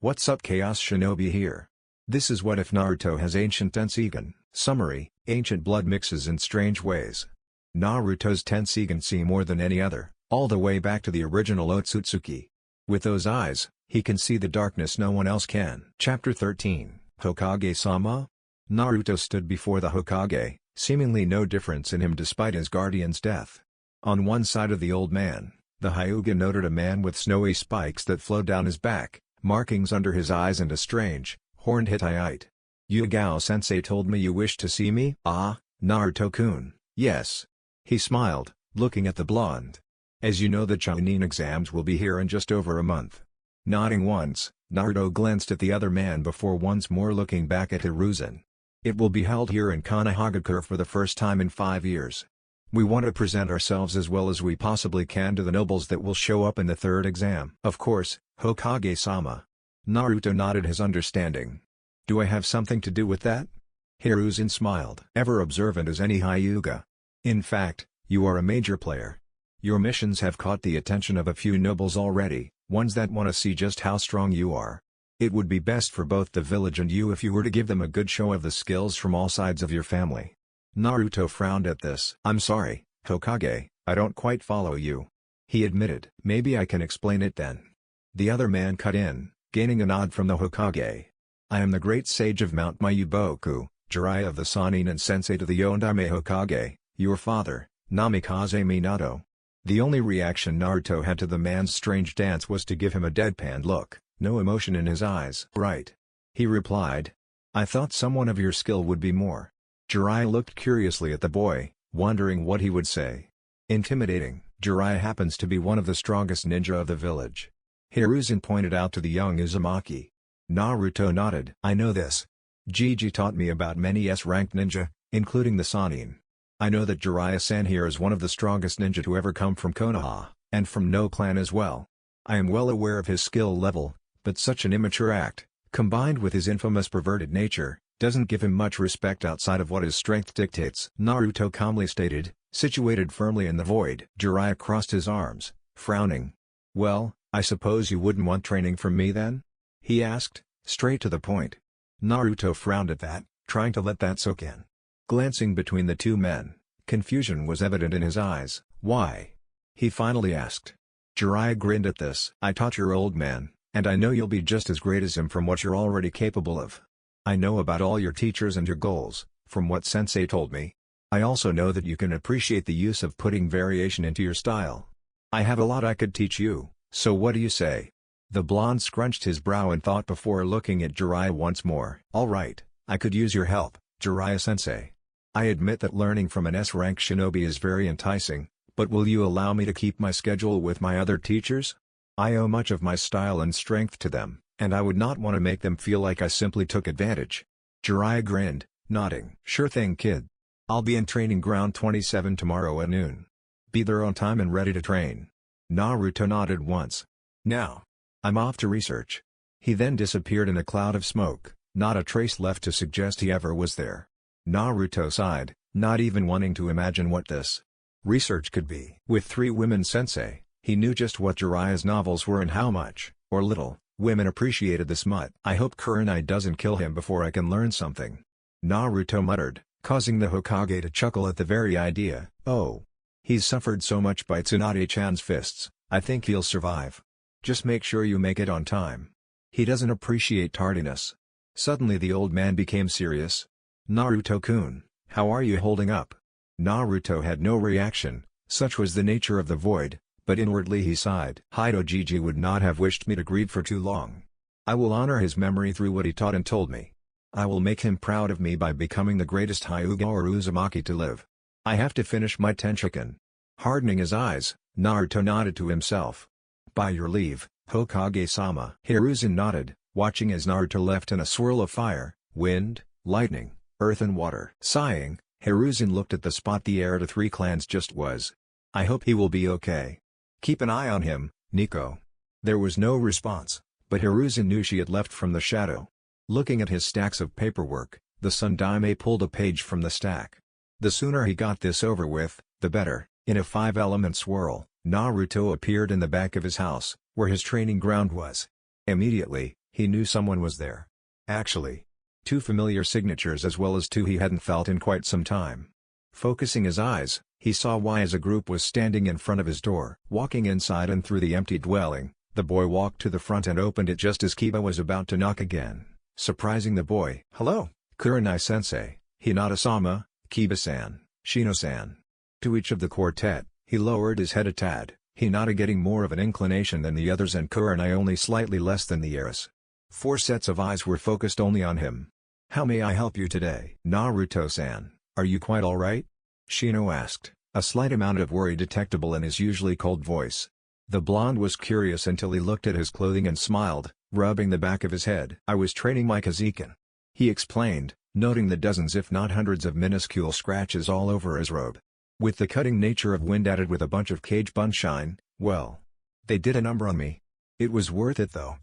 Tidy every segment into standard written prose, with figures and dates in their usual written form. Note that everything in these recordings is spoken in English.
What's up, Chaos Shinobi here? This is what if Naruto has ancient Tenseigan. Summary: ancient blood mixes in strange ways. Naruto's Tenseigan see more than any other, all the way back to the original Otsutsuki. With those eyes, he can see the darkness no one else can. Chapter 13, Hokage-sama? Naruto stood before the Hokage, seemingly no difference in him despite his guardian's death. On one side of the old man, the Hyuga noted a man with snowy spikes that flowed down his back, markings under his eyes and a strange, horned Hittite. Yugao-sensei told me you wished to see me? Ah, Naruto-kun, yes. He smiled, looking at the blonde. As you know, the Chunin exams will be here in just over a month. Nodding once, Naruto glanced at the other man before once more looking back at Hiruzen. It will be held here in Konohagakure for the first time in 5 years. We want to present ourselves as well as we possibly can to the nobles that will show up in the third exam. Of course, Hokage-sama. Naruto nodded his understanding. Do I have something to do with that? Hiruzen smiled. Ever observant as any Hyuga. In fact, you are a major player. Your missions have caught the attention of a few nobles already, ones that want to see just how strong you are. It would be best for both the village and you if you were to give them a good show of the skills from all sides of your family. Naruto frowned at this. I'm sorry, Hokage, I don't quite follow you. He admitted. Maybe I can explain it then. The other man cut in, gaining a nod from the Hokage. I am the great sage of Mount Mayuboku, Jiraiya of the Sannin and sensei to the Yondaime Hokage, your father, Namikaze Minato. The only reaction Naruto had to the man's strange dance was to give him a deadpan look, no emotion in his eyes. Right. He replied. I thought someone of your skill would be more. Jiraiya looked curiously at the boy, wondering what he would say. Intimidating. Jiraiya happens to be one of the strongest ninja of the village. Hiruzen pointed out to the young Uzumaki. Naruto nodded. I know this. Gigi taught me about many S-ranked ninja, including the Sannin. I know that Jiraiya-san here is one of the strongest ninja to ever come from Konoha, and from no clan as well. I am well aware of his skill level, but such an immature act, combined with his infamous perverted nature, doesn't give him much respect outside of what his strength dictates. Naruto calmly stated, situated firmly in the void. Jiraiya crossed his arms, frowning. Well, I suppose you wouldn't want training from me then? He asked, straight to the point. Naruto frowned at that, trying to let that soak in. Glancing between the two men, confusion was evident in his eyes. Why? He finally asked. Jiraiya grinned at this. I taught your old man, and I know you'll be just as great as him from what you're already capable of. I know about all your teachers and your goals, from what sensei told me. I also know that you can appreciate the use of putting variation into your style. I have a lot I could teach you, so what do you say? The blonde scrunched his brow in thought before looking at Jiraiya once more. All right, I could use your help, Jiraiya-sensei. I admit that learning from an S-rank shinobi is very enticing, but will you allow me to keep my schedule with my other teachers? I owe much of my style and strength to them, and I would not want to make them feel like I simply took advantage. Jiraiya grinned, nodding. Sure thing, kid. I'll be in Training Ground 27 tomorrow at noon. Be there on time and ready to train. Naruto nodded once. Now. I'm off to research. He then disappeared in a cloud of smoke, not a trace left to suggest he ever was there. Naruto sighed, not even wanting to imagine what this research could be. With 3 women sensei, he knew just what Jiraiya's novels were and how much, or little, women appreciated the smut. I hope Kurenai doesn't kill him before I can learn something. Naruto muttered, causing the Hokage to chuckle at the very idea. Oh. He's suffered so much by Tsunade-chan's fists, I think he'll survive. Just make sure you make it on time. He doesn't appreciate tardiness. Suddenly the old man became serious. Naruto-kun, how are you holding up? Naruto had no reaction, such was the nature of the void, but inwardly he sighed. Hidojiji would not have wished me to grieve for too long. I will honor his memory through what he taught and told me. I will make him proud of me by becoming the greatest Hyuga or Uzumaki to live. I have to finish my Tenseigan. Hardening his eyes, Naruto nodded to himself. By your leave, Hokage-sama. Hiruzen nodded, watching as Naruto left in a swirl of fire, wind, lightning, earth and water. Sighing, Hiruzen looked at the spot the heir to 3 clans just was. I hope he will be okay. Keep an eye on him, Nico. There was no response, but Hiruzen knew she had left from the shadow. Looking at his stacks of paperwork, the Sundaime pulled a page from the stack. The sooner he got this over with, the better. In a 5-element swirl, Naruto appeared in the back of his house, where his training ground was. Immediately, He knew someone was there. Actually, two familiar signatures as well as two he hadn't felt in quite some time. Focusing his eyes, he saw why as a group was standing in front of his door. Walking inside and through the empty dwelling, the boy walked to the front and opened it just as Kiba was about to knock again, surprising the boy. "Hello, Kurenai-sensei, Hinata-sama, Kiba-san, Shino-san." To each of the quartet, he lowered his head a tad, Hinata getting more of an inclination than the others and Kurenai only slightly less than the heiress. 4 sets of eyes were focused only on him. "How may I help you today?" "Naruto-san, are you quite alright?" Shino asked, a slight amount of worry detectable in his usually cold voice. The blonde was curious until he looked at his clothing and smiled, rubbing the back of his head. "I was training my Kaziken," he explained, noting the dozens if not hundreds of minuscule scratches all over his robe. With the cutting nature of wind added with a bunch of cage bunshine, well, they did a number on me. It was worth it though.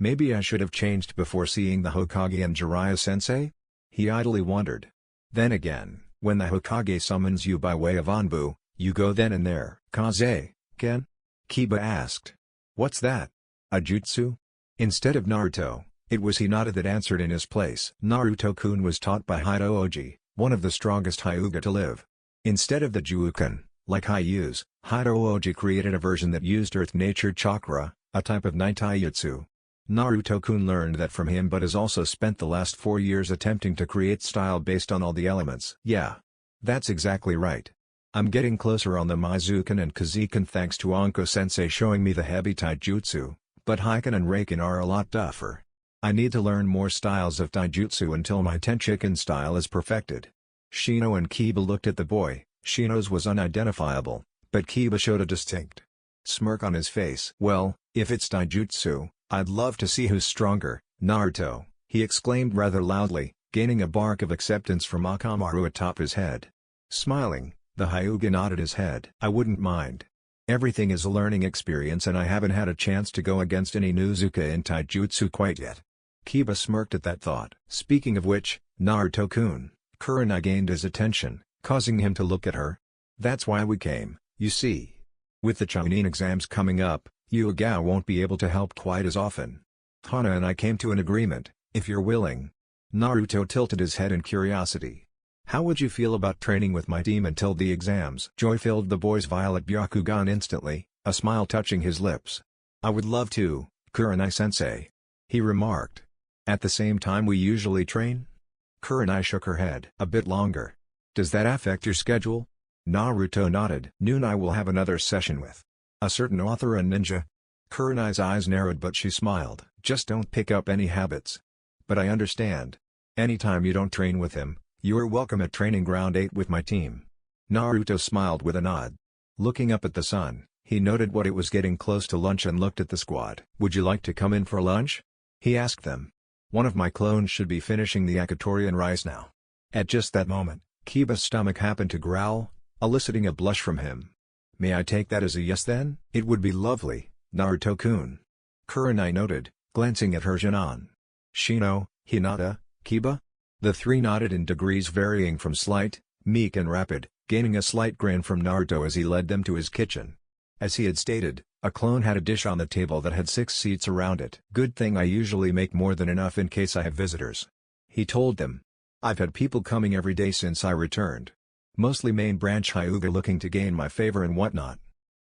Maybe I should have changed before seeing the Hokage and Jiraiya-sensei? He idly wondered. Then again, when the Hokage summons you by way of Anbu, you go then and there. "Kaze, Ken?" Kiba asked. "What's that? A jutsu?" Instead of Naruto, it was Hinata that answered in his place. Naruto-kun was taught by Hido-oji, one of the strongest Hyuga to live. Instead of the Juukan, like Hyu's, Hido-oji created a version that used Earth Nature Chakra, a type of night taijutsu. Naruto-kun learned that from him but has also spent the last 4 years attempting to create style based on all the elements. Yeah. That's exactly right. I'm getting closer on the Mizukan and Kaziken thanks to Anko-sensei showing me the heavy taijutsu, but Heiken and Reiken are a lot tougher. I need to learn more styles of taijutsu until my Tenseigan style is perfected. Shino and Kiba looked at the boy. Shino's was unidentifiable, but Kiba showed a distinct smirk on his face. "Well, if it's taijutsu, I'd love to see who's stronger, Naruto," he exclaimed rather loudly, gaining a bark of acceptance from Akamaru atop his head. Smiling, the Hyuga nodded his head. "I wouldn't mind. Everything is a learning experience and I haven't had a chance to go against any Nuzuka in taijutsu quite yet." Kiba smirked at that thought. "Speaking of which, Naruto-kun," Kurenai gained his attention, causing him to look at her. "That's why we came, you see. With the Chunin exams coming up, Hyuga won't be able to help quite as often. Hana and I came to an agreement, if you're willing." Naruto tilted his head in curiosity. "How would you feel about training with my team until the exams?" Joy filled the boy's violet Byakugan instantly, a smile touching his lips. "I would love to, Kurenai-sensei," he remarked. "At the same time we usually train?" Kurenai shook her head. "A bit longer. Does that affect your schedule?" Naruto nodded. "Noon I will have another session with a certain author and ninja." Kurenai's eyes narrowed but she smiled. "Just don't pick up any habits." "But I understand. Anytime you don't train with him, you are welcome at Training Ground 8 with my team." Naruto smiled with a nod. Looking up at the sun, he noted what it was getting close to lunch and looked at the squad. "Would you like to come in for lunch?" he asked them. "One of my clones should be finishing the yakitori and rice now." At just that moment, Kiba's stomach happened to growl, eliciting a blush from him. "May I take that as a yes then?" "It would be lovely, Naruto-kun," Kurenai noted, glancing at her Jinan. "Shino, Hinata, Kiba?" The three nodded in degrees varying from slight, meek and rapid, gaining a slight grin from Naruto as he led them to his kitchen. As he had stated, a clone had a dish on the table that had 6 seats around it. "Good thing I usually make more than enough in case I have visitors," he told them. "I've had people coming every day since I returned. Mostly main branch Hyuga looking to gain my favor and whatnot.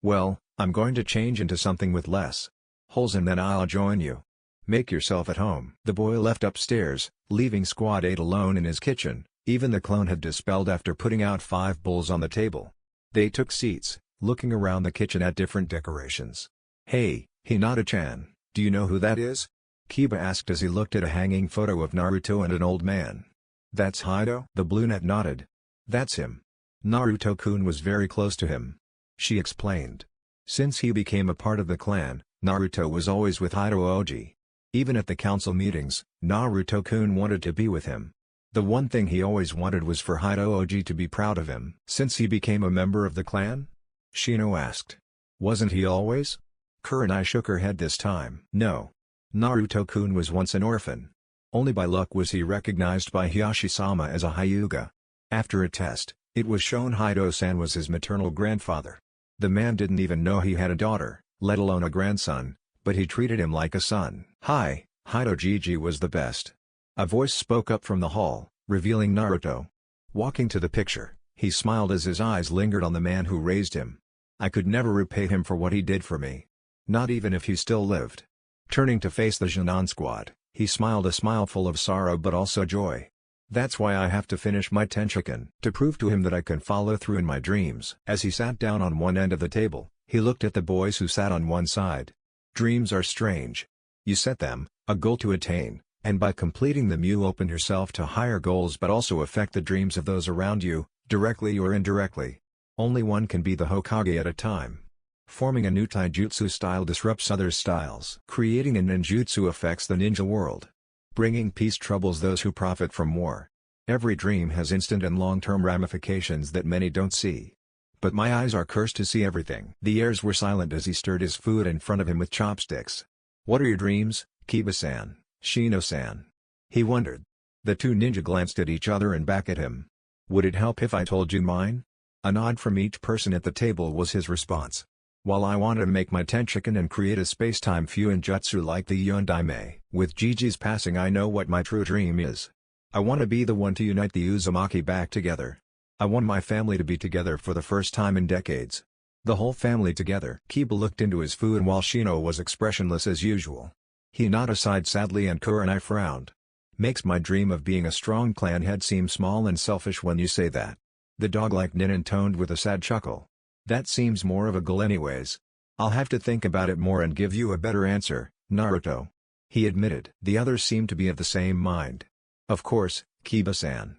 Well, I'm going to change into something with less holes and then I'll join you. Make yourself at home." The boy left upstairs, leaving Squad 8 alone in his kitchen. Even the clone had dispelled after putting out 5 bowls on the table. They took seats, looking around the kitchen at different decorations. "Hey, Hinata-chan, do you know who that is?" Kiba asked as he looked at a hanging photo of Naruto and an old man. "That's Hido?" The brunette nodded. "That's him. Naruto-kun was very close to him," she explained. Since he became a part of the clan, Naruto was always with Hido-oji. Even at the council meetings, Naruto-kun wanted to be with him. The one thing he always wanted was for Hido-oji to be proud of him. "Since he became a member of the clan?" Shino asked. "Wasn't he always?" Kurenai shook her head this time. "No. Naruto-kun was once an orphan. Only by luck was he recognized by Hiyashi-sama as a Hyuga. After a test, it was shown Hido-san was his maternal grandfather. The man didn't even know he had a daughter, let alone a grandson, but he treated him like a son." "Hi, Haido Gigi was the best. A voice spoke up from the hall, revealing Naruto. Walking to the picture, he smiled as his eyes lingered on the man who raised him. I could never repay him for what he did for me. Not even if he still lived. Turning to face the Chunin squad, he smiled a smile full of sorrow but also joy. That's why I have to finish my Tenseigan, to prove to him that I can follow through in my dreams. As he sat down on one end of the table, he looked at the boys who sat on one side. Dreams are strange. You set them, a goal to attain, and by completing them you open yourself to higher goals but also affect the dreams of those around you, directly or indirectly. Only one can be the Hokage at a time. Forming a new taijutsu style disrupts others' styles. Creating a ninjutsu affects the ninja world. Bringing peace troubles those who profit from war. Every dream has instant and long-term ramifications that many don't see. But my eyes are cursed to see everything. The heirs were silent as he stirred his food in front of him with chopsticks. What are your dreams, Kiba-san, Shino-san? He wondered. The two ninja glanced at each other and back at him. Would it help if I told you mine? A nod from each person at the table was his response. While I want to make my Tenseigan and create a space-time Fuinjutsu like the Yondaime, with Gigi's passing I know what my true dream is. I want to be the one to unite the Uzumaki back together. I want my family to be together for the first time in decades. The whole family together. Kiba looked into his food while Shino was expressionless as usual. He nodded aside sadly and Kurenai frowned. Makes my dream of being a strong clan head seem small and selfish when you say that. The dog-like Nin intoned with a sad chuckle. That seems more of a goal anyways. I'll have to think about it more and give you a better answer, Naruto. He admitted. The others seemed to be of the same mind. Of course, Kiba-san.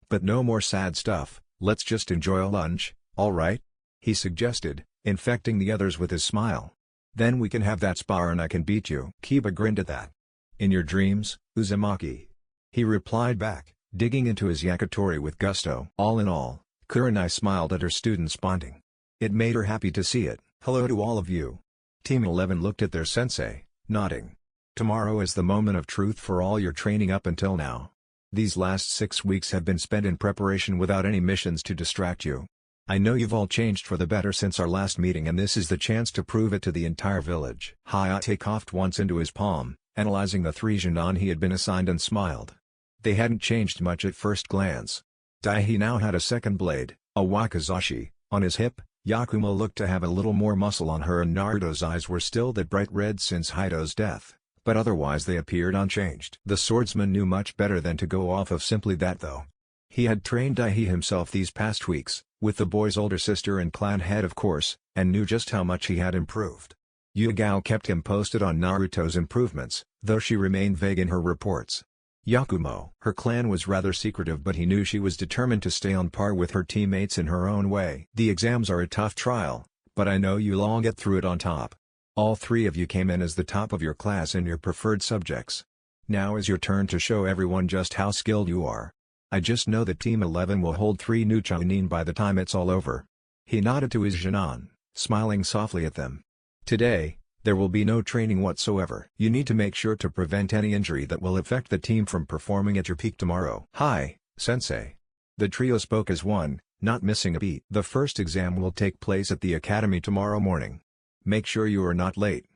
But no more sad stuff, let's just enjoy a lunch, alright? He suggested, infecting the others with his smile. Then we can have that spar and I can beat you. Kiba grinned at that. In your dreams, Uzumaki. He replied back, digging into his yakitori with gusto. All in all, Kurenai smiled at her students bonding. It made her happy to see it. Hello to all of you. Team 11 looked at their sensei, nodding. Tomorrow is the moment of truth for all your training up until now. These last 6 weeks have been spent in preparation without any missions to distract you. I know you've all changed for the better since our last meeting and this is the chance to prove it to the entire village. Hayate coughed once into his palm, analyzing the 3 Chunin he had been assigned and smiled. They hadn't changed much at first glance. Daihi now had a second blade, a wakizashi, on his hip. Yakumo looked to have a little more muscle on her and Naruto's eyes were still that bright red since Haido's death, but otherwise they appeared unchanged. The swordsman knew much better than to go off of simply that though. He had trained Daihi himself these past weeks, with the boy's older sister and clan head of course, and knew just how much he had improved. Hyuga kept him posted on Naruto's improvements, though she remained vague in her reports. Yakumo. Her clan was rather secretive but he knew she was determined to stay on par with her teammates in her own way. The exams are a tough trial, but I know you'll all get through it on top. All 3 of you came in as the top of your class in your preferred subjects. Now is your turn to show everyone just how skilled you are. I just know that Team 11 will hold 3 new Chunin by the time it's all over. He nodded to his Chunin, smiling softly at them. Today, there will be no training whatsoever. You need to make sure to prevent any injury that will affect the team from performing at your peak tomorrow. Hi, Sensei. The trio spoke as one, not missing a beat. The first exam will take place at the academy tomorrow morning. Make sure you are not late.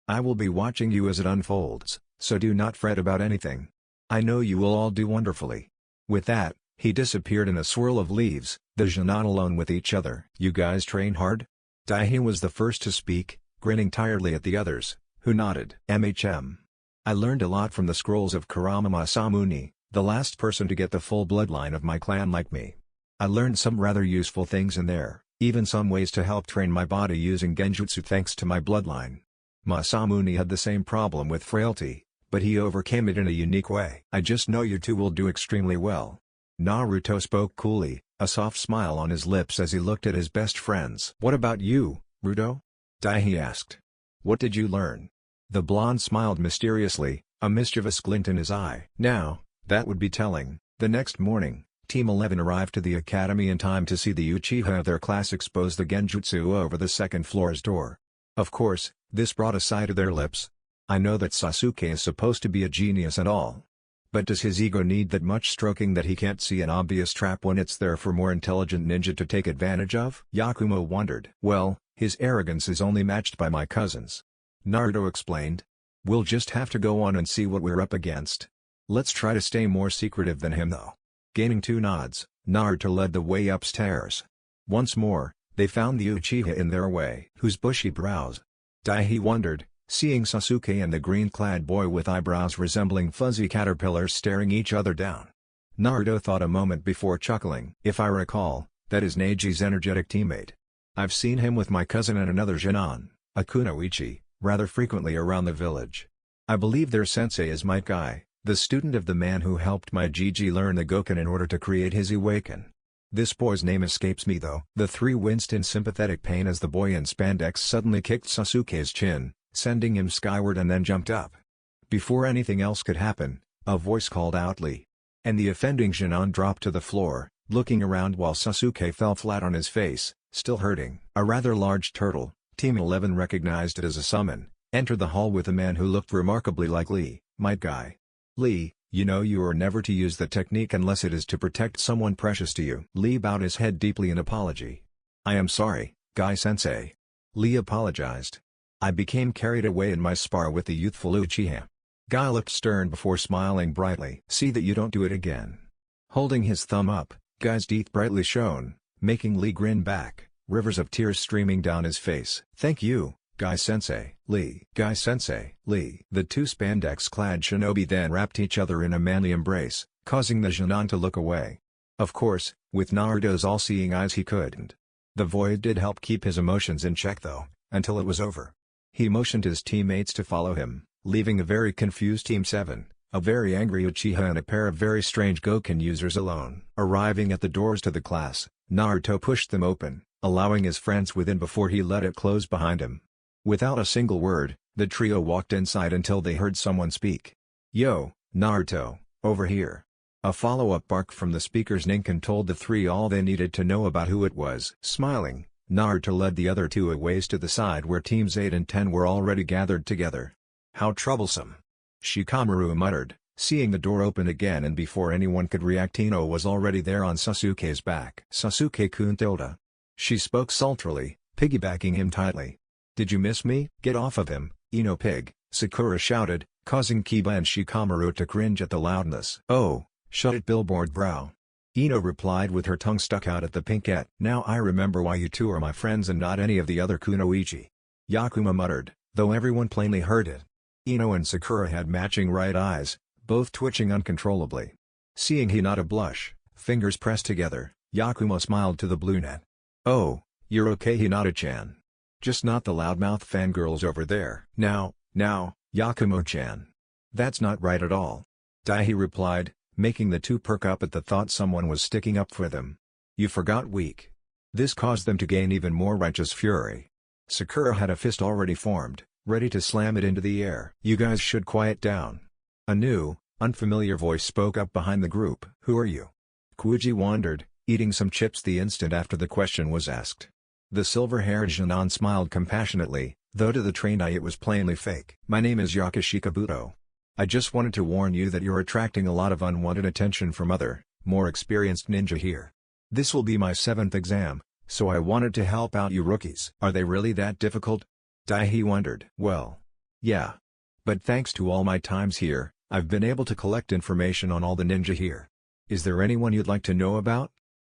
I will be watching you as it unfolds, so do not fret about anything. I know you will all do wonderfully. With that, he disappeared in a swirl of leaves, the Chunin alone with each other. You guys train hard? Daihi was the first to speak, grinning tiredly at the others, who nodded. I learned a lot from the scrolls of Kurama Masamune, the last person to get the full bloodline of my clan like me. I learned some rather useful things in there, even some ways to help train my body using genjutsu thanks to my bloodline. Masamune had the same problem with frailty, but he overcame it in a unique way. I just know you two will do extremely well. Naruto spoke coolly, a soft smile on his lips as he looked at his best friends. What about you, Ruto? Daihi asked. What did you learn? The blonde smiled mysteriously, a mischievous glint in his eye. Now, that would be telling. The next morning, Team 11 arrived to the academy in time to see the Uchiha of their class expose the genjutsu over the second floor's door. Of course, this brought a sigh to their lips. I know that Sasuke is supposed to be a genius and all. But does his ego need that much stroking that he can't see an obvious trap when it's there for more intelligent ninja to take advantage of? Yakumo wondered. Well, his arrogance is only matched by my cousins. Naruto explained. We'll just have to go on and see what we're up against. Let's try to stay more secretive than him though. Gaining 2 nods, Naruto led the way upstairs. Once more, they found the Uchiha in their way. Whose bushy brows? He wondered, seeing Sasuke and the green-clad boy with eyebrows resembling fuzzy caterpillars staring each other down. Naruto thought a moment before chuckling. If I recall, that is Neji's energetic teammate. I've seen him with my cousin and another Junin, a kunoichi, rather frequently around the village. I believe their sensei is Might Guy, the student of the man who helped my Gigi learn the Goken in order to create his Iwaken. This boy's name escapes me though. The 3 winced in sympathetic pain as the boy in spandex suddenly kicked Sasuke's chin, sending him skyward and then jumped up. Before anything else could happen, a voice called out Lee. And the offending Junin dropped to the floor, looking around while Sasuke fell flat on his face, still hurting. A rather large turtle, Team 11 recognized it as a summon, entered the hall with a man who looked remarkably like Lee, Might Guy. Lee, you know you are never to use the technique unless it is to protect someone precious to you. Lee bowed his head deeply in apology. I am sorry, Guy-sensei. Lee apologized. I became carried away in my spar with the youthful Uchiha. Guy looked stern before smiling brightly. See that you don't do it again. Holding his thumb up, Guy's teeth brightly shone, making Lee grin back, rivers of tears streaming down his face. Thank you, Guy-sensei. Lee. Guy-sensei. Lee. The 2 spandex-clad shinobi then wrapped each other in a manly embrace, causing the Junin to look away. Of course, with Naruto's all-seeing eyes he couldn't. The void did help keep his emotions in check though, until it was over. He motioned his teammates to follow him, leaving a very confused Team 7, a very angry Uchiha and a pair of very strange Goken users alone. Arriving at the doors to the class, Naruto pushed them open, allowing his friends within before he let it close behind him. Without a single word, the trio walked inside until they heard someone speak. Yo, Naruto, over here. A follow-up bark from the speaker's Ninken told the 3 all they needed to know about who it was. Smiling, Naruto led the other 2 a ways to the side where teams 8 and 10 were already gathered together. How troublesome. Shikamaru muttered, seeing the door open again, and before anyone could react Ino was already there on Sasuke's back. Sasuke-kun tilde. She spoke sultrily, piggybacking him tightly. Did you miss me? Get off of him, Ino pig, Sakura shouted, causing Kiba and Shikamaru to cringe at the loudness. Oh, shut it, billboard brow. Ino replied with her tongue stuck out at the pinkette. Now I remember why you 2 are my friends and not any of the other kunoichi. Yakuma muttered, though everyone plainly heard it. Ino and Sakura had matching right eyes, both twitching uncontrollably. Seeing Hinata blush, fingers pressed together, Yakuma smiled to the brunette. Oh, you're okay, Hinata-chan. Just not the loudmouth fangirls over there. Now, Yakumo-chan. That's not right at all. Daihi replied, making the 2 perk up at the thought someone was sticking up for them. You forgot weak. This caused them to gain even more righteous fury. Sakura had a fist already formed, ready to slam it into the air. You guys should quiet down. A new, unfamiliar voice spoke up behind the group. Who are you? Kuji wondered, eating some chips the instant after the question was asked. The silver-haired Junin smiled compassionately, though to the trained eye it was plainly fake. My name is Yakashi Kabuto. I just wanted to warn you that you're attracting a lot of unwanted attention from other, more experienced ninja here. This will be my 7th exam, so I wanted to help out you rookies. Are they really that difficult? Daihi wondered. Well, yeah. But thanks to all my times here, I've been able to collect information on all the ninja here. Is there anyone you'd like to know about?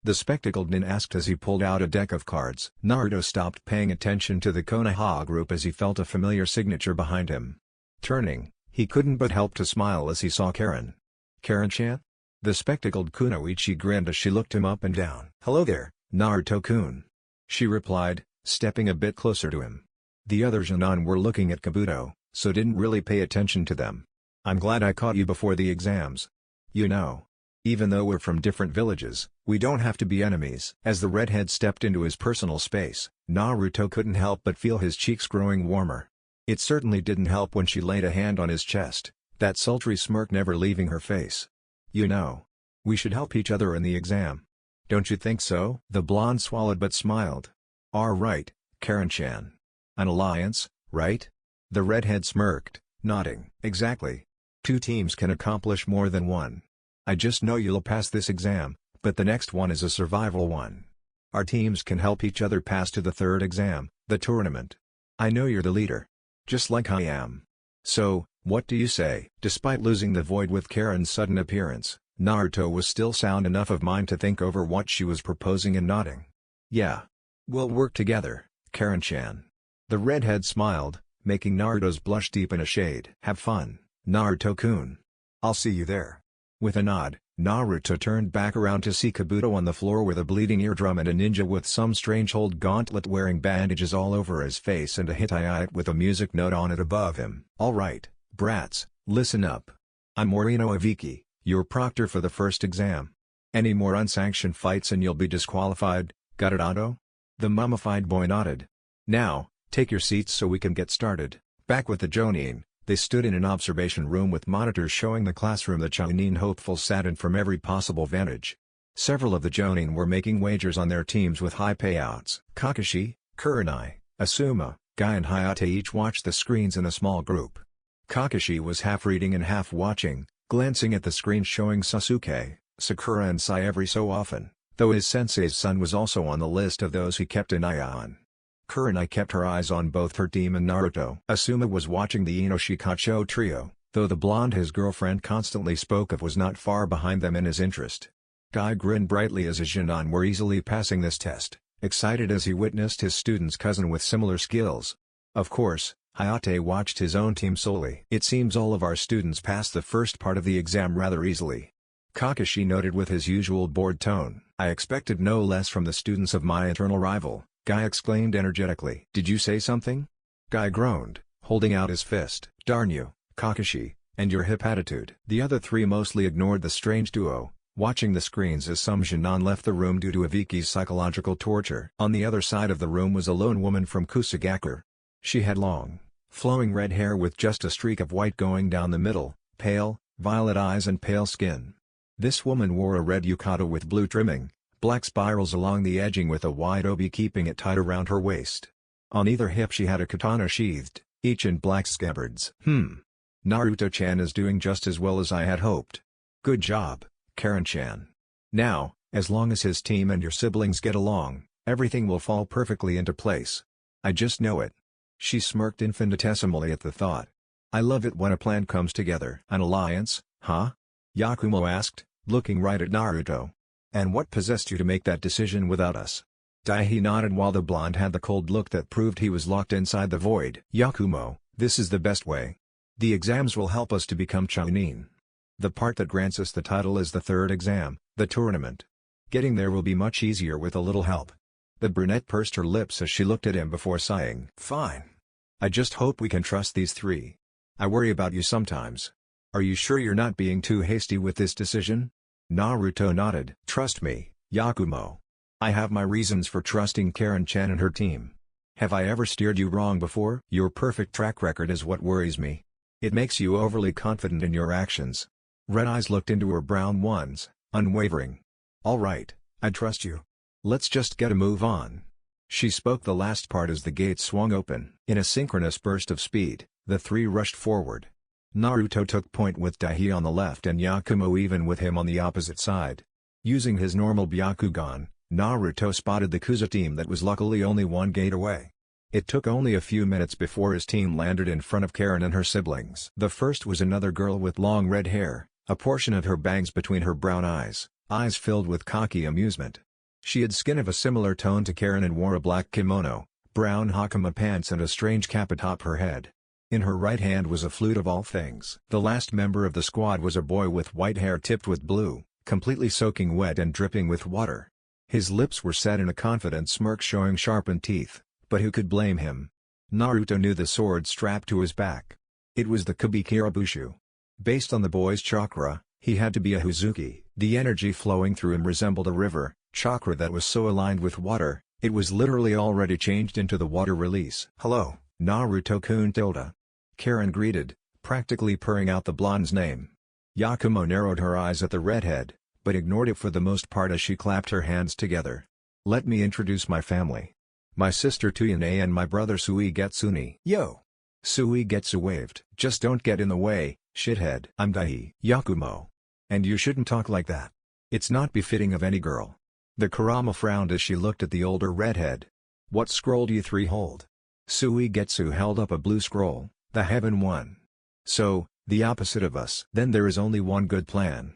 The spectacled nin asked as he pulled out a deck of cards. Naruto stopped paying attention to the Konoha group as he felt a familiar signature behind him. Turning, he couldn't but help to smile as he saw Karen. Karen-chan? The spectacled kunoichi grinned as she looked him up and down. Hello there, Naruto-kun. She replied, stepping a bit closer to him. The other Junin were looking at Kabuto, so didn't really pay attention to them. I'm glad I caught you before the exams. You know, even though we're from different villages, we don't have to be enemies. As the redhead stepped into his personal space, Naruto couldn't help but feel his cheeks growing warmer. It certainly didn't help when she laid a hand on his chest, that sultry smirk never leaving her face. You know, we should help each other in the exam. Don't you think so? The blonde swallowed but smiled. All right, Karen-chan. An alliance, right? The redhead smirked, nodding. Exactly. 2 teams can accomplish more than one. I just know you'll pass this exam, but the next one is a survival one. Our teams can help each other pass to the 3rd exam, the tournament. I know you're the leader. Just like I am. So, what do you say? Despite losing the void with Karen's sudden appearance, Naruto was still sound enough of mind to think over what she was proposing and nodding. Yeah. We'll work together, Karen-chan. The redhead smiled, making Naruto's blush deepen a shade. Have fun, Naruto-kun. I'll see you there. With a nod, Naruto turned back around to see Kabuto on the floor with a bleeding eardrum and a ninja with some strange old gauntlet wearing bandages all over his face and a Hittite with a music note on it above him. Alright, brats, listen up. I'm Morino Aviki, your proctor for the first exam. Any more unsanctioned fights and you'll be disqualified, got it Otto? The mummified boy nodded. Now, take your seats so we can get started. Back with the Jonin, they stood in an observation room with monitors showing the classroom the Chunin hopeful sat in from every possible vantage. Several of the Jonin were making wagers on their teams with high payouts. Kakashi, Kurenai, Asuma, Guy and Hayate each watched the screens in a small group. Kakashi was half reading and half watching, glancing at the screen showing Sasuke, Sakura and Sai every so often, though his sensei's son was also on the list of those he kept an eye on. Kurenai kept her eyes on both her team and Naruto. Asuma was watching the Inoshikacho trio, though the blonde his girlfriend constantly spoke of was not far behind them in his interest. Guy grinned brightly as his Junon were easily passing this test, excited as he witnessed his student's cousin with similar skills. Of course, Hayate watched his own team solely. It seems all of our students passed the first part of the exam rather easily. Kakashi noted with his usual bored tone. I expected no less from the students of my eternal rival, Guy exclaimed energetically. Did you say something? Guy groaned, holding out his fist. Darn you, Kakashi, and your hip attitude. The other three mostly ignored the strange duo, watching the screens as some Junon left the room due to Aviki's psychological torture. On the other side of the room was a lone woman from Kusagaku. She had long, flowing red hair with just a streak of white going down the middle, pale, violet eyes and pale skin. This woman wore a red yukata with blue trimming, black spirals along the edging with a wide obi keeping it tight around her waist. On either hip she had a katana sheathed, each in black scabbards. Naruto-chan is doing just as well as I had hoped. Good job, Karen-chan. Now, as long as his team and your siblings get along, everything will fall perfectly into place. I just know it. She smirked infinitesimally at the thought. I love it when a plan comes together. An alliance, huh? Yakumo asked, looking right at Naruto. And what possessed you to make that decision without us? Daihi nodded while the blonde had the cold look that proved he was locked inside the void. Yakumo, this is the best way. The exams will help us to become Chunin. The part that grants us the title is the third exam, the tournament. Getting there will be much easier with a little help. The brunette pursed her lips as she looked at him before sighing. Fine. I just hope we can trust these three. I worry about you sometimes. Are you sure you're not being too hasty with this decision? Naruto nodded. Trust me, Yakumo. I have my reasons for trusting Karen-chan and her team. Have I ever steered you wrong before? Your perfect track record is what worries me. It makes you overly confident in your actions. Red eyes looked into her brown ones, unwavering. All right, I trust you. Let's just get a move on. She spoke the last part as the gates swung open. In a synchronous burst of speed, the three rushed forward. Naruto took point with Daihi on the left and Yakumo even with him on the opposite side. Using his normal Byakugan, Naruto spotted the Kuza team that was luckily only one gate away. It took only a few minutes before his team landed in front of Karen and her siblings. The first was another girl with long red hair, a portion of her bangs between her brown eyes filled with cocky amusement. She had skin of a similar tone to Karen and wore a black kimono, brown hakama pants and a strange cap atop her head. In her right hand was a flute of all things. The last member of the squad was a boy with white hair tipped with blue, completely soaking wet and dripping with water. His lips were set in a confident smirk showing sharpened teeth, but who could blame him? Naruto knew the sword strapped to his back. It was the Kubikirabushu. Based on the boy's chakra, he had to be a Huzuki. The energy flowing through him resembled a river, chakra that was so aligned with water, it was literally already changed into the water release. Hello, Naruto-kun tilde. Karen greeted, practically purring out the blonde's name. Yakumo narrowed her eyes at the redhead, but ignored it for the most part as she clapped her hands together. Let me introduce my family. My sister Tuyane and my brother Suigetsuni. Yo! Suigetsu waved. Just don't get in the way, shithead. I'm Daihi. Yakumo. And you shouldn't talk like that. It's not befitting of any girl. The Kurama frowned as she looked at the older redhead. What scroll do you three hold? Suigetsu held up a blue scroll, the Heaven One. So, the opposite of us. Then there is only one good plan.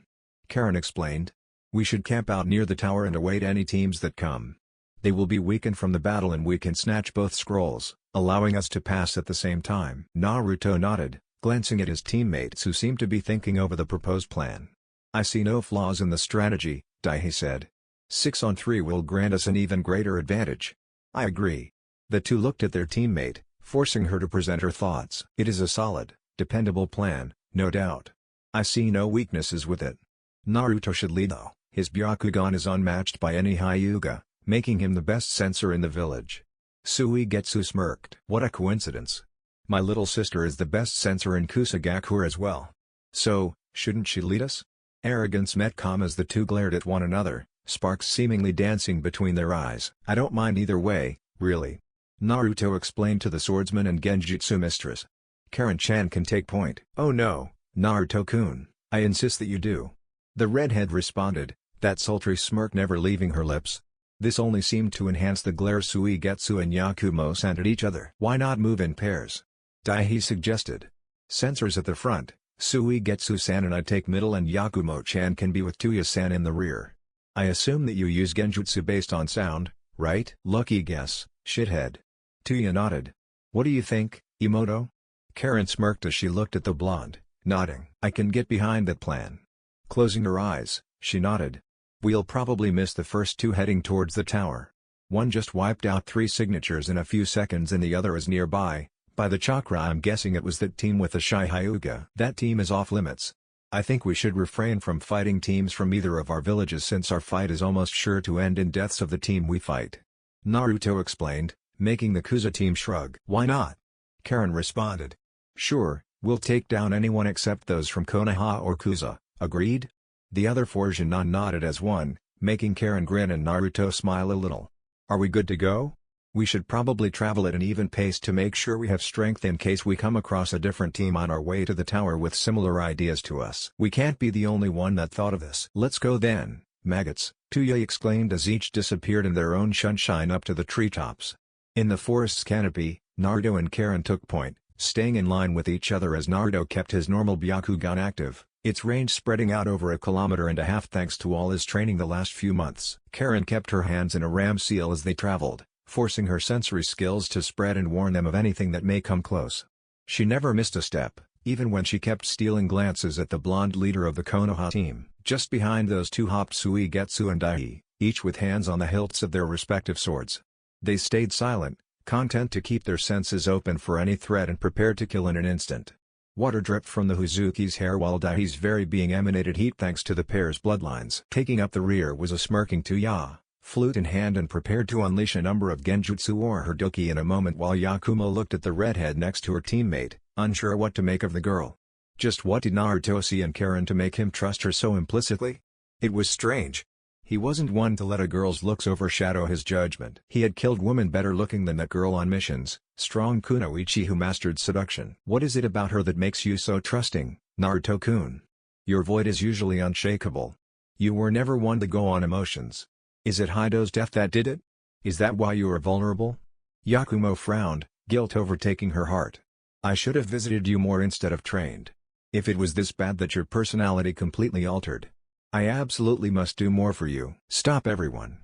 Karen explained. We should camp out near the tower and await any teams that come. They will be weakened from the battle and we can snatch both scrolls, allowing us to pass at the same time. Naruto nodded, glancing at his teammates who seemed to be thinking over the proposed plan. I see no flaws in the strategy, Daihi said. 6-on-3 will grant us an even greater advantage. I agree. The two looked at their teammate, forcing her to present her thoughts. It is a solid, dependable plan, no doubt. I see no weaknesses with it. Naruto should lead though. His Byakugan is unmatched by any Hyuga, making him the best sensor in the village. Suigetsu smirked. What a coincidence. My little sister is the best sensor in Kusagakure as well. So, shouldn't she lead us? Arrogance met calm as the two glared at one another, sparks seemingly dancing between their eyes. I don't mind either way, really. Naruto explained to the swordsman and Genjutsu mistress. Karen-chan can take point. Oh no, Naruto-kun, I insist that you do. The redhead responded, that sultry smirk never leaving her lips. This only seemed to enhance the glare Suigetsu and Yakumo sent at each other. Why not move in pairs? Daihi suggested. Sensors at the front, Suigetsu-san and I take middle and Yakumo-chan can be with Tuya-san in the rear. I assume that you use genjutsu based on sound, right? Lucky guess, shithead. Tuya nodded. What do you think, Imoto? Karen smirked as she looked at the blonde, nodding. I can get behind that plan. Closing her eyes, she nodded. We'll probably miss the first two heading towards the tower. One just wiped out 3 signatures in a few seconds and the other is nearby. By the chakra I'm guessing it was that team with the shy Hyuga. That team is off limits. I think we should refrain from fighting teams from either of our villages since our fight is almost sure to end in deaths of the team we fight. Naruto explained, making the Kuza team shrug. Why not? Karen responded. Sure, we'll take down anyone except those from Konoha or Kuza, agreed? The other 4 Junin nodded as one, making Karen grin and Naruto smile a little. Are we good to go? We should probably travel at an even pace to make sure we have strength in case we come across a different team on our way to the tower with similar ideas to us. We can't be the only one that thought of this. Let's go then, maggots, Tuya exclaimed as each disappeared in their own sunshine up to the treetops. In the forest's canopy, Naruto and Karen took point, staying in line with each other as Naruto kept his normal Byakugan active, its range spreading out over 1.5 kilometers thanks to all his training the last few months. Karen kept her hands in a ram seal as they traveled, forcing her sensory skills to spread and warn them of anything that may come close. She never missed a step, even when she kept stealing glances at the blonde leader of the Konoha team. Just behind those two hopped Suigetsu and Daihi, each with hands on the hilts of their respective swords. They stayed silent, content to keep their senses open for any threat and prepared to kill in an instant. Water dripped from the Huzuki's hair while Daihi's very being emanated heat thanks to the pair's bloodlines. Taking up the rear was a smirking Tuya, flute in hand and prepared to unleash a number of genjutsu or herdoki in a moment while Yakumo looked at the redhead next to her teammate, unsure what to make of the girl. Just what did Naruto see in Karen to make him trust her so implicitly? It was strange. He wasn't one to let a girl's looks overshadow his judgment. He had killed women better looking than that girl on missions, strong kunoichi who mastered seduction. What is it about her that makes you so trusting, Naruto-kun? Your void is usually unshakable. You were never one to go on emotions. Is it Hido's death that did it? Is that why you are vulnerable? Yakumo frowned, guilt overtaking her heart. I should have visited you more instead of trained. If it was this bad that your personality completely altered, I absolutely must do more for you. Stop everyone.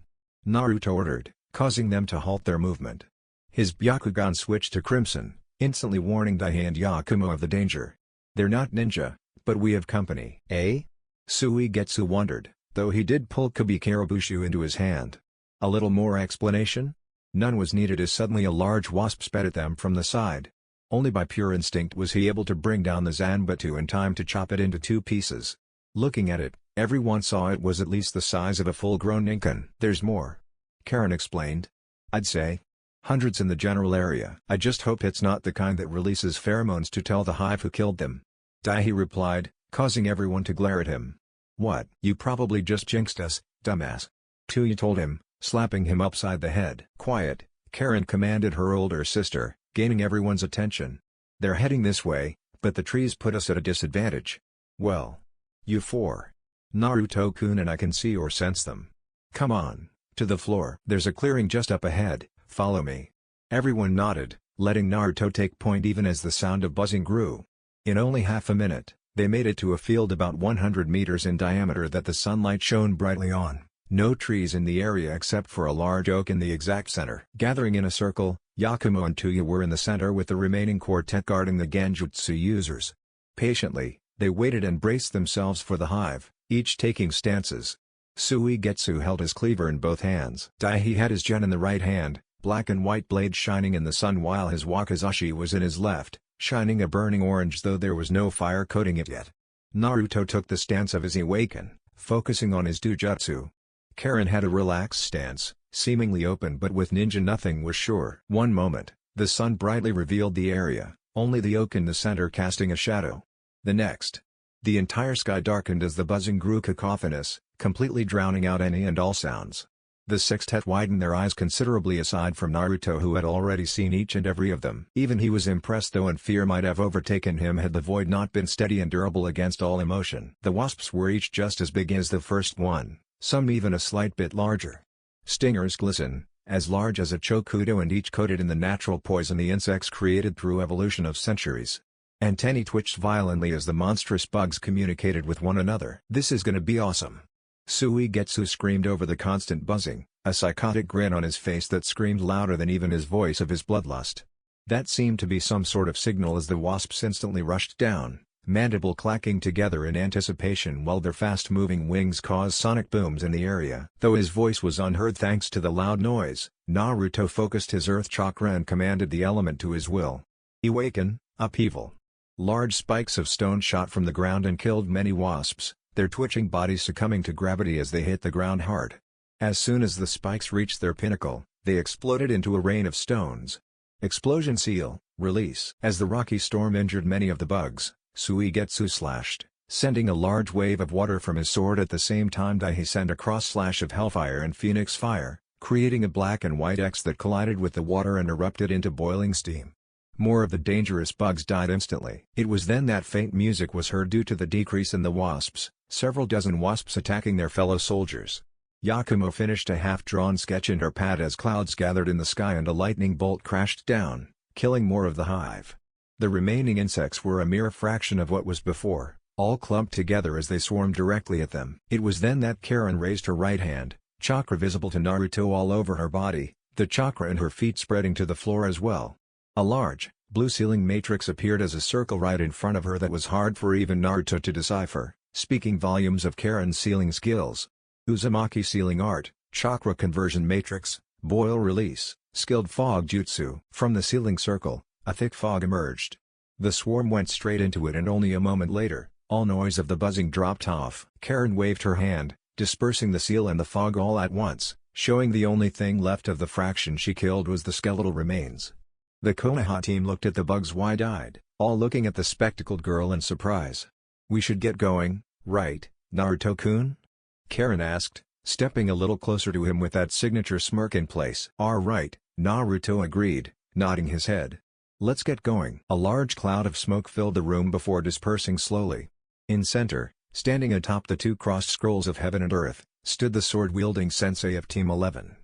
Naruto ordered, causing them to halt their movement. His Byakugan switched to crimson, instantly warning Daihi and Yakumo of the danger. They're not ninja, but we have company. Eh? Suigetsu wondered, though he did pull Kabikarabushu into his hand. A little more explanation? None was needed as suddenly a large wasp sped at them from the side. Only by pure instinct was he able to bring down the Zanbatsu in time to chop it into 2 pieces. Looking at it, everyone saw it was at least the size of a full-grown Ninken. There's more. Karen explained. I'd say hundreds in the general area. I just hope it's not the kind that releases pheromones to tell the hive who killed them. Daihi replied, causing everyone to glare at him. What? You probably just jinxed us, dumbass. Tuya told him, slapping him upside the head. Quiet, Karen commanded her older sister, gaining everyone's attention. They're heading this way, but the trees put us at a disadvantage. Well. You 4. Naruto-kun and I can see or sense them. Come on, to the floor. There's a clearing just up ahead, follow me. Everyone nodded, letting Naruto take point even as the sound of buzzing grew. In only half a minute, they made it to a field about 100 meters in diameter that the sunlight shone brightly on. No trees in the area except for a large oak in the exact center. Gathering in a circle, Yakumo and Tuya were in the center with the remaining quartet guarding the genjutsu users. Patiently, they waited and braced themselves for the hive, each taking stances. Suigetsu held his cleaver in both hands. Daihi had his gen in the right hand, black and white blade shining in the sun, while his wakizashi was in his left, shining a burning orange though there was no fire coating it yet. Naruto took the stance of his Iwaken, focusing on his Dujutsu. Karen had a relaxed stance, seemingly open, but with ninja nothing was sure. One moment, the sun brightly revealed the area, only the oak in the center casting a shadow. The next, the entire sky darkened as the buzzing grew cacophonous, completely drowning out any and all sounds. The sextet widened their eyes considerably aside from Naruto, who had already seen each and every of them. Even he was impressed though, and fear might have overtaken him had the void not been steady and durable against all emotion. The wasps were each just as big as the first one, some even a slight bit larger. Stingers glisten, as large as a chokudo, and each coated in the natural poison the insects created through evolution of centuries. Antennae twitched violently as the monstrous bugs communicated with one another. "This is gonna be awesome!" Suigetsu screamed over the constant buzzing, a psychotic grin on his face that screamed louder than even his voice of his bloodlust. That seemed to be some sort of signal as the wasps instantly rushed down, mandible clacking together in anticipation while their fast-moving wings caused sonic booms in the area. Though his voice was unheard thanks to the loud noise, Naruto focused his earth chakra and commanded the element to his will. Iwaken, upheaval. Large spikes of stone shot from the ground and killed many wasps, their twitching bodies succumbing to gravity as they hit the ground hard. As soon as the spikes reached their pinnacle, they exploded into a rain of stones. Explosion seal, release. As the rocky storm injured many of the bugs, Suigetsu slashed, sending a large wave of water from his sword. At the same time Daihi sent a cross-slash of hellfire and phoenix fire, creating a black and white X that collided with the water and erupted into boiling steam. More of the dangerous bugs died instantly. It was then that faint music was heard due to the decrease in the wasps, several dozen wasps attacking their fellow soldiers. Yakumo finished a half-drawn sketch in her pad as clouds gathered in the sky and a lightning bolt crashed down, killing more of the hive. The remaining insects were a mere fraction of what was before, all clumped together as they swarmed directly at them. It was then that Karen raised her right hand, chakra visible to Naruto all over her body, the chakra in her feet spreading to the floor as well. A large, blue sealing matrix appeared as a circle right in front of her that was hard for even Naruto to decipher, speaking volumes of Karen's sealing skills. Uzumaki sealing art, chakra conversion matrix, boil release, skilled fog jutsu. From the sealing circle, a thick fog emerged. The swarm went straight into it, and only a moment later, all noise of the buzzing dropped off. Karen waved her hand, dispersing the seal and the fog all at once, showing the only thing left of the fraction she killed was the skeletal remains. The Konoha team looked at the bugs wide-eyed, all looking at the spectacled girl in surprise. "We should get going, right, Naruto-kun?" Karen asked, stepping a little closer to him with that signature smirk in place. "All right," Naruto agreed, nodding his head. "Let's get going." A large cloud of smoke filled the room before dispersing slowly. In center, standing atop the two crossed scrolls of heaven and earth, stood the sword-wielding sensei of Team 11.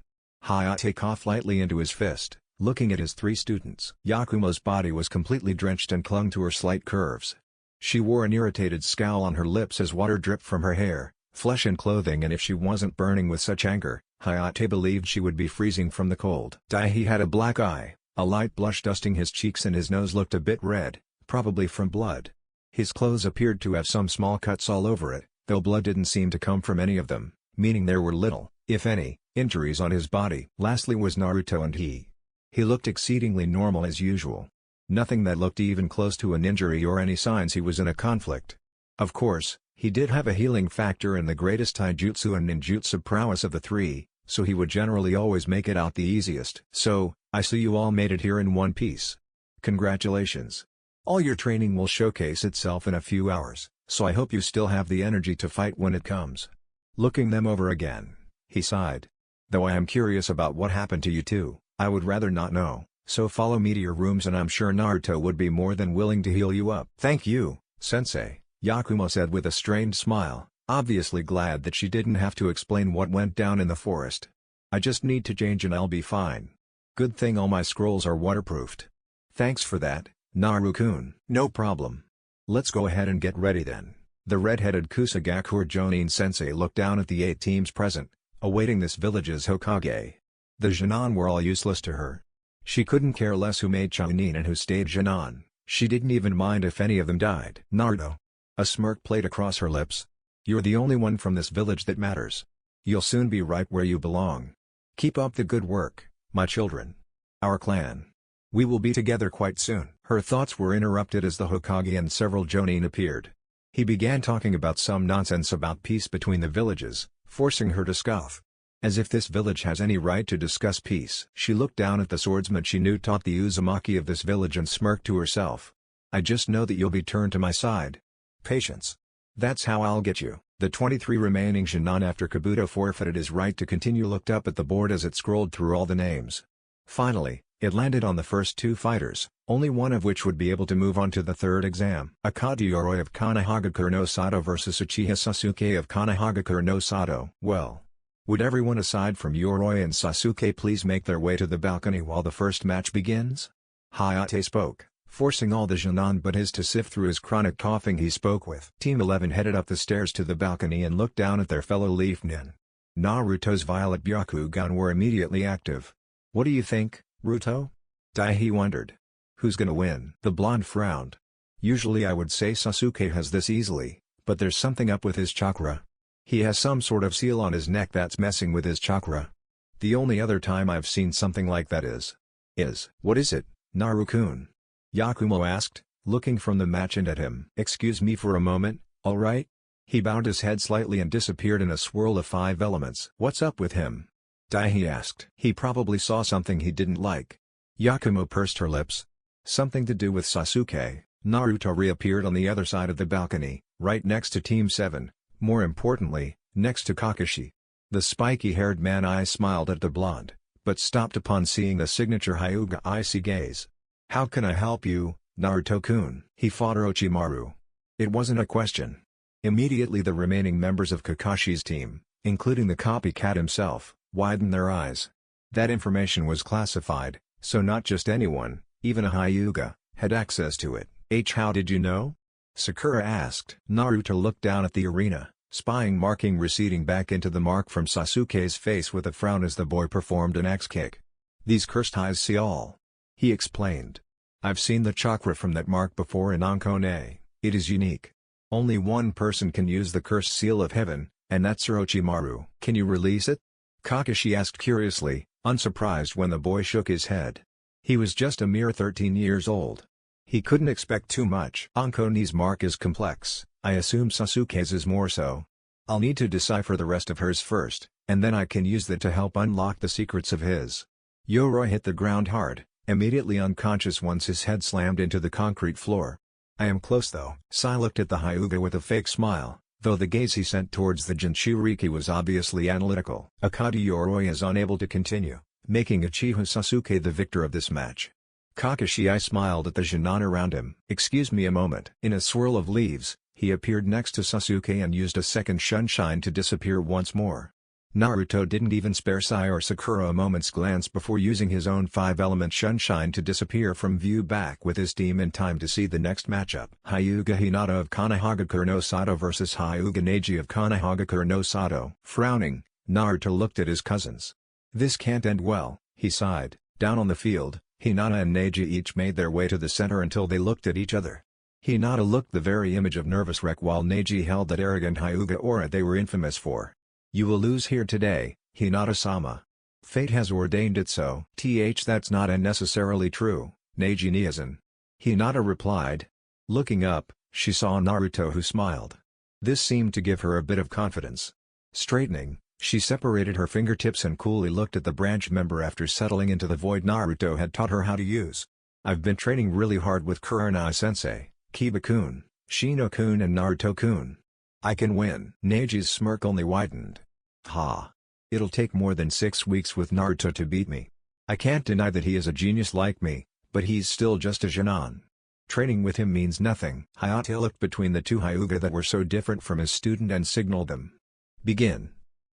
Hayate coughed lightly into his fist, looking at his three students. Yakumo's body was completely drenched and clung to her slight curves. She wore an irritated scowl on her lips as water dripped from her hair, flesh and clothing, and if she wasn't burning with such anger, Hayate believed she would be freezing from the cold. Daihi had a black eye, a light blush dusting his cheeks, and his nose looked a bit red, probably from blood. His clothes appeared to have some small cuts all over it, though blood didn't seem to come from any of them, meaning there were little, if any, injuries on his body. Lastly was Naruto, and he looked exceedingly normal as usual. Nothing that looked even close to an injury or any signs he was in a conflict. Of course, he did have a healing factor and the greatest taijutsu and ninjutsu prowess of the three, so he would generally always make it out the easiest. "So, I see you all made it here in one piece. Congratulations. All your training will showcase itself in a few hours, so I hope you still have the energy to fight when it comes." Looking them over again, he sighed. "Though I am curious about what happened to you two, I would rather not know, so follow me to your rooms and I'm sure Naruto would be more than willing to heal you up." "Thank you, sensei," Yakumo said with a strained smile, obviously glad that she didn't have to explain what went down in the forest. "I just need to change and I'll be fine. Good thing all my scrolls are waterproofed." "Thanks for that, Naru-kun." "No problem. Let's go ahead and get ready then. The red-headed Kusagakure Jonin sensei looked down at the 8 teams present, awaiting this village's Hokage. The Junon were all useless to her. She couldn't care less who made Chunin and who stayed Junon, she didn't even mind if any of them died. Naruto. A smirk played across her lips. You're the only one from this village that matters. You'll soon be right where you belong. Keep up the good work, my children. Our clan. We will be together quite soon. Her thoughts were interrupted as the Hokage and several Jonin appeared. He began talking about some nonsense about peace between the villages, forcing her to scoff. As if this village has any right to discuss peace. She looked down at the swordsman she knew taught the Uzumaki of this village and smirked to herself. I just know that you'll be turned to my side. Patience. That's how I'll get you. The 23 remaining Junon after Kabuto forfeited his right to continue looked up at the board as it scrolled through all the names. Finally, it landed on the first 2 fighters, only one of which would be able to move on to the 3rd exam. Akata Yoroi of Kanehagakure no Sato vs Uchiha Sasuke of Kanehagakure no Sato. Well. Would everyone aside from Yoroi and Sasuke please make their way to the balcony while the first match begins? Hayate spoke, forcing all the Junon but his to sift through his chronic coughing. He spoke with. Team 11 headed up the stairs to the balcony and looked down at their fellow Leaf Nin. Naruto's violet Byakugan were immediately active. What do you think, Ruto? Daihi wondered. Who's gonna win? The blonde frowned. Usually I would say Sasuke has this easily, but there's something up with his chakra. He has some sort of seal on his neck that's messing with his chakra. The only other time I've seen something like that is. What is it, Naru-kun? Yakumo asked, looking from the match at him. Excuse me for a moment, alright? He bowed his head slightly and disappeared in a swirl of 5 elements. What's up with him? Daihi asked. He probably saw something he didn't like. Yakumo pursed her lips. Something to do with Sasuke. Naruto reappeared on the other side of the balcony, right next to Team 7, more importantly, next to Kakashi. The spiky-haired man eyes smiled at the blonde, but stopped upon seeing the signature Hyuga icy gaze. How can I help you, Naruto-kun? He fought Orochimaru. It wasn't a question. Immediately the remaining members of Kakashi's team, including the copycat himself, widened their eyes. That information was classified, so not just anyone, even a Hyuga, had access to it. How did you know? Sakura asked. Naruto looked down at the arena, spying marking receding back into the mark from Sasuke's face with a frown as the boy performed an axe kick. These cursed eyes see all. He explained. I've seen the chakra from that mark before in Ankone. It is unique. Only one person can use the cursed seal of heaven, and that's Orochimaru. Can you release it? Kakashi asked curiously, unsurprised when the boy shook his head. He was just a mere 13 years old. He couldn't expect too much. Ankone's mark is complex, I assume Sasuke's is more so. I'll need to decipher the rest of hers first, and then I can use that to help unlock the secrets of his. Yoroi hit the ground hard, immediately unconscious once his head slammed into the concrete floor. I am close though. Sai looked at the Hyuga with a fake smile, though the gaze he sent towards the Jinchuriki was obviously analytical. Akata Yoroi is unable to continue, making Uchiha Sasuke the victor of this match. Kakashi smiled at the Junon around him. Excuse me a moment. In a swirl of leaves, he appeared next to Sasuke and used a second sunshine to disappear once more. Naruto didn't even spare Sai or Sakura a moment's glance before using his own 5-element sunshine to disappear from view back with his team in time to see the next matchup. Hyuga Hinata of Kanehagakure no Sato vs Hyuga Neji of Kanehagakure no Sato. Frowning, Naruto looked at his cousins. This can't end well, he sighed. Down on the field, Hinata and Neji each made their way to the center until they looked at each other. Hinata looked the very image of nervous wreck while Neji held that arrogant Hyuga aura they were infamous for. You will lose here today, Hinata-sama. Fate has ordained it so. That's not unnecessarily true, Neji Niazan. Hinata replied. Looking up, she saw Naruto who smiled. This seemed to give her a bit of confidence. Straightening, she separated her fingertips and coolly looked at the branch member after settling into the void Naruto had taught her how to use. I've been training really hard with Kurenai-sensei, Kiba-kun, Shino-kun and Naruto-kun. I can win. Neji's smirk only widened. Ha. It'll take more than 6 weeks with Naruto to beat me. I can't deny that he is a genius like me, but he's still just a Junon. Training with him means nothing. Hayate looked between the two Hyuga that were so different from his student and signaled them. Begin.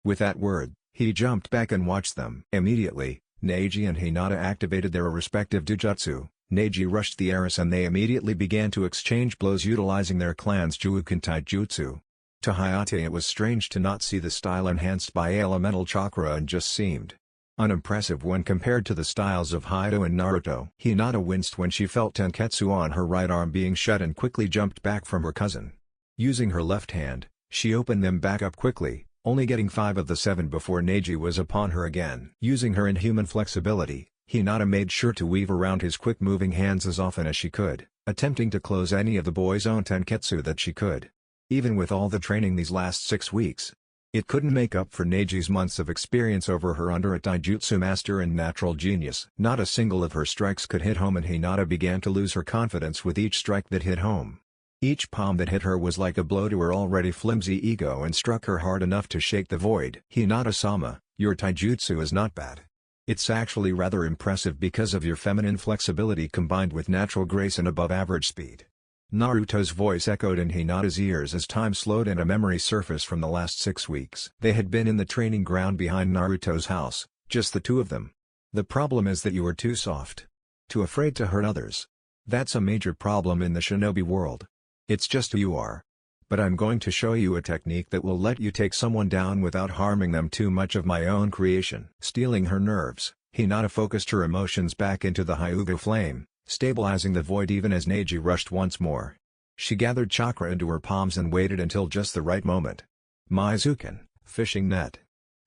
With that word, he jumped back and watched them. Immediately, Neji and Hinata activated their respective Dujutsu, Neji rushed the heiress and they immediately began to exchange blows utilizing their clan's Juuken Taijutsu. To Hayate it was strange to not see the style enhanced by elemental chakra and just seemed unimpressive when compared to the styles of Hyuga and Naruto. Hinata winced when she felt Tenketsu on her right arm being shut and quickly jumped back from her cousin. Using her left hand, she opened them back up quickly, only getting 5 of the 7 before Neji was upon her again. Using her inhuman flexibility, Hinata made sure to weave around his quick-moving hands as often as she could, attempting to close any of the boy's own Tenketsu that she could. Even with all the training these last 6 weeks, it couldn't make up for Neji's months of experience over her under a taijutsu master and natural genius. Not a single of her strikes could hit home and Hinata began to lose her confidence with each strike that hit home. Each palm that hit her was like a blow to her already flimsy ego and struck her hard enough to shake the void. Hinata-sama, your taijutsu is not bad. It's actually rather impressive because of your feminine flexibility combined with natural grace and above-average speed. Naruto's voice echoed in Hinata's ears as time slowed and a memory surfaced from the last 6 weeks. They had been in the training ground behind Naruto's house, just the two of them. The problem is that you are too soft. Too afraid to hurt others. That's a major problem in the shinobi world. It's just who you are. But I'm going to show you a technique that will let you take someone down without harming them. Too much of my own creation. Stealing her nerves, Hinata focused her emotions back into the Hyuga flame, stabilizing the void even as Neji rushed once more. She gathered chakra into her palms and waited until just the right moment. Mizuken, fishing net.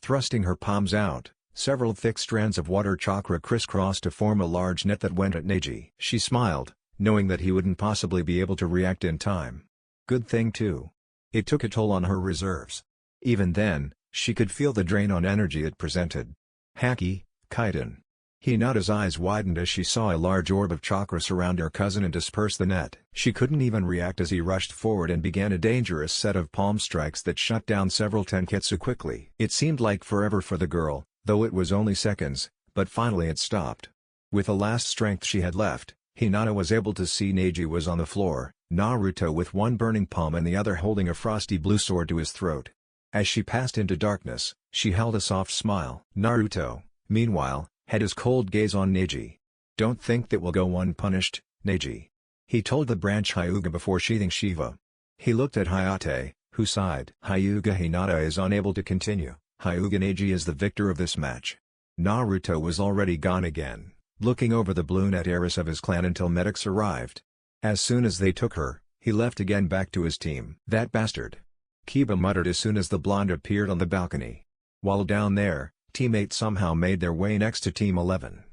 Thrusting her palms out, several thick strands of water chakra crisscrossed to form a large net that went at Neji. She smiled, knowing that he wouldn't possibly be able to react in time. Good thing too. It took a toll on her reserves. Even then, she could feel the drain on energy it presented. Haki, Kaiden. Hinata's eyes widened as she saw a large orb of chakra surround her cousin and disperse the net. She couldn't even react as he rushed forward and began a dangerous set of palm strikes that shut down several tenketsu quickly. It seemed like forever for the girl, though it was only seconds, but finally it stopped. With the last strength she had left, Hinata was able to see Neji was on the floor, Naruto with one burning palm and the other holding a frosty blue sword to his throat. As she passed into darkness, she held a soft smile. Naruto, meanwhile, had his cold gaze on Neji. Don't think that will go unpunished, Neji. He told the branch Hyuga before sheathing Shiva. He looked at Hayate, who sighed. Hyuga Hinata is unable to continue. Hyuga Neji is the victor of this match. Naruto was already gone again, looking over the blue net heiress of his clan until medics arrived. As soon as they took her, he left again back to his team. That bastard. Kiba muttered as soon as the blonde appeared on the balcony. While down there, teammates somehow made their way next to Team 11.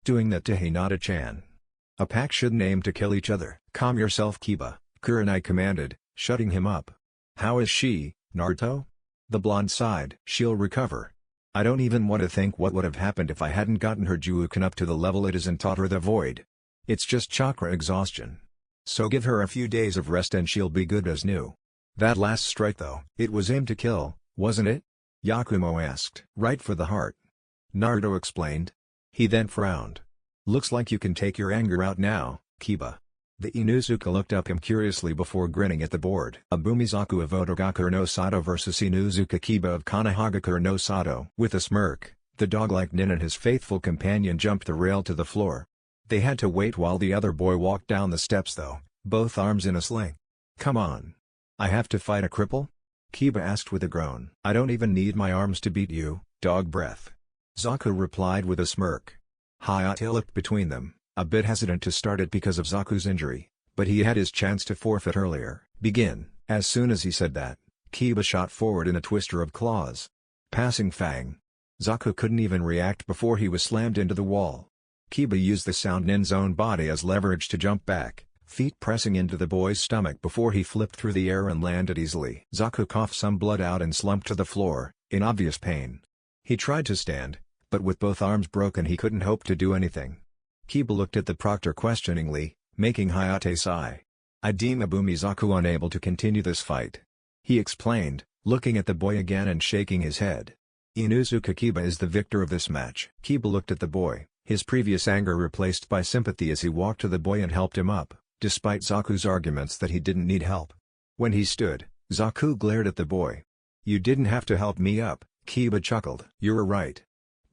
Doing that to Hinata-chan. A pack shouldn't aim to kill each other. Calm yourself Kiba, Kurenai commanded, shutting him up. How is she, Naruto? The blonde sighed. She'll recover. I don't even want to think what would have happened if I hadn't gotten her Juuken up to the level it is and taught her the void. It's just chakra exhaustion. So give her a few days of rest and she'll be good as new. That last strike though. It was aimed to kill, wasn't it? Yakumo asked. Right for the heart. Naruto explained. He then frowned. Looks like you can take your anger out now, Kiba. The Inuzuka looked up him curiously before grinning at the board. Abumizaku of Otogaku no Sato vs Inuzuka Kiba of Kanahagaku no Sato. With a smirk, the dog-like nin and his faithful companion jumped the rail to the floor. They had to wait while the other boy walked down the steps though, both arms in a sling. Come on. I have to fight a cripple? Kiba asked with a groan. I don't even need my arms to beat you, dog breath. Zaku replied with a smirk. Hayate looked between them, a bit hesitant to start it because of Zaku's injury, but he had his chance to forfeit earlier. Begin. As soon as he said that, Kiba shot forward in a twister of claws. Passing Fang. Zaku couldn't even react before he was slammed into the wall. Kiba used the sound nin's own body as leverage to jump back, feet pressing into the boy's stomach before he flipped through the air and landed easily. Zaku coughed some blood out and slumped to the floor, in obvious pain. He tried to stand, but with both arms broken he couldn't hope to do anything. Kiba looked at the proctor questioningly, making Hayate sigh. I deem Abumizaku unable to continue this fight. He explained, looking at the boy again and shaking his head. Inuzuka Kiba is the victor of this match. Kiba looked at the boy, his previous anger replaced by sympathy as he walked to the boy and helped him up, despite Zaku's arguments that he didn't need help. When he stood, Zaku glared at the boy. You didn't have to help me up, Kiba chuckled. You're right.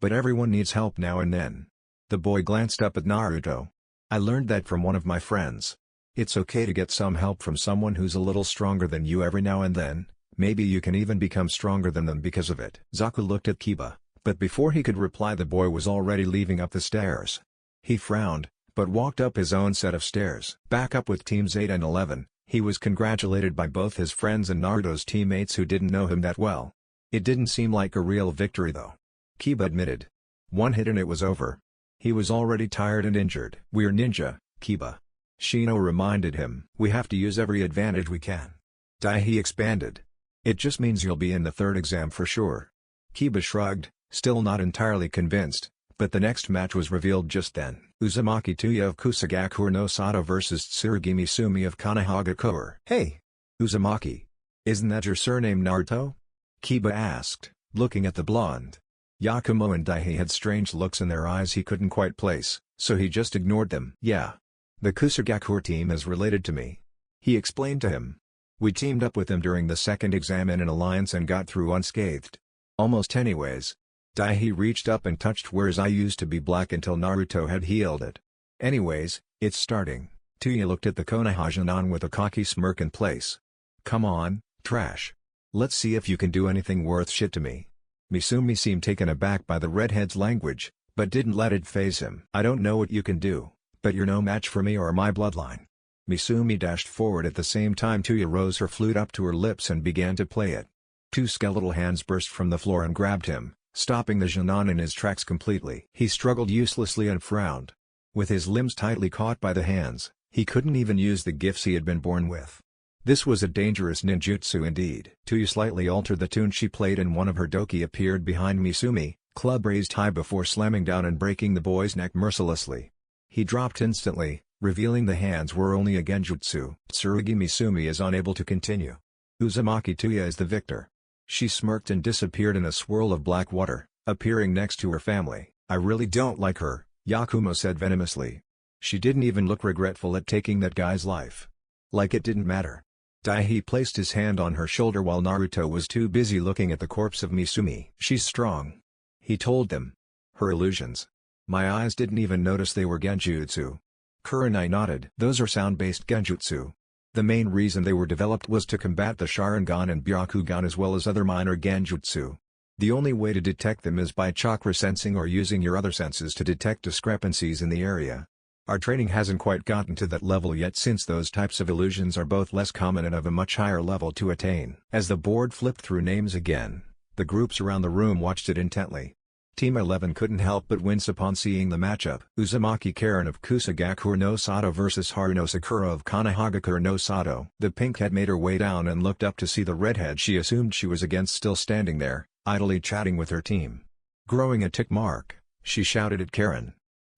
But everyone needs help now and then. The boy glanced up at Naruto. I learned that from one of my friends. It's okay to get some help from someone who's a little stronger than you every now and then, maybe you can even become stronger than them because of it. Zaku looked at Kiba, but before he could reply the boy was already leaving up the stairs. He frowned, but walked up his own set of stairs. Back up with teams 8 and 11, he was congratulated by both his friends and Naruto's teammates who didn't know him that well. It didn't seem like a real victory though. Kiba admitted. One hit and it was over. He was already tired and injured. We're ninja, Kiba. Shino reminded him. We have to use every advantage we can. Daihi expanded. It just means you'll be in the third exam for sure. Kiba shrugged, still not entirely convinced, but the next match was revealed just then. Uzumaki Tuya of Kusagakure no Sato vs Tsurugi Misumi of Kanehagakure. Hey! Uzumaki. Isn't that your surname Naruto? Kiba asked, looking at the blonde. Yakumo and Daihi had strange looks in their eyes he couldn't quite place, so he just ignored them. Yeah. The Kusagakure team is related to me. He explained to him. We teamed up with them during the second exam in an alliance and got through unscathed. Almost anyways. Daihi reached up and touched where his eye used to be black until Naruto had healed it. Anyways, it's starting. Tuya looked at the Konoha with a cocky smirk in place. Come on, trash. Let's see if you can do anything worth shit to me. Misumi seemed taken aback by the redhead's language, but didn't let it faze him. I don't know what you can do, but you're no match for me or my bloodline. Misumi dashed forward at the same time Tuya rose her flute up to her lips and began to play it. Two skeletal hands burst from the floor and grabbed him, stopping the Junon in his tracks completely. He struggled uselessly and frowned. With his limbs tightly caught by the hands, he couldn't even use the gifts he had been born with. This was a dangerous ninjutsu indeed. Tuya slightly altered the tune she played and one of her doki appeared behind Misumi, club raised high before slamming down and breaking the boy's neck mercilessly. He dropped instantly, revealing the hands were only a genjutsu. Tsurugi Misumi is unable to continue. Uzumaki Tuya is the victor. She smirked and disappeared in a swirl of black water, appearing next to her family. I really don't like her, Yakumo said venomously. She didn't even look regretful at taking that guy's life. Like it didn't matter. Daihi placed his hand on her shoulder while Naruto was too busy looking at the corpse of Misumi. She's strong. He told them. Her illusions. My eyes didn't even notice they were genjutsu. Kurenai nodded. Those are sound-based genjutsu. The main reason they were developed was to combat the Sharingan and Byakugan as well as other minor genjutsu. The only way to detect them is by chakra sensing or using your other senses to detect discrepancies in the area. Our training hasn't quite gotten to that level yet since those types of illusions are both less common and of a much higher level to attain. As the board flipped through names again, the groups around the room watched it intently. Team 11 couldn't help but wince upon seeing the matchup. Uzumaki Karen of Kusagakure no Sato vs Haruno Sakura of Kanehagakure no Sato. The pinkhead made her way down and looked up to see the redhead she assumed she was against still standing there, idly chatting with her team. Growing a tick mark, she shouted at Karen.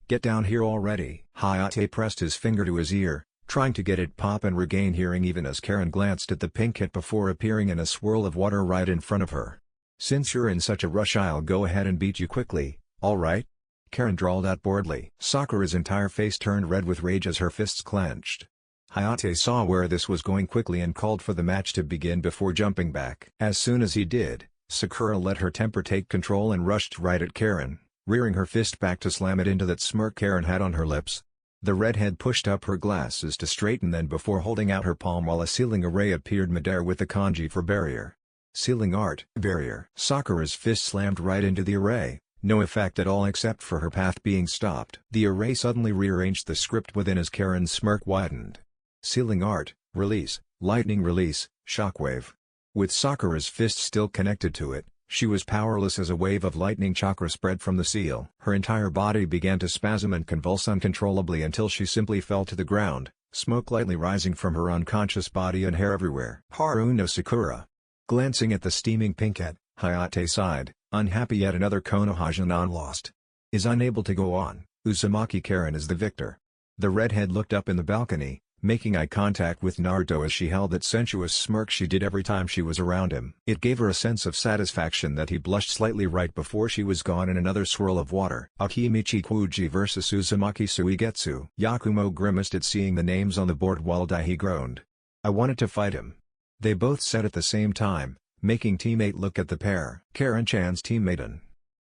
Get down here already. Hayate pressed his finger to his ear, trying to get it pop and regain hearing even as Karen glanced at the pinkhead before appearing in a swirl of water right in front of her. Since you're in such a rush I'll go ahead and beat you quickly, alright? Karen drawled out boredly. Sakura's entire face turned red with rage as her fists clenched. Hayate saw where this was going quickly and called for the match to begin before jumping back. As soon as he did, Sakura let her temper take control and rushed right at Karen, rearing her fist back to slam it into that smirk Karen had on her lips. The redhead pushed up her glasses to straighten them before holding out her palm while a sealing array appeared midair with the kanji for barrier. Sealing art, barrier. Sakura's fist slammed right into the array, no effect at all except for her path being stopped. The array suddenly rearranged the script within as Karen's smirk widened. Sealing art, release, lightning release, shockwave. With Sakura's fist still connected to it, she was powerless as a wave of lightning chakra spread from the seal. Her entire body began to spasm and convulse uncontrollably until she simply fell to the ground, smoke lightly rising from her unconscious body and hair everywhere. Haruno Sakura. Glancing at the steaming pinkhead, Hayate sighed, unhappy yet another Konoha lost. Is unable to go on. Uzumaki Karen is the victor. The redhead looked up in the balcony, making eye contact with Naruto as she held that sensuous smirk she did every time she was around him. It gave her a sense of satisfaction that he blushed slightly right before she was gone in another swirl of water. Akimichi Kuji vs Uzumaki Suigetsu. Yakumo grimaced at seeing the names on the board while Daihi groaned. I wanted to fight him. They both said at the same time, making teammate look at the pair. Karen-chan's teammate an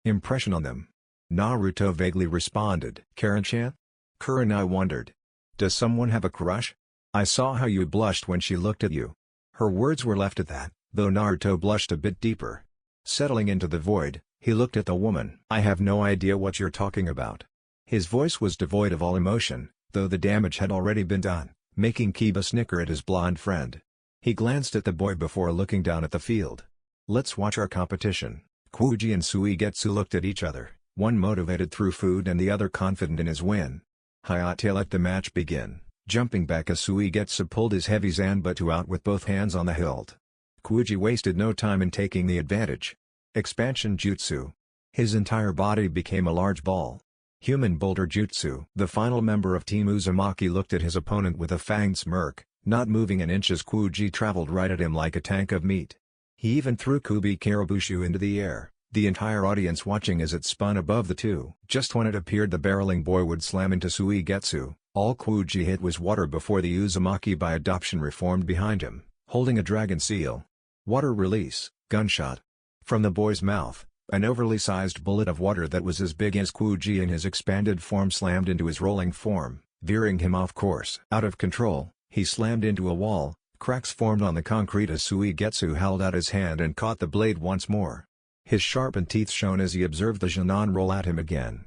impression on them. Naruto vaguely responded. Karen-chan? Kurenai wondered. Does someone have a crush? I saw how you blushed when she looked at you. Her words were left at that, though Naruto blushed a bit deeper. Settling into the void, he looked at the woman. I have no idea what you're talking about. His voice was devoid of all emotion, though the damage had already been done, making Kiba snicker at his blonde friend. He glanced at the boy before looking down at the field. Let's watch our competition. Kuji and Suigetsu looked at each other, one motivated through food and the other confident in his win. Hayate let the match begin, jumping back as Suigetsu pulled his heavy Zanbatsu out with both hands on the hilt. Kuji wasted no time in taking the advantage. Expansion Jutsu. His entire body became a large ball. Human Boulder Jutsu. The final member of Team Uzumaki looked at his opponent with a fanged smirk, not moving an inch as Kuji traveled right at him like a tank of meat. He even threw Kubi Karabushu into the air, the entire audience watching as it spun above the two. Just when it appeared the barreling boy would slam into Suigetsu, all Kuji hit was water before the Uzumaki by adoption reformed behind him, holding a dragon seal. Water release, gunshot. From the boy's mouth, an overly sized bullet of water that was as big as Kuji in his expanded form slammed into his rolling form, veering him off course. Out of control, he slammed into a wall, cracks formed on the concrete as Suigetsu held out his hand and caught the blade once more. His sharpened teeth shone as he observed the Junon roll at him again.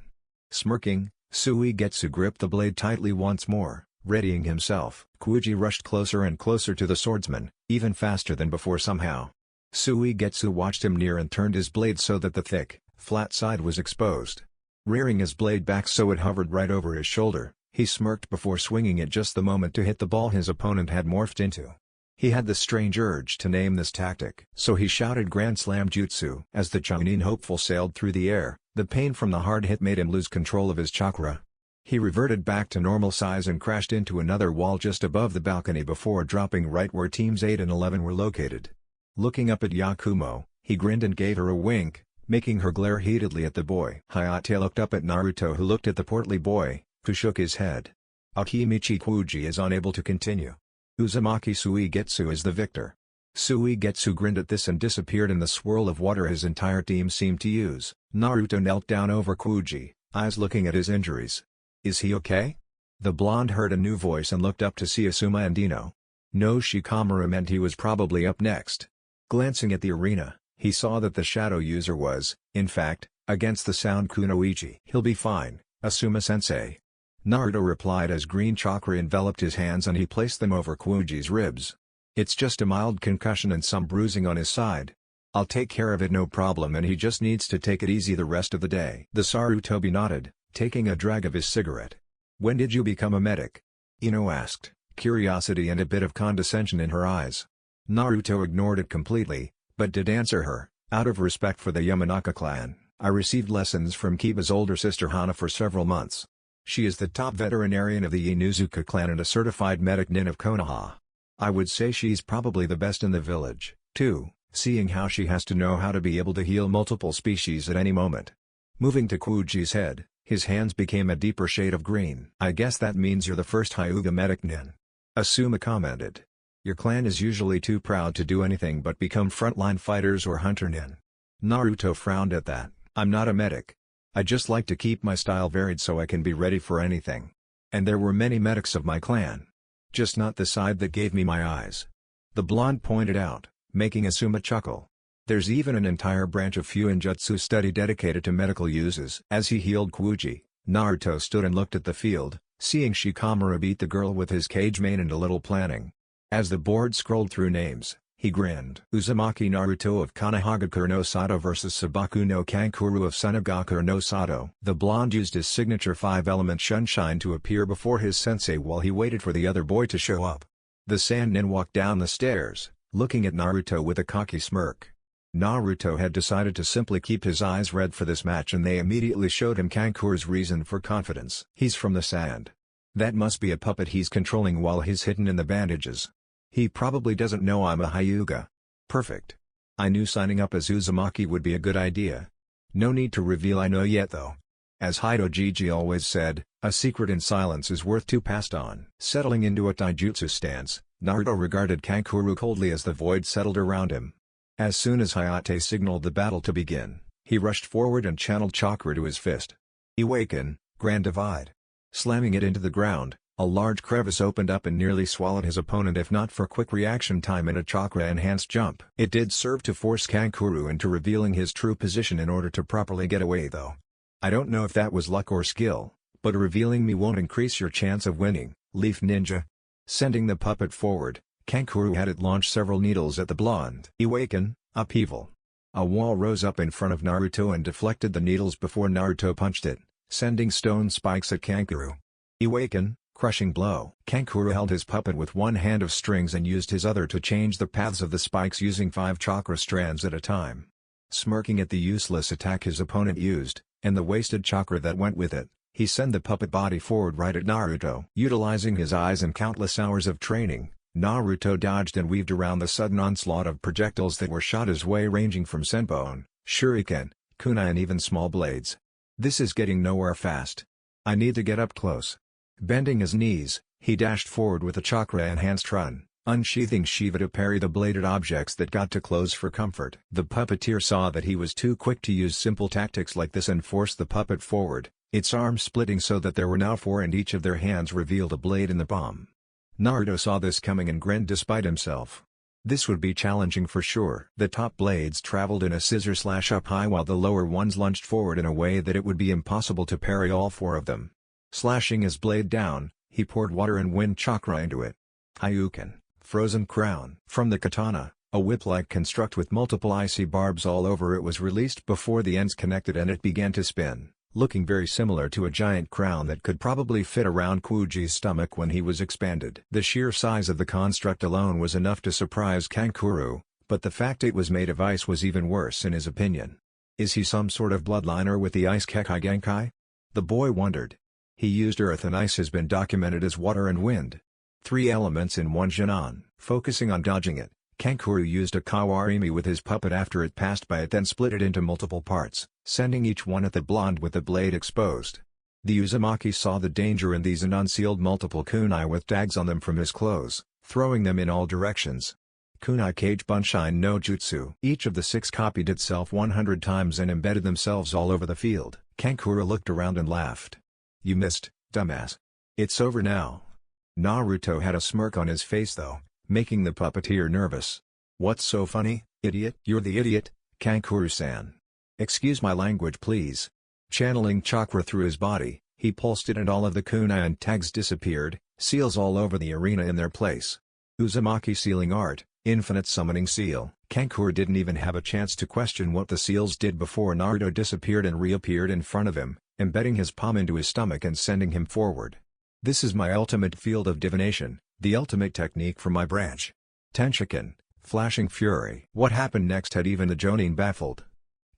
Smirking, Suigetsu gripped the blade tightly once more, readying himself. Kuji rushed closer and closer to the swordsman, even faster than before somehow. Suigetsu watched him near and turned his blade so that the thick, flat side was exposed. Rearing his blade back so it hovered right over his shoulder, he smirked before swinging it just the moment to hit the ball his opponent had morphed into. He had the strange urge to name this tactic, so he shouted Grand Slam Jutsu. As the Chunin hopeful sailed through the air, the pain from the hard hit made him lose control of his chakra. He reverted back to normal size and crashed into another wall just above the balcony before dropping right where teams 8 and 11 were located. Looking up at Yakumo, he grinned and gave her a wink, making her glare heatedly at the boy. Hayate looked up at Naruto, who looked at the portly boy, who shook his head. Akimichi Kuji is unable to continue. Uzumaki Suigetsu is the victor. Suigetsu grinned at this and disappeared in the swirl of water his entire team seemed to use. Naruto knelt down over Kuji, eyes looking at his injuries. Is he okay? The blonde heard a new voice and looked up to see Asuma and Ino. No Shikamaru meant he was probably up next. Glancing at the arena, he saw that the shadow user was, in fact, against the sound Kunoichi. He'll be fine, Asuma-sensei. Naruto replied as green chakra enveloped his hands and he placed them over Kuji's ribs. It's just a mild concussion and some bruising on his side. I'll take care of it, no problem, and he just needs to take it easy the rest of the day. The Sarutobi nodded, taking a drag of his cigarette. When did you become a medic? Ino asked, curiosity and a bit of condescension in her eyes. Naruto ignored it completely, but did answer her, out of respect for the Yamanaka clan. I received lessons from Kiba's older sister Hana for several months. She is the top veterinarian of the Inuzuka clan and a certified medic nin of Konoha. I would say she's probably the best in the village, too, seeing how she has to know how to be able to heal multiple species at any moment. Moving to Kuji's head, his hands became a deeper shade of green. I guess that means you're the first Hyuga medic nin. Asuma commented. Your clan is usually too proud to do anything but become frontline fighters or hunter nin. Naruto frowned at that. I'm not a medic. I just like to keep my style varied so I can be ready for anything. And there were many medics of my clan. Just not the side that gave me my eyes. The blonde pointed out, making Asuma chuckle. There's even an entire branch of Fuinjutsu study dedicated to medical uses. As he healed Kuji, Naruto stood and looked at the field, seeing Shikamaru beat the girl with his cage mane and a little planning. As the board scrolled through names, he grinned. Uzumaki Naruto of Konohagakure no Sato vs Sabaku no Kankuro of Sunagakure no Sato. The blonde used his signature 5-element Shunshine to appear before his sensei while he waited for the other boy to show up. The Sand Nin walked down the stairs, looking at Naruto with a cocky smirk. Naruto had decided to simply keep his eyes red for this match and they immediately showed him Kankuro's reason for confidence. He's from the sand. That must be a puppet he's controlling while he's hidden in the bandages. He probably doesn't know I'm a Hyuga. Perfect. I knew signing up as Uzumaki would be a good idea. No need to reveal I know yet though. As Hidojiji always said, a secret in silence is worth two passed on. Settling into a taijutsu stance, Naruto regarded Kankuro coldly as the void settled around him. As soon as Hayate signaled the battle to begin, he rushed forward and channeled chakra to his fist. Iwaken, Grand Divide. Slamming it into the ground, a large crevice opened up and nearly swallowed his opponent if not for quick reaction time and a chakra-enhanced jump. It did serve to force Kankuro into revealing his true position in order to properly get away though. I don't know if that was luck or skill, but revealing me won't increase your chance of winning, Leaf Ninja. Sending the puppet forward, Kankuro had it launch several needles at the blonde. Awaken, upheaval. A wall rose up in front of Naruto and deflected the needles before Naruto punched it, sending stone spikes at Kankuro. Awaken, crushing blow. Kankuro held his puppet with one hand of strings and used his other to change the paths of the spikes using 5 chakra strands at a time. Smirking at the useless attack his opponent used, and the wasted chakra that went with it, he sent the puppet body forward right at Naruto. Utilizing his eyes and countless hours of training, Naruto dodged and weaved around the sudden onslaught of projectiles that were shot his way ranging from senbon, shuriken, kunai and even small blades. This is getting nowhere fast. I need to get up close. Bending his knees, he dashed forward with a chakra-enhanced run, unsheathing Shiva to parry the bladed objects that got too close for comfort. The puppeteer saw that he was too quick to use simple tactics like this and forced the puppet forward, its arms splitting so that there were now 4 and each of their hands revealed a blade in the palm. Naruto saw this coming and grinned despite himself. This would be challenging for sure. The top blades traveled in a scissor slash up high while the lower ones lunged forward in a way that it would be impossible to parry all 4 of them. Slashing his blade down, he poured water and wind chakra into it. Hyuga, frozen crown. From the katana, a whip-like construct with multiple icy barbs all over it was released before the ends connected and it began to spin, looking very similar to a giant crown that could probably fit around Kuji's stomach when he was expanded. The sheer size of the construct alone was enough to surprise Kankuro, but the fact it was made of ice was even worse in his opinion. Is he some sort of bloodliner with the ice Kekai Genkai? The boy wondered. He used earth and ice has been documented as water and wind. 3 elements in one Chunin. Focusing on dodging it, Kankuro used a Kawarimi with his puppet after it passed by it then split it into multiple parts, sending each one at the blonde with the blade exposed. The Uzumaki saw the danger in these and unsealed multiple kunai with tags on them from his clothes, throwing them in all directions. Kunai Cage Bunshine no Jutsu. Each of the 6 copied itself 100 times and embedded themselves all over the field. Kankuro looked around and laughed. You missed, dumbass. It's over now. Naruto had a smirk on his face though, making the puppeteer nervous. What's so funny, idiot? You're the idiot, Kankuro-san. Excuse my language please. Channeling chakra through his body, he pulsed it and all of the kunai and tags disappeared, seals all over the arena in their place. Uzumaki sealing art, infinite summoning seal. Kankuro didn't even have a chance to question what the seals did before Naruto disappeared and reappeared in front of him, embedding his palm into his stomach and sending him forward. This is my ultimate field of divination, the ultimate technique for my branch. Tenseigan, flashing fury. What happened next had even the Jonin baffled.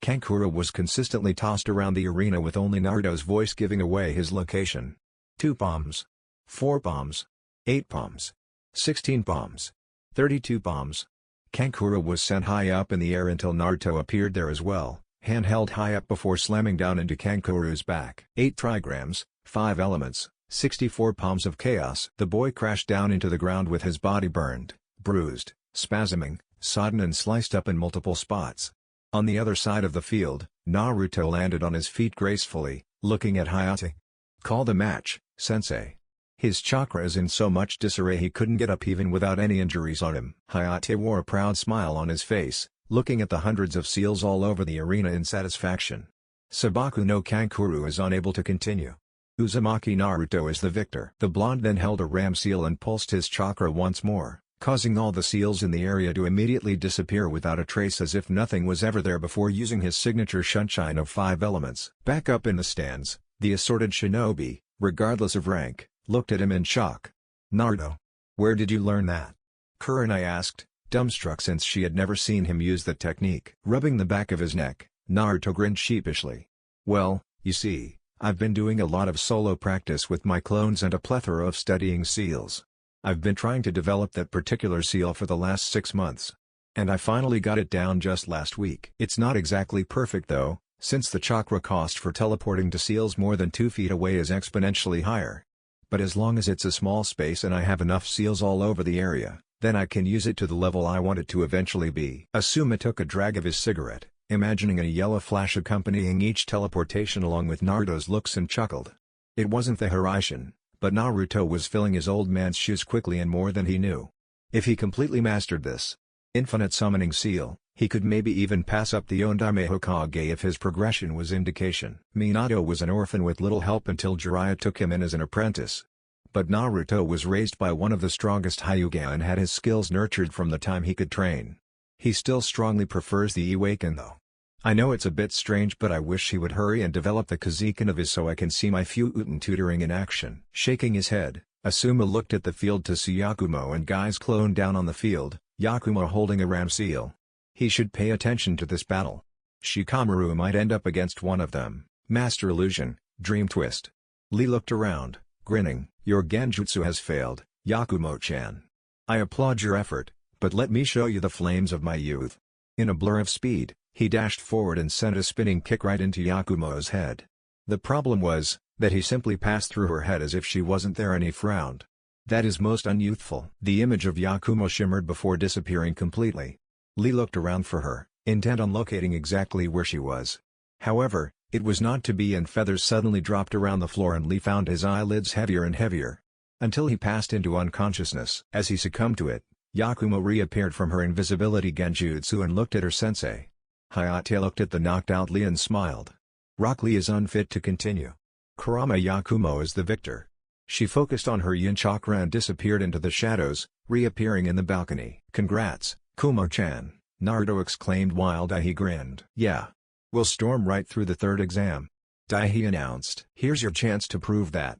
Kankuro was consistently tossed around the arena with only Naruto's voice giving away his location. 2 palms. 4 palms. 8 palms. 16 palms. 32 palms. Kankuro was sent high up in the air until Naruto appeared there as well, hand held high up before slamming down into Kankuro's back. 8 trigrams, 5 elements, 64 palms of chaos. The boy crashed down into the ground with his body burned, bruised, spasming, sodden and sliced up in multiple spots. On the other side of the field, Naruto landed on his feet gracefully, looking at Hayate. Call the match, sensei. His chakra is in so much disarray he couldn't get up even without any injuries on him. Hayate wore a proud smile on his face, looking at the hundreds of seals all over the arena in satisfaction. Sabaku no Kankuro is unable to continue. Uzumaki Naruto is the victor. The blonde then held a ram seal and pulsed his chakra once more, causing all the seals in the area to immediately disappear without a trace as if nothing was ever there before using his signature sunshine of 5 elements. Back up in the stands, the assorted shinobi, regardless of rank, looked at him in shock. Naruto. Where did you learn that? Kurenai asked, dumbstruck since she had never seen him use the technique. Rubbing the back of his neck, Naruto grinned sheepishly. Well, you see, I've been doing a lot of solo practice with my clones and a plethora of studying seals. I've been trying to develop that particular seal for the last 6 months. And I finally got it down just last week. It's not exactly perfect though, since the chakra cost for teleporting to seals more than 2 feet away is exponentially higher. But as long as it's a small space and I have enough seals all over the area, then I can use it to the level I want it to eventually be. Asuma took a drag of his cigarette, imagining a yellow flash accompanying each teleportation along with Naruto's looks and chuckled. It wasn't the Hiraishin, but Naruto was filling his old man's shoes quickly and more than he knew. If he completely mastered this infinite summoning seal, he could maybe even pass up the Ondaime Hokage if his progression was indication. Minato was an orphan with little help until Jiraiya took him in as an apprentice. But Naruto was raised by one of the strongest Hyuga and had his skills nurtured from the time he could train. He still strongly prefers the Iwaken though. I know it's a bit strange, but I wish he would hurry and develop the Kazekin of his so I can see my Fuuten tutoring in action. Shaking his head, Asuma looked at the field to see Yakumo and guys clone down on the field, Yakumo holding a ram seal. He should pay attention to this battle. Shikamaru might end up against one of them. Master Illusion, Dream Twist. Lee looked around, grinning. Your genjutsu has failed, Yakumo-chan. I applaud your effort, but let me show you the flames of my youth. In a blur of speed, he dashed forward and sent a spinning kick right into Yakumo's head. The problem was that he simply passed through her head as if she wasn't there, and he frowned. That is most unyouthful. The image of Yakumo shimmered before disappearing completely. Lee looked around for her, intent on locating exactly where she was. However, it was not to be, and feathers suddenly dropped around the floor and Lee found his eyelids heavier and heavier. Until he passed into unconsciousness. As he succumbed to it, Yakumo reappeared from her invisibility genjutsu and looked at her sensei. Hayate looked at the knocked-out Lee and smiled. Rock Lee is unfit to continue. Kurama Yakumo is the victor. She focused on her yin chakra and disappeared into the shadows, reappearing in the balcony. Congrats, Kumo-chan, Naruto exclaimed while Daihi grinned. Yeah. We'll storm right through the third exam. Daihi announced. Here's your chance to prove that.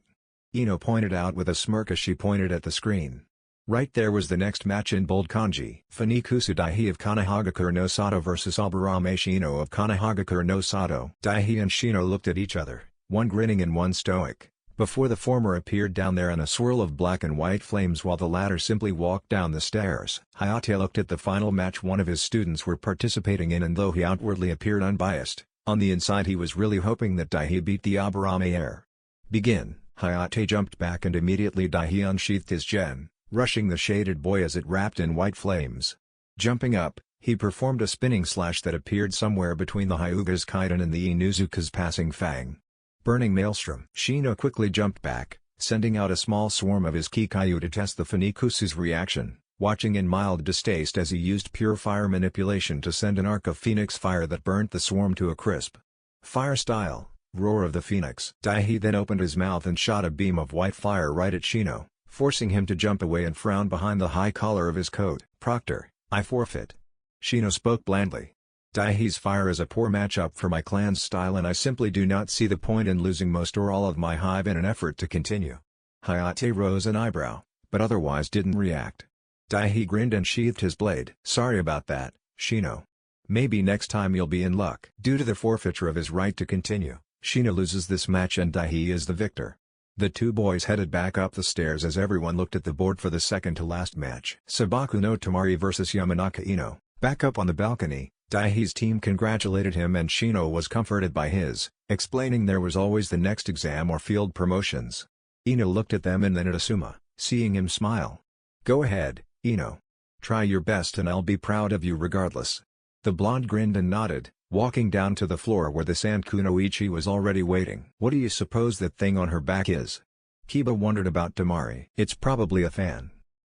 Ino pointed out with a smirk as she pointed at the screen. Right there was the next match in bold kanji. Funikusu Daihi of Kanehagakure no Sato vs Aburame Shino of Kanehagakure no Sato. Daihi and Shino looked at each other, one grinning and one stoic, before the former appeared down there in a swirl of black and white flames while the latter simply walked down the stairs. Hayate looked at the final match one of his students were participating in, and though he outwardly appeared unbiased, on the inside he was really hoping that Daihi beat the Aburame heir. Begin. Hayate jumped back and immediately Daihi unsheathed his gen, rushing the shaded boy as it wrapped in white flames. Jumping up, he performed a spinning slash that appeared somewhere between the Hyuga's Kaiden and the Inuzuka's passing fang. Burning Maelstrom. Shino quickly jumped back, sending out a small swarm of his Kikayu to test the Funikusu's reaction, watching in mild distaste as he used pure fire manipulation to send an arc of phoenix fire that burnt the swarm to a crisp. Fire style, roar of the phoenix. Daihi then opened his mouth and shot a beam of white fire right at Shino, forcing him to jump away and frown behind the high collar of his coat. Proctor, I forfeit. Shino spoke blandly. Daihi's fire is a poor matchup for my clan's style, and I simply do not see the point in losing most or all of my hive in an effort to continue. Hayate rose an eyebrow, but otherwise didn't react. Daihi grinned and sheathed his blade. Sorry about that, Shino. Maybe next time you'll be in luck. Due to the forfeiture of his right to continue, Shino loses this match and Daihi is the victor. The two boys headed back up the stairs as everyone looked at the board for the second-to-last match. Sabaku no Tamari vs Yamanaka Ino. Back up on the balcony, Daihi's team congratulated him and Shino was comforted by his, explaining there was always the next exam or field promotions. Ino looked at them and then at Asuma, seeing him smile. Go ahead, Ino. Try your best and I'll be proud of you regardless. The blonde grinned and nodded, walking down to the floor where the sand kunoichi was already waiting. What do you suppose that thing on her back is? Kiba wondered about Tamari. It's probably a fan.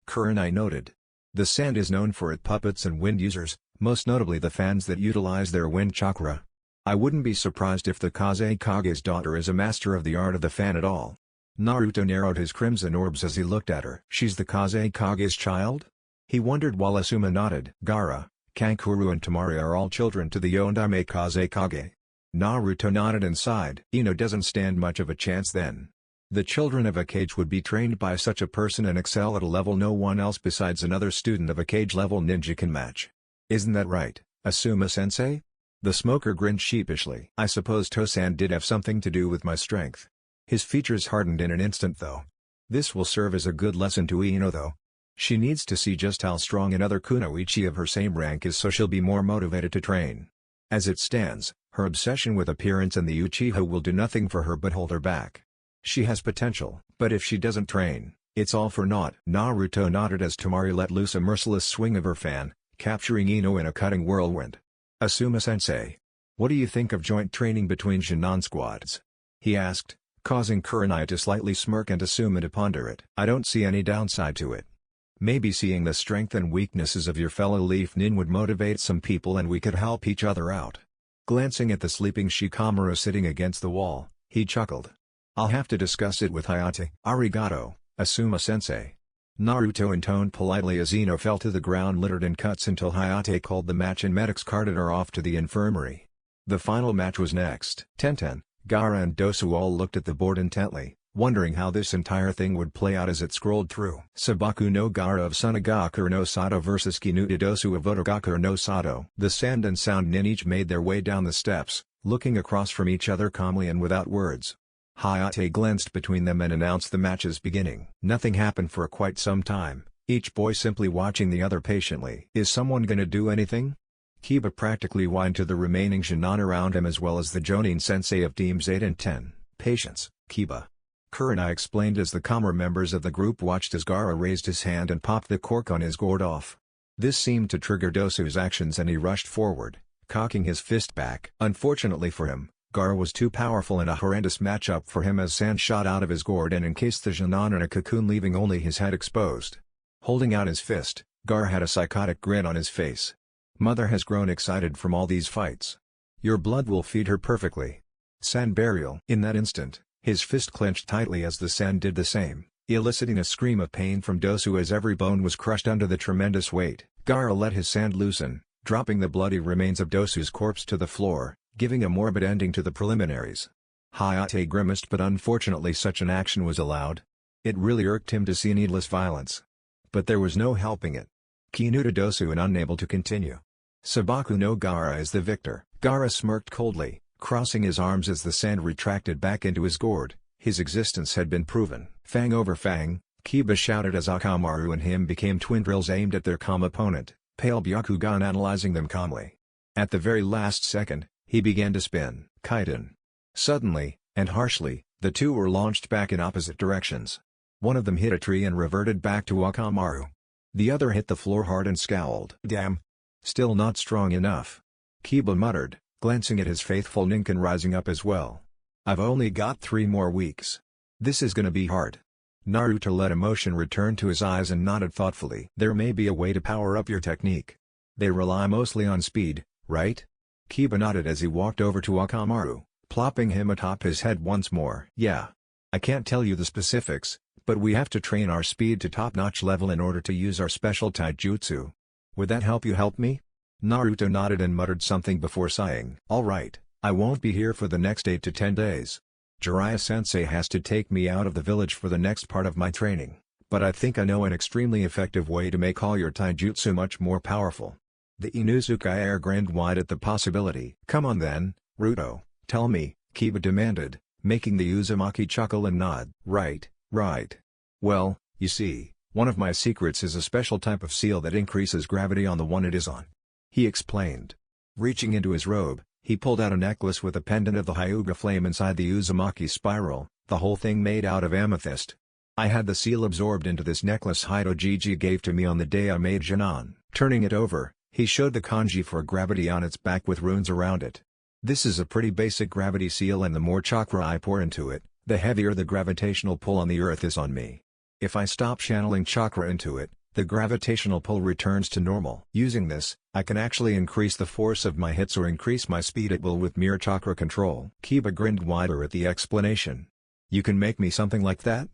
Kurenai noted. The sand is known for its puppets and wind users, most notably the fans that utilize their wind chakra. I wouldn't be surprised if the Kazekage's daughter is a master of the art of the fan at all. Naruto narrowed his crimson orbs as he looked at her. She's the Kazekage's child? He wondered while Asuma nodded. Gaara, Kankuro and Tamari are all children to the Ondaime Kazekage. Naruto nodded and sighed. Ino doesn't stand much of a chance then. The children of a cage would be trained by such a person and excel at a level no one else besides another student of a cage-level ninja can match. Isn't that right, Asuma-sensei? The smoker grinned sheepishly. I suppose Tosan did have something to do with my strength. His features hardened in an instant though. This will serve as a good lesson to Ino though. She needs to see just how strong another kunoichi of her same rank is so she'll be more motivated to train. As it stands, her obsession with appearance and the Uchiha will do nothing for her but hold her back. She has potential, but if she doesn't train, it's all for naught. Naruto nodded as Tamari let loose a merciless swing of her fan, capturing Ino in a cutting whirlwind. Asuma-sensei. What do you think of joint training between Shinnon squads? He asked, causing Kurenai to slightly smirk and assume and to ponder it. I don't see any downside to it. Maybe seeing the strength and weaknesses of your fellow Leaf Nin would motivate some people and we could help each other out. Glancing at the sleeping Shikamaru sitting against the wall, he chuckled. I'll have to discuss it with Hayate. Arigato, Asuma-sensei. Naruto intoned politely as Ino fell to the ground littered in cuts until Hayate called the match and medics carted her off to the infirmary. The final match was next. Tenten, Gaara and Dosu all looked at the board intently, wondering how this entire thing would play out as it scrolled through. Sabaku no Gaara of Sunagaku no Sato vs Kinuta Dosu of Otogaku no Sato. The Sand and Sound Nin each made their way down the steps, looking across from each other calmly and without words. Hayate glanced between them and announced the match's beginning. Nothing happened for quite some time, each boy simply watching the other patiently. Is someone gonna do anything? Kiba practically whined to the remaining Jonin around him as well as the Jonin sensei of teams 8 and 10. Patience, Kiba. Kurenai explained as the calmer members of the group watched as Gaara raised his hand and popped the cork on his gourd off. This seemed to trigger Dosu's actions and he rushed forward, cocking his fist back. Unfortunately for him, Gaara was too powerful and a horrendous matchup for him as sand shot out of his gourd and encased the Jonin in a cocoon leaving only his head exposed. Holding out his fist, Gaara had a psychotic grin on his face. Mother has grown excited from all these fights. Your blood will feed her perfectly. Sand burial. In that instant, his fist clenched tightly as the sand did the same, eliciting a scream of pain from Dosu as every bone was crushed under the tremendous weight. Gaara let his sand loosen, dropping the bloody remains of Dosu's corpse to the floor, giving a morbid ending to the preliminaries. Hayate grimaced but unfortunately such an action was allowed. It really irked him to see needless violence. But there was no helping it. Kinuta Dosu and unable to continue. Sabaku no Gaara is the victor. Gaara smirked coldly, crossing his arms as the sand retracted back into his gourd. His existence had been proven. Fang over fang, Kiba shouted as Akamaru and him became twin drills aimed at their calm opponent, Pale Byakugan analyzing them calmly. At the very last second, he began to spin. Kaiden. Suddenly, and harshly, the two were launched back in opposite directions. One of them hit a tree and reverted back to Akamaru. The other hit the floor hard and scowled. Damn. Still not strong enough. Kiba muttered, glancing at his faithful Ninken rising up as well. I've only got 3 more weeks. This is gonna be hard. Naruto let emotion return to his eyes and nodded thoughtfully. There may be a way to power up your technique. They rely mostly on speed, right? Kiba nodded as he walked over to Akamaru, plopping him atop his head once more. Yeah. I can't tell you the specifics, but we have to train our speed to top-notch level in order to use our special taijutsu. Would that help you help me? Naruto nodded and muttered something before sighing. Alright, I won't be here for the next 8 to 10 days. Jiraiya-sensei has to take me out of the village for the next part of my training, but I think I know an extremely effective way to make all your taijutsu much more powerful. The Inuzuka heir grinned wide at the possibility. Come on then, Ruto, tell me, Kiba demanded, making the Uzumaki chuckle and nod. Right. Well, you see, one of my secrets is a special type of seal that increases gravity on the one it is on. He explained. Reaching into his robe, he pulled out a necklace with a pendant of the Hyuga flame inside the Uzumaki spiral, the whole thing made out of amethyst. I had the seal absorbed into this necklace Hidojiji gave to me on the day I made Jonin. Turning it over, he showed the kanji for gravity on its back with runes around it. This is a pretty basic gravity seal and the more chakra I pour into it, the heavier the gravitational pull on the earth is on me. If I stop channeling chakra into it, the gravitational pull returns to normal. Using this, I can actually increase the force of my hits or increase my speed at will with mere chakra control. Kiba grinned wider at the explanation. You can make me something like that?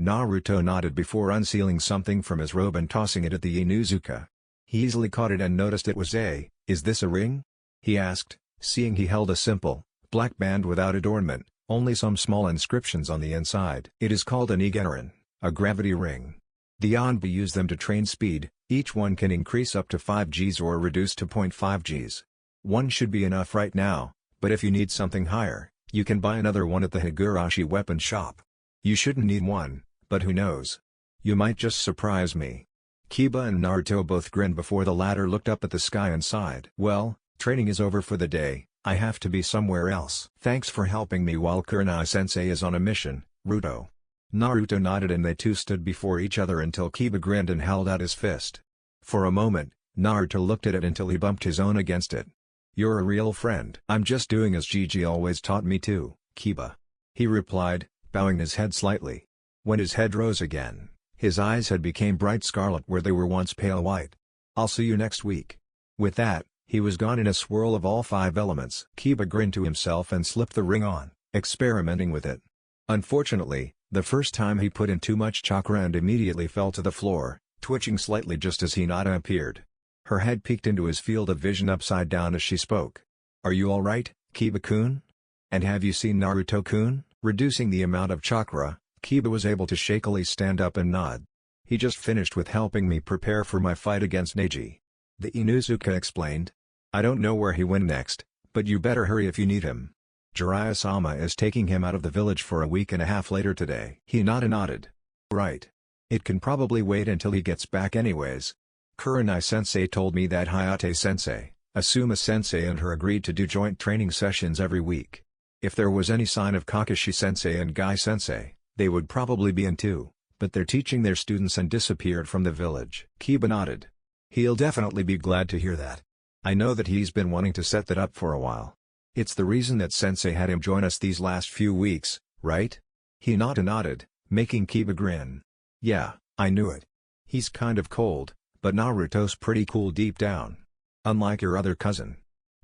Naruto nodded before unsealing something from his robe and tossing it at the Inuzuka. He easily caught it and noticed it was is this a ring? He asked, seeing he held a simple, black band without adornment, only some small inscriptions on the inside. It is called an Igerin, a gravity ring. The Yonbi use them to train speed, each one can increase up to 5 Gs or reduce to 0.5 Gs. One should be enough right now, but if you need something higher, you can buy another one at the Higurashi weapon shop. You shouldn't need one, but who knows? You might just surprise me. Kiba and Naruto both grinned before the latter looked up at the sky and sighed. Well, training is over for the day, I have to be somewhere else. Thanks for helping me while Kurenai-sensei is on a mission, Ruto. Naruto nodded and they two stood before each other until Kiba grinned and held out his fist. For a moment, Naruto looked at it until he bumped his own against it. You're a real friend. I'm just doing as Gigi always taught me to, Kiba. He replied, bowing his head slightly. When his head rose again, his eyes had become bright scarlet where they were once pale white. "I'll see you next week." With that, he was gone in a swirl of all 5 elements. Kiba grinned to himself and slipped the ring on, experimenting with it. Unfortunately, the first time he put in too much chakra and immediately fell to the floor, twitching slightly just as Hinata appeared. Her head peeked into his field of vision upside down as she spoke. "Are you alright, Kiba-kun? And have you seen Naruto-kun?" Reducing the amount of chakra, Kiba was able to shakily stand up and nod. "He just finished with helping me prepare for my fight against Neji," the Inuzuka explained. "I don't know where he went next, but you better hurry if you need him. Jiraiya-sama is taking him out of the village for a week and a half later today." Hinata nodded. "Right. It can probably wait until he gets back anyways. Kurenai-sensei told me that Hayate-sensei, Asuma-sensei and her agreed to do joint training sessions every week. If there was any sign of Kakashi-sensei and Gai-sensei, they would probably be in too, but they're teaching their students and disappeared from the village." Kiba nodded. "He'll definitely be glad to hear that. I know that he's been wanting to set that up for a while. It's the reason that Sensei had him join us these last few weeks, right?" Hinata nodded, making Kiba grin. "Yeah, I knew it. He's kind of cold, but Naruto's pretty cool deep down. Unlike your other cousin."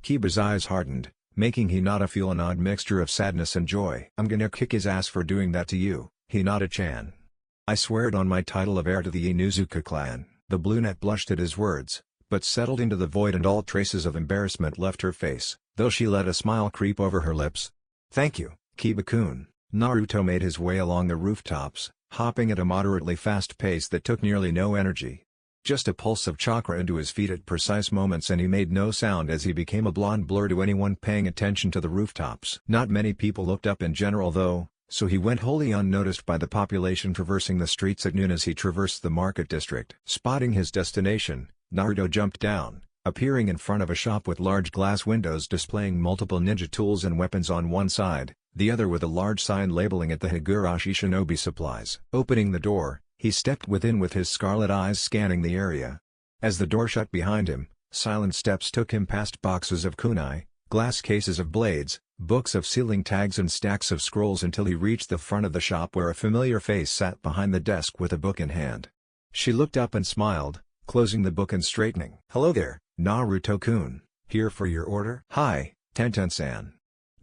Kiba's eyes hardened, making Hinata feel an odd mixture of sadness and joy. "I'm gonna kick his ass for doing that to you, Hinata-chan. I swear it on my title of heir to the Inuzuka clan." The brunette blushed at his words, but settled into the void and all traces of embarrassment left her face, though she let a smile creep over her lips. "Thank you, Kiba-kun." Naruto made his way along the rooftops, hopping at a moderately fast pace that took nearly no energy. Just a pulse of chakra into his feet at precise moments and he made no sound as he became a blond blur to anyone paying attention to the rooftops. Not many people looked up in general though, so he went wholly unnoticed by the population traversing the streets at noon as he traversed the market district. Spotting his destination, Naruto jumped down, appearing in front of a shop with large glass windows displaying multiple ninja tools and weapons on one side, the other with a large sign labeling it the Higurashi Shinobi Supplies. Opening the door, he stepped within with his scarlet eyes scanning the area. As the door shut behind him, silent steps took him past boxes of kunai, glass cases of blades, books of sealing tags and stacks of scrolls until he reached the front of the shop where a familiar face sat behind the desk with a book in hand. She looked up and smiled, closing the book and straightening. "Hello there, Naruto-kun. Here for your order?" "Hi, Tenten-san."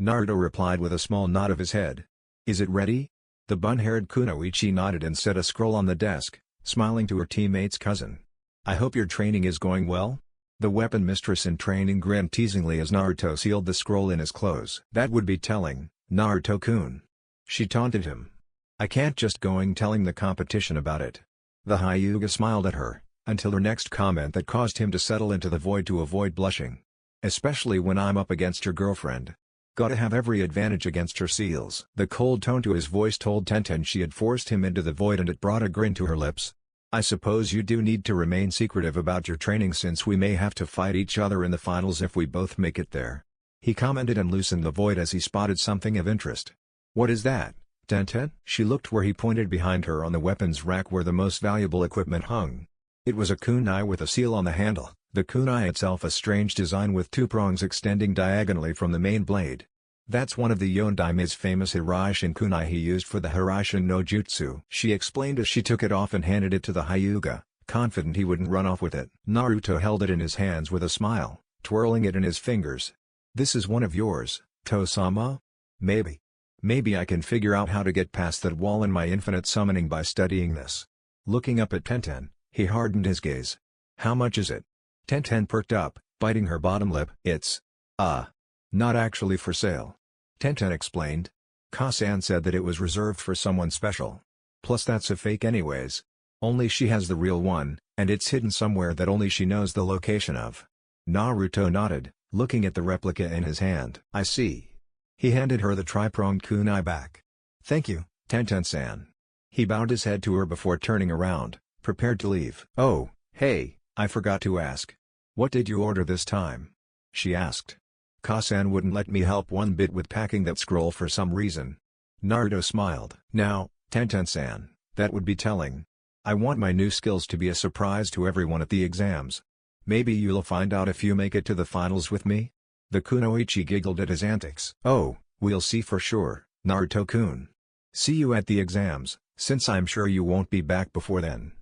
Naruto replied with a small nod of his head. "Is it ready?" The bun-haired kunoichi nodded and set a scroll on the desk, smiling to her teammate's cousin. "I hope your training is going well?" The weapon mistress in training grinned teasingly as Naruto sealed the scroll in his clothes. "That would be telling, Naruto-kun." She taunted him. "I can't just going telling the competition about it." The Hyuga smiled at her, until her next comment that caused him to settle into the void to avoid blushing. "Especially when I'm up against your girlfriend. Gotta have every advantage against her seals." The cold tone to his voice told Tenten she had forced him into the void and it brought a grin to her lips. "I suppose you do need to remain secretive about your training since we may have to fight each other in the finals if we both make it there," he commented and loosened the void as he spotted something of interest. "What is that, Tenten?" She looked where he pointed behind her on the weapons rack where the most valuable equipment hung. It was a kunai with a seal on the handle, the kunai itself a strange design with 2 prongs extending diagonally from the main blade. "That's one of the Yondaime's famous Hiraishin kunai he used for the Hiraishin no Jutsu," she explained as she took it off and handed it to the Hyuga, confident he wouldn't run off with it. Naruto held it in his hands with a smile, twirling it in his fingers. "This is one of yours, To-sama? Maybe I can figure out how to get past that wall in my infinite summoning by studying this." Looking up at Tenten, he hardened his gaze. "How much is it?" Tenten perked up, biting her bottom lip. "It's not actually for sale," Tenten explained. "Ka-san said that it was reserved for someone special. Plus that's a fake anyways. Only she has the real one, and it's hidden somewhere that only she knows the location of." Naruto nodded, looking at the replica in his hand. "I see." He handed her the tri-pronged kunai back. "Thank you, Tenten-san." He bowed his head to her before turning around, prepared to leave. "Oh, hey, I forgot to ask. What did you order this time?" she asked. "Ka-san wouldn't let me help one bit with packing that scroll for some reason." Naruto smiled. "Now, Tenten-san, that would be telling. I want my new skills to be a surprise to everyone at the exams. Maybe you'll find out if you make it to the finals with me?" The kunoichi giggled at his antics. "Oh, we'll see for sure, Naruto-kun." See you at the exams, since I'm sure you won't be back before then.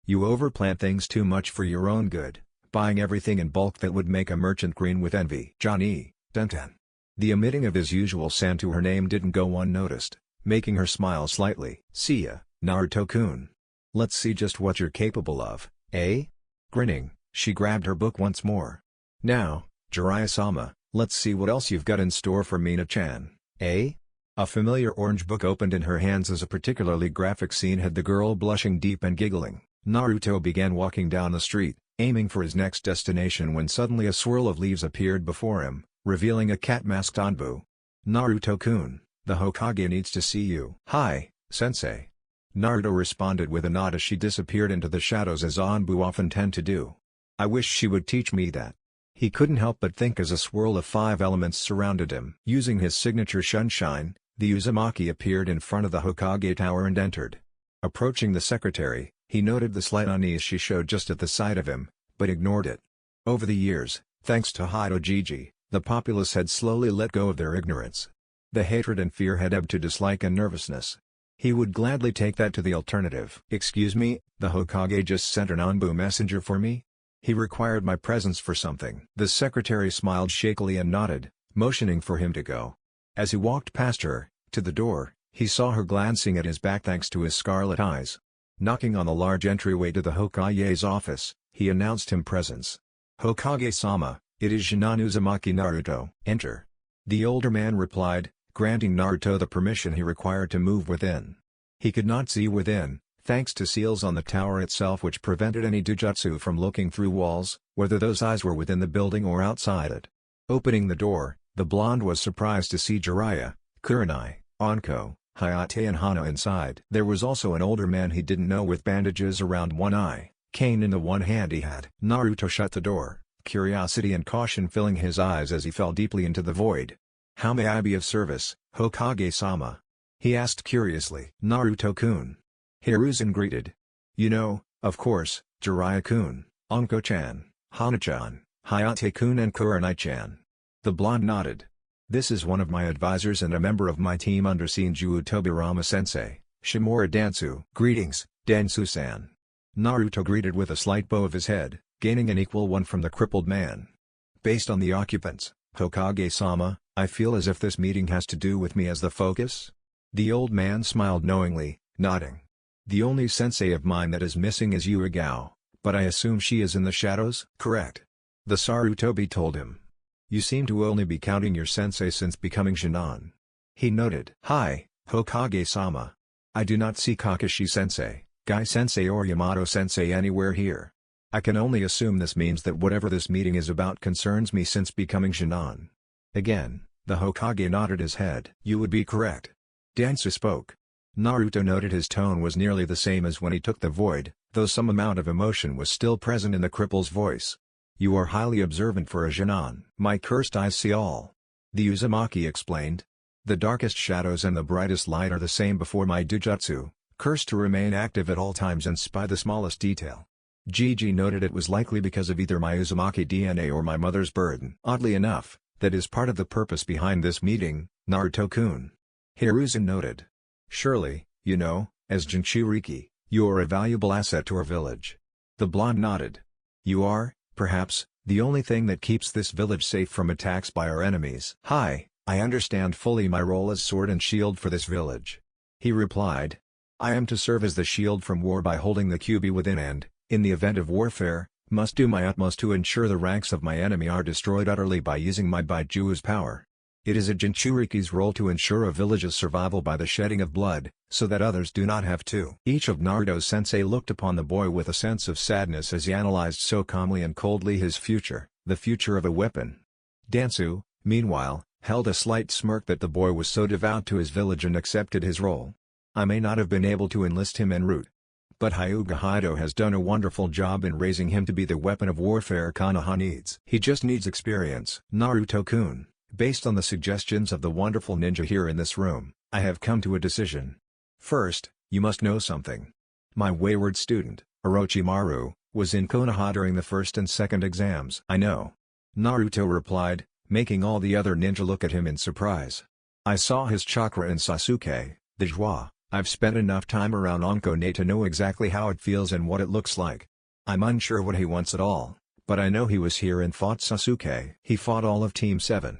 You overplan things too much for your own good, buying everything in bulk that would make a merchant green with envy. Johnny, Denten. The omitting of his usual san to her name didn't go unnoticed, making her smile slightly. See ya, Naruto-kun. Let's see just what you're capable of, eh? Grinning, she grabbed her book once more. Now, Jiraiya-sama, let's see what else you've got in store for Mina-chan, eh? A familiar orange book opened in her hands as a particularly graphic scene had the girl blushing deep and giggling. Naruto began walking down the street, aiming for his next destination when suddenly a swirl of leaves appeared before him, revealing a cat-masked Anbu. Naruto-kun, the Hokage needs to see you. Hi, sensei. Naruto responded with a nod as she disappeared into the shadows as Anbu often tend to do. I wish she would teach me that. He couldn't help but think as a swirl of 5 elements surrounded him. Using his signature Shunshine, the Uzumaki appeared in front of the Hokage tower and entered. Approaching the secretary, he noted the slight unease she showed just at the sight of him, but ignored it. Over the years, thanks to Hidojiji, the populace had slowly let go of their ignorance. The hatred and fear had ebbed to dislike and nervousness. He would gladly take that to the alternative. Excuse me, the Hokage just sent an Anbu messenger for me? He required my presence for something. The secretary smiled shakily and nodded, motioning for him to go. As he walked past her, to the door, he saw her glancing at his back thanks to his scarlet eyes. Knocking on the large entryway to the Hokage's office, he announced his presence. Hokage-sama, it is Jinan Uzumaki Naruto. Enter. The older man replied, granting Naruto the permission he required to move within. He could not see within, thanks to seals on the tower itself which prevented any Dujutsu from looking through walls, whether those eyes were within the building or outside it. Opening the door, the blonde was surprised to see Jiraiya, Kurenai, Anko, Hayate and Hana inside. There was also an older man he didn't know with bandages around one eye, cane in the one hand he had. Naruto shut the door, curiosity and caution filling his eyes as he fell deeply into the void. How may I be of service, Hokage-sama? He asked curiously. Naruto-kun. Hiruzen greeted. You know, of course, Jiraiya-kun, Anko-chan, Hana-chan, Hayate-kun and Kurenai-chan. The blonde nodded. This is one of my advisors and a member of my team under Shinju Tobirama-sensei, Shimura Danzo. Greetings, Danzo-san. Naruto greeted with a slight bow of his head, gaining an equal one from the crippled man. Based on the occupants, Hokage-sama, I feel as if this meeting has to do with me as the focus? The old man smiled knowingly, nodding. The only sensei of mine that is missing is Hyuga, but I assume she is in the shadows? Correct. The Sarutobi told him. You seem to only be counting your sensei since becoming Jinan. He noted. Hi, Hokage-sama. I do not see Kakashi-sensei, Gai-sensei or Yamato-sensei anywhere here. I can only assume this means that whatever this meeting is about concerns me since becoming Jinan. Again, the Hokage nodded his head. You would be correct. Danzo spoke. Naruto noted his tone was nearly the same as when he took the void, though some amount of emotion was still present in the cripple's voice. You are highly observant for a Jinan. My cursed eyes see all. The Uzumaki explained. The darkest shadows and the brightest light are the same before my Dujutsu, cursed to remain active at all times and spy the smallest detail. Gigi noted it was likely because of either my Uzumaki DNA or my mother's burden. Oddly enough, that is part of the purpose behind this meeting, Naruto-kun. Hiruzen noted. Surely, you know, as Jinchuriki, you are a valuable asset to our village. The blonde nodded. You are, perhaps, the only thing that keeps this village safe from attacks by our enemies. Hi, I understand fully my role as sword and shield for this village. He replied. I am to serve as the shield from war by holding the Kyubi within and, in the event of warfare, must do my utmost to ensure the ranks of my enemy are destroyed utterly by using my Baiju's power. It is a Jinchuriki's role to ensure a village's survival by the shedding of blood, so that others do not have to. Each of Naruto's sensei looked upon the boy with a sense of sadness as he analyzed so calmly and coldly his future, the future of a weapon. Danzo, meanwhile, held a slight smirk that the boy was so devout to his village and accepted his role. I may not have been able to enlist him en route, but Hyuga Hido has done a wonderful job in raising him to be the weapon of warfare Konoha needs. He just needs experience. Naruto-kun, based on the suggestions of the wonderful ninja here in this room, I have come to a decision. First, you must know something. My wayward student, Orochimaru, was in Konoha during the first and second exams. I know. Naruto replied, making all the other ninja look at him in surprise. I saw his chakra in Sasuke, The joie, I've spent enough time around Onkone to know exactly how it feels and what it looks like. I'm unsure what he wants at all, but I know he was here and fought Sasuke. He fought all of Team 7.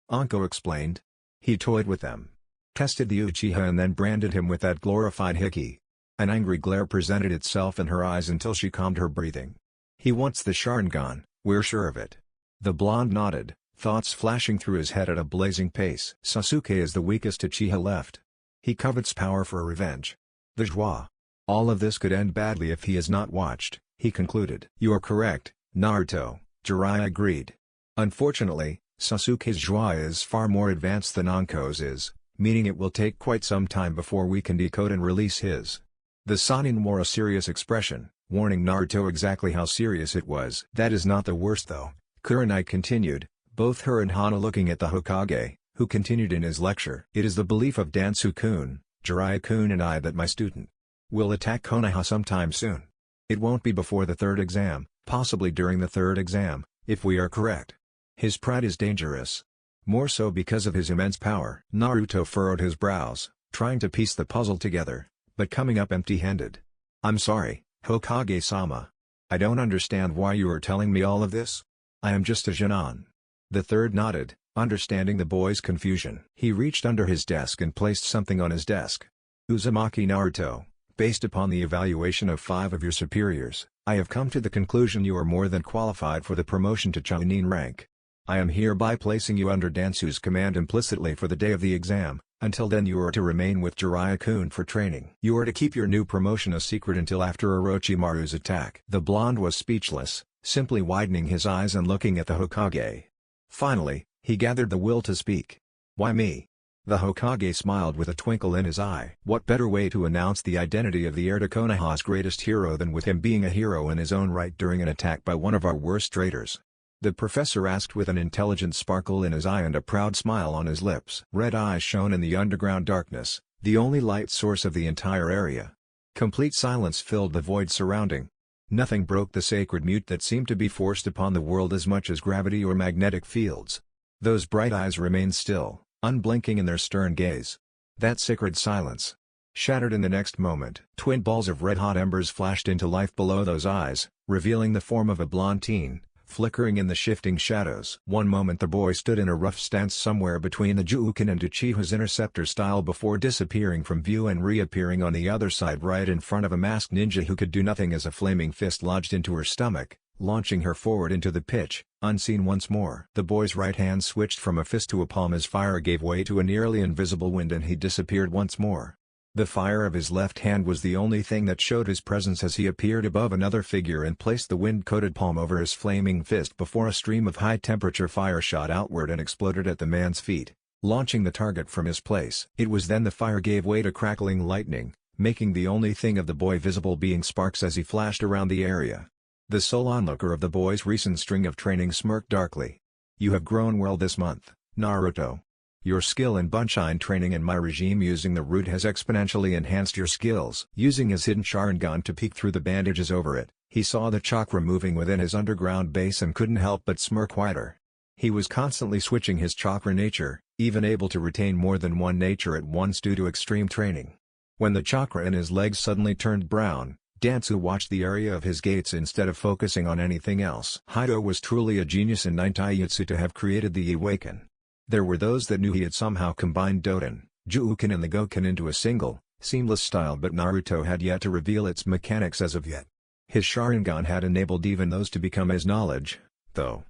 Anko explained. He toyed with them. Tested the Uchiha and then branded him with that glorified Hiki. An angry glare presented itself in her eyes until she calmed her breathing. He wants the Sharingan, we're sure of it. The blonde nodded, thoughts flashing through his head at a blazing pace. Sasuke is the weakest Uchiha left. He covets power for revenge. The joie. All of this could end badly if he is not watched, he concluded. You are correct, Naruto, Jiraiya agreed. Unfortunately, Sasuke's joie is far more advanced than Anko's is, meaning it will take quite some time before we can decode and release his. The Sannin wore a serious expression, warning Naruto exactly how serious it was. That is not the worst though, Kurenai continued, both her and Hana looking at the Hokage, who continued in his lecture. It is the belief of Danzo-kun, Jiraiya-kun and I that my student will attack Konoha sometime soon. It won't be before the third exam, possibly during the third exam, if we are correct. His pride is dangerous. More so because of his immense power. Naruto furrowed his brows, trying to piece the puzzle together, but coming up empty-handed. I'm sorry, Hokage-sama. I don't understand why you are telling me all of this. I am just a Jonin. The third nodded, understanding the boy's confusion. He reached under his desk and placed something on his desk. Uzumaki Naruto, based upon the evaluation of 5 of your superiors, I have come to the conclusion you are more than qualified for the promotion to Chunin rank. I am hereby placing you under Danzo's command implicitly for the day of the exam. Until then you are to remain with Jiraiya-kun for training. You are to keep your new promotion a secret until after Orochimaru's attack. The blonde was speechless, simply widening his eyes and looking at the Hokage. Finally, he gathered the will to speak. Why me? The Hokage smiled with a twinkle in his eye. What better way to announce the identity of the heir to Konoha's greatest hero than with him being a hero in his own right during an attack by one of our worst traitors? The professor asked with an intelligent sparkle in his eye and a proud smile on his lips. Red eyes shone in the underground darkness, the only light source of the entire area. Complete silence filled the void surrounding. Nothing broke the sacred mute that seemed to be forced upon the world as much as gravity or magnetic fields. Those bright eyes remained still, unblinking in their stern gaze. That sacred silence shattered in the next moment. Twin balls of red-hot embers flashed into life below those eyes, revealing the form of a blonde teen, flickering in the shifting shadows. One moment the boy stood in a rough stance somewhere between the Juukin and Uchiha's interceptor style before disappearing from view and reappearing on the other side right in front of a masked ninja who could do nothing as a flaming fist lodged into her stomach, launching her forward into the pitch, unseen once more. The boy's right hand switched from a fist to a palm as fire gave way to a nearly invisible wind and he disappeared once more. The fire of his left hand was the only thing that showed his presence as he appeared above another figure and placed the wind-coated palm over his flaming fist before a stream of high-temperature fire shot outward and exploded at the man's feet, launching the target from his place. It was then the fire gave way to crackling lightning, making the only thing of the boy visible being sparks as he flashed around the area. The sole onlooker of the boy's recent string of training smirked darkly. You have grown well this month, Naruto. Your skill in Bunshin training and my regime using the root has exponentially enhanced your skills. Using his hidden Sharingan to peek through the bandages over it, he saw the chakra moving within his underground base and couldn't help but smirk wider. He was constantly switching his chakra nature, even able to retain more than one nature at once due to extreme training. When the chakra in his legs suddenly turned brown, Danzo watched the area of his gates instead of focusing on anything else. Hyuga was truly a genius in nintaijutsu to have created the Awaken. There were those that knew he had somehow combined Doden, Juukin and the Goken into a single, seamless style, but Naruto had yet to reveal its mechanics as of yet. His Sharingan had enabled even those to become his knowledge, though.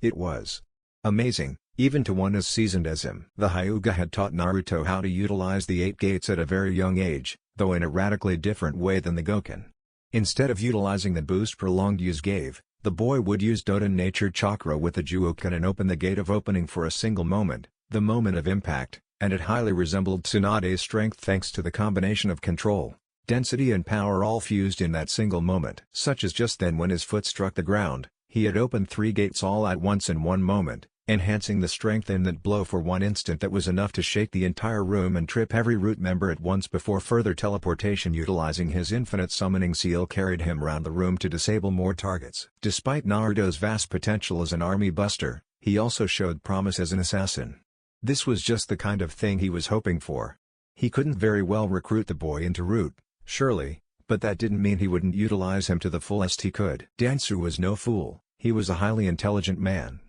It was amazing, even to one as seasoned as him. The Hyuga had taught Naruto how to utilize the 8 gates at a very young age, though in a radically different way than the Goken. Instead of utilizing the boost prolonged use gave, the boy would use Doden Nature Chakra with the Juukin and open the gate of opening for a single moment, the moment of impact, and it highly resembled Tsunade's strength thanks to the combination of control, density and power all fused in that single moment. Such as just then when his foot struck the ground, he had opened 3 gates all at once in one moment, enhancing the strength in that blow for one instant that was enough to shake the entire room and trip every root member at once before further teleportation utilizing his infinite summoning seal carried him round the room to disable more targets. Despite Naruto's vast potential as an army buster, he also showed promise as an assassin. This was just the kind of thing he was hoping for. He couldn't very well recruit the boy into route, surely, but that didn't mean he wouldn't utilize him to the fullest he could. Danzo was no fool, he was a highly intelligent man.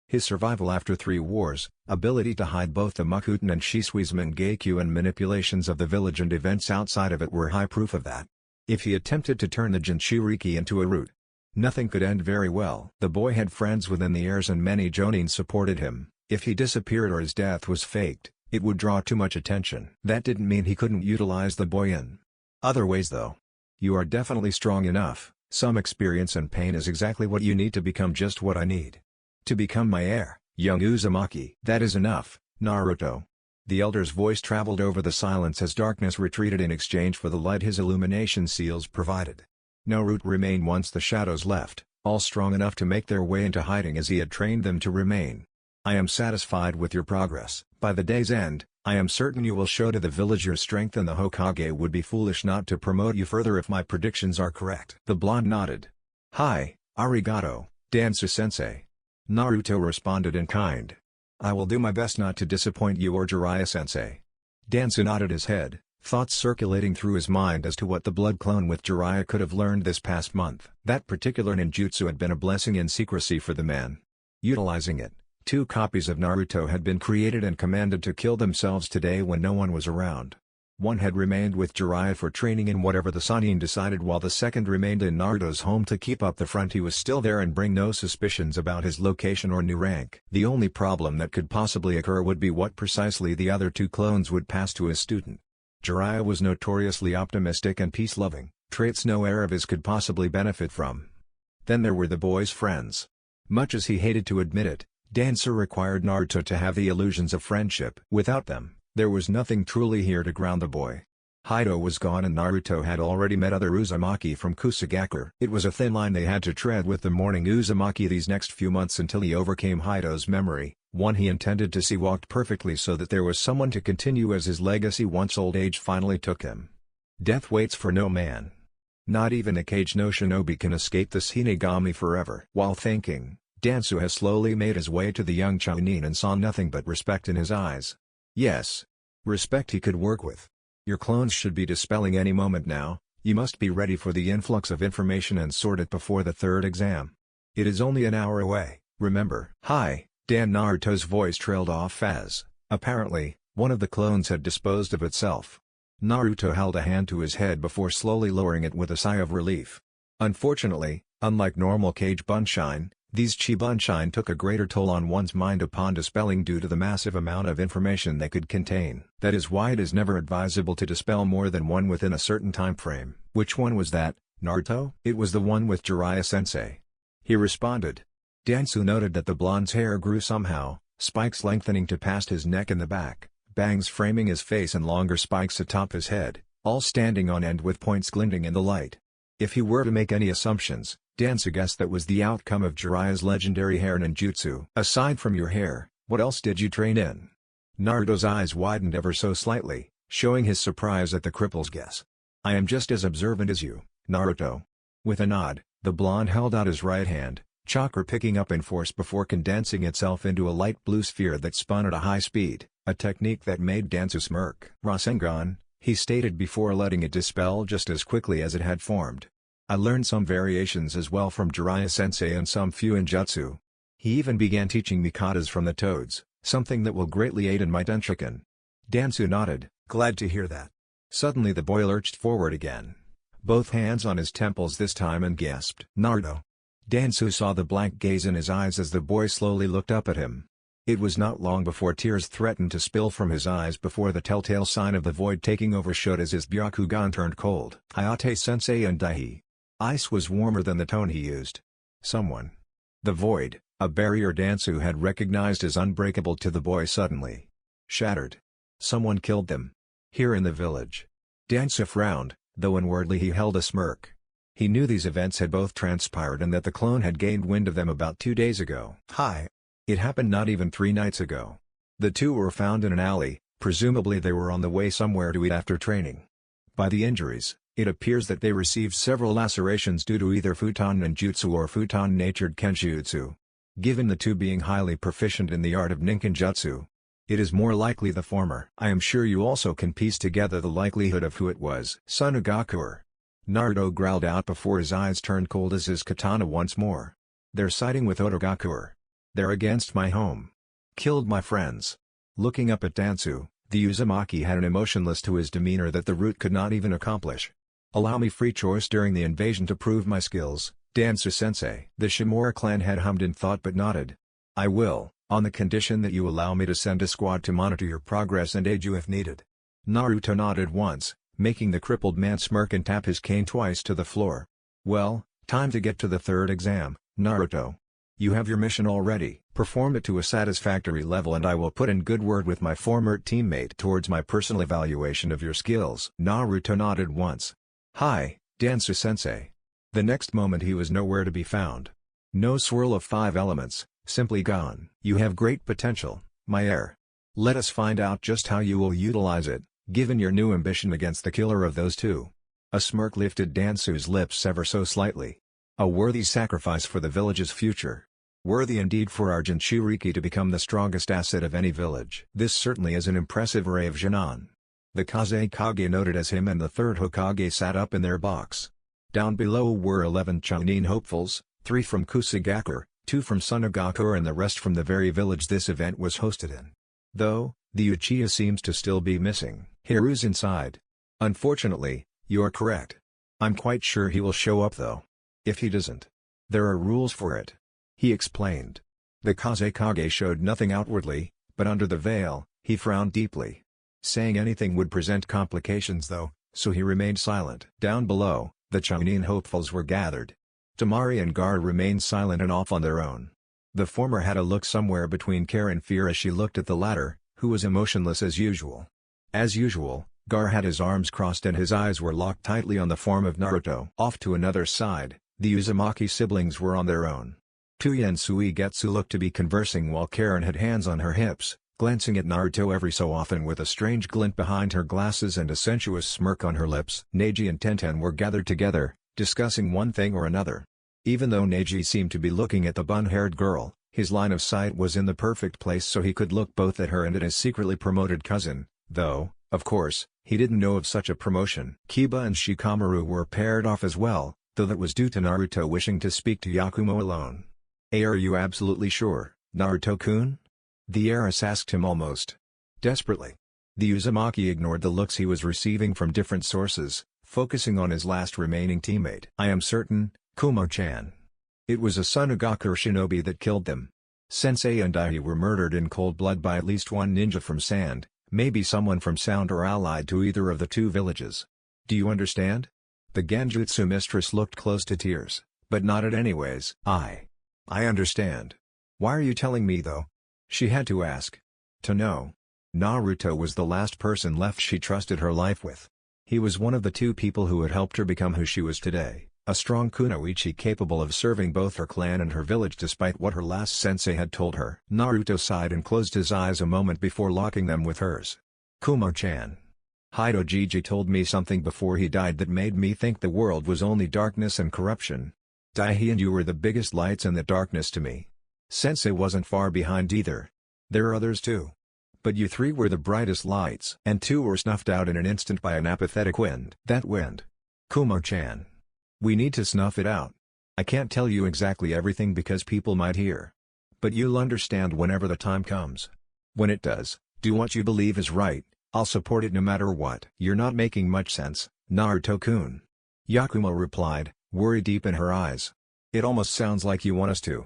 His survival after 3 wars, ability to hide both the Mukuten and Shisuizuman Geikyu and manipulations of the village and events outside of it were high proof of that. If he attempted to turn the Jinchuriki into a route, nothing could end very well. The boy had friends within the heirs and many Jonin supported him. If he disappeared or his death was faked, it would draw too much attention. That didn't mean he couldn't utilize the boy in other ways though. You are definitely strong enough, some experience and pain is exactly what you need to become just what I need. To become my heir, young Uzumaki. That is enough, Naruto. The elder's voice traveled over the silence as darkness retreated in exchange for the light his illumination seals provided. No route remained once the shadows left, all strong enough to make their way into hiding as he had trained them to remain. I am satisfied with your progress. By the day's end, I am certain you will show to the village your strength and the Hokage would be foolish not to promote you further if my predictions are correct. The blonde nodded. Hi, arigato, Danzo-sensei. Naruto responded in kind. I will do my best not to disappoint you or Jiraiya-sensei. Danzo nodded his head, thoughts circulating through his mind as to what the blood clone with Jiraiya could have learned this past month. That particular ninjutsu had been a blessing in secrecy for the man. Utilizing it, 2 copies of Naruto had been created and commanded to kill themselves today when no one was around. One had remained with Jiraiya for training in whatever the Sannin decided while the second remained in Naruto's home to keep up the front he was still there and bring no suspicions about his location or new rank. The only problem that could possibly occur would be what precisely the other 2 clones would pass to his student. Jiraiya was notoriously optimistic and peace-loving, traits no heir of his could possibly benefit from. Then there were the boy's friends. Much as he hated to admit it, Danzo required Naruto to have the illusions of friendship. Without them, there was nothing truly here to ground the boy. Hyuga was gone and Naruto had already met other Uzumaki from Kusagaku. It was a thin line they had to tread with the morning Uzumaki these next few months until he overcame Hyuga's memory, one he intended to see walked perfectly so that there was someone to continue as his legacy once old age finally took him. Death waits for no man. Not even a caged no shinobi can escape the Shinigami forever. While thinking, Danzo has slowly made his way to the young Chunin and saw nothing but respect in his eyes. Yes. Respect he could work with. Your clones should be dispelling any moment now, you must be ready for the influx of information and sort it before the 3rd exam. It is only an hour away, remember. Hi, Dan. Naruto's voice trailed off as, apparently, one of the clones had disposed of itself. Naruto held a hand to his head before slowly lowering it with a sigh of relief. Unfortunately, unlike normal cage bunshine, these chi bunshine took a greater toll on one's mind upon dispelling due to the massive amount of information they could contain. That is why it is never advisable to dispel more than one within a certain time frame. Which one was that, Naruto? It was the one with Jiraiya-sensei. He responded. Danzo noted that the blonde's hair grew somehow, spikes lengthening to past his neck and the back, bangs framing his face and longer spikes atop his head, all standing on end with points glinting in the light. If he were to make any assumptions, Danzo guessed that was the outcome of Jiraiya's legendary hair ninjutsu. Aside from your hair, what else did you train in? Naruto's eyes widened ever so slightly, showing his surprise at the cripple's guess. I am just as observant as you, Naruto. With a nod, the blonde held out his right hand, chakra picking up in force before condensing itself into a light blue sphere that spun at a high speed, a technique that made Danzo smirk. Rasengan, he stated before letting it dispel just as quickly as it had formed. I learned some variations as well from Jiraiya-sensei and some few in jutsu. He even began teaching me katas from the toads, something that will greatly aid in my Tenseigan. Danzo nodded, glad to hear that. Suddenly the boy lurched forward again, both hands on his temples this time, and gasped. Naruto. Danzo saw the blank gaze in his eyes as the boy slowly looked up at him. It was not long before tears threatened to spill from his eyes before the telltale sign of the void taking over showed as his Byakugan turned cold. Hayate-sensei and Daihi. Ice was warmer than the tone he used. Someone. The void, a barrier Danzo had recognized as unbreakable to the boy suddenly shattered. Someone killed them. Here in the village. Danzo frowned, though inwardly he held a smirk. He knew these events had both transpired and that the clone had gained wind of them about 2 days ago. It happened not even 3 nights ago. The 2 were found in an alley, presumably they were on the way somewhere to eat after training. By the injuries, it appears that they received several lacerations due to either futon ninjutsu or futon-natured kenjutsu. Given the 2 being highly proficient in the art of ninkinjutsu, It is more likely the former. I am sure you also can piece together the likelihood of who it was. Son of Gakure. Naruto growled out before his eyes turned cold as his katana once more. They're siding with Otogakure. They're against my home. Killed my friends. Looking up at Danzo, the Uzumaki had an emotionless to his demeanor that the root could not even accomplish. Allow me free choice during the invasion to prove my skills, Danzo-sensei. The Shimura clan had hummed in thought but nodded. I will, on the condition that you allow me to send a squad to monitor your progress and aid you if needed. Naruto nodded once, making the crippled man smirk and tap his cane twice to the floor. Well, time to get to the third exam, Naruto. You have your mission already. Perform it to a satisfactory level and I will put in good word with my former teammate towards my personal evaluation of your skills. Naruto nodded once. Hi, Danzo-sensei. The next moment he was nowhere to be found. No swirl of 5 elements, simply gone. You have great potential, my heir. Let us find out just how you will utilize it, given your new ambition against the killer of those two. A smirk lifted Danzo's lips ever so slightly. A worthy sacrifice for the village's future. Worthy indeed for our Jinchuriki to become the strongest asset of any village. This certainly is an impressive array of Jinan. The Kazekage noted as him and the third Hokage sat up in their box. Down below were 11 Chunin hopefuls, 3 from Kusagakure, 2 from Sunagakure and the rest from the very village this event was hosted in. Though, the Uchiha seems to still be missing. Hiru's inside. Unfortunately, you're correct. I'm quite sure he will show up though. If he doesn't, there are rules for it. He explained. The Kazekage showed nothing outwardly, but under the veil, he frowned deeply. Saying anything would present complications though, so he remained silent. Down below, the Chunin hopefuls were gathered. Temari and Gar remained silent and off on their own. The former had a look somewhere between care and fear as she looked at the latter, who was emotionless as usual. As usual, Gar had his arms crossed and his eyes were locked tightly on the form of Naruto. Off to another side, the Uzumaki siblings were on their own. Tuya and Suigetsu looked to be conversing while Karen had hands on her hips, glancing at Naruto every so often with a strange glint behind her glasses and a sensuous smirk on her lips. Neji and Tenten were gathered together, discussing one thing or another. Even though Neji seemed to be looking at the bun-haired girl, his line of sight was in the perfect place so he could look both at her and at his secretly promoted cousin, though, of course, he didn't know of such a promotion. Kiba and Shikamaru were paired off as well, though that was due to Naruto wishing to speak to Yakumo alone. Are you absolutely sure, Naruto-kun? The heiress asked him almost desperately. The Uzumaki ignored the looks he was receiving from different sources, focusing on his last remaining teammate. I am certain, Kumo-chan. It was a Sunagakure shinobi that killed them. Sensei and Daihi were murdered in cold blood by at least one ninja from Sand, maybe someone from Sound or allied to either of the two villages. Do you understand? The Genjutsu mistress looked close to tears, but nodded anyways. I understand. Why are you telling me though? She had to ask. To know. Naruto was the last person left she trusted her life with. He was one of the 2 people who had helped her become who she was today, a strong kunoichi capable of serving both her clan and her village despite what her last sensei had told her. Naruto sighed and closed his eyes a moment before locking them with hers. Kumo-chan. Hidojiji told me something before he died that made me think the world was only darkness and corruption. Daihi and you were the biggest lights in the darkness to me. Sensei wasn't far behind either. There are others too. But you 3 were the brightest lights. And 2 were snuffed out in an instant by an apathetic wind. That wind. Kumo-chan. We need to snuff it out. I can't tell you exactly everything because people might hear. But you'll understand whenever the time comes. When it does, do what you believe is right, I'll support it no matter what. You're not making much sense, Naruto-kun. Yakumo replied, worry deep in her eyes. It almost sounds like you want us to.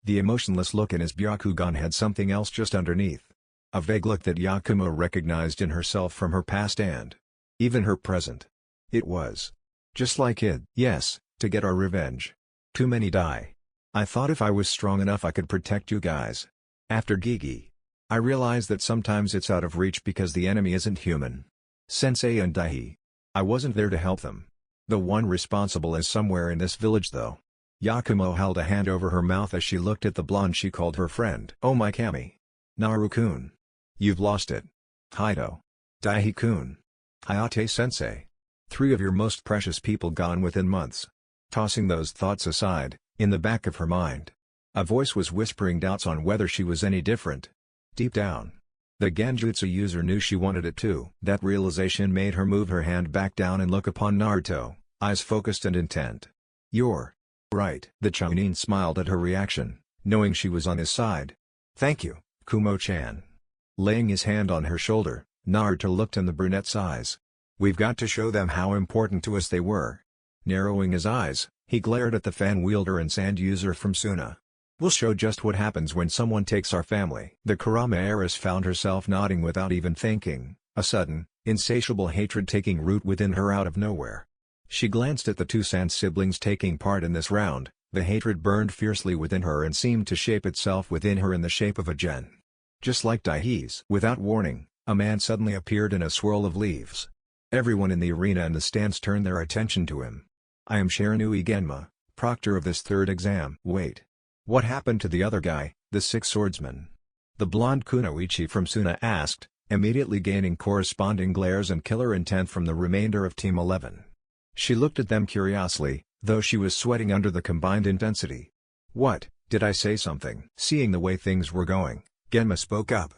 The emotionless look in his Byakugan had something else just underneath. A vague look that Yakumo recognized in herself from her past and even her present. It was just like it. Yes, to get our revenge. Too many die. I thought if I was strong enough I could protect you guys. After Gigi. I realized that sometimes it's out of reach because the enemy isn't human. Sensei and Daihi. I wasn't there to help them. The one responsible is somewhere in this village though. Yakumo held a hand over her mouth as she looked at the blonde she called her friend. Oh my Kami. Naru-kun. You've lost it. Hido. Daihi-kun. Hayate-sensei. 3 of your most precious people gone within months. Tossing those thoughts aside, in the back of her mind, a voice was whispering doubts on whether she was any different. Deep down, the Genjutsu user knew she wanted it too. That realization made her move her hand back down and look upon Naruto, eyes focused and intent. "You're right." The Chunin smiled at her reaction, knowing she was on his side. "Thank you, Kumo-chan." Laying his hand on her shoulder, Naruto looked in the brunette's eyes. "We've got to show them how important to us they were." Narrowing his eyes, he glared at the fan wielder and sand user from Suna. "We'll show just what happens when someone takes our family." The Kurama heiress found herself nodding without even thinking, a sudden, insatiable hatred taking root within her out of nowhere. She glanced at the two sand siblings taking part in this round. The hatred burned fiercely within her and seemed to shape itself within her in the shape of a gen. Just like Daihee's. Without warning, a man suddenly appeared in a swirl of leaves. Everyone in the arena and the stands turned their attention to him. "I am Shiranui Genma, proctor of this third exam." "Wait. What happened to the other guy, the six swordsman?" The blonde kunoichi from Suna asked, immediately gaining corresponding glares and killer intent from the remainder of Team 11. She looked at them curiously, though she was sweating under the combined intensity. "What, did I say something?" Seeing the way things were going, Genma spoke up.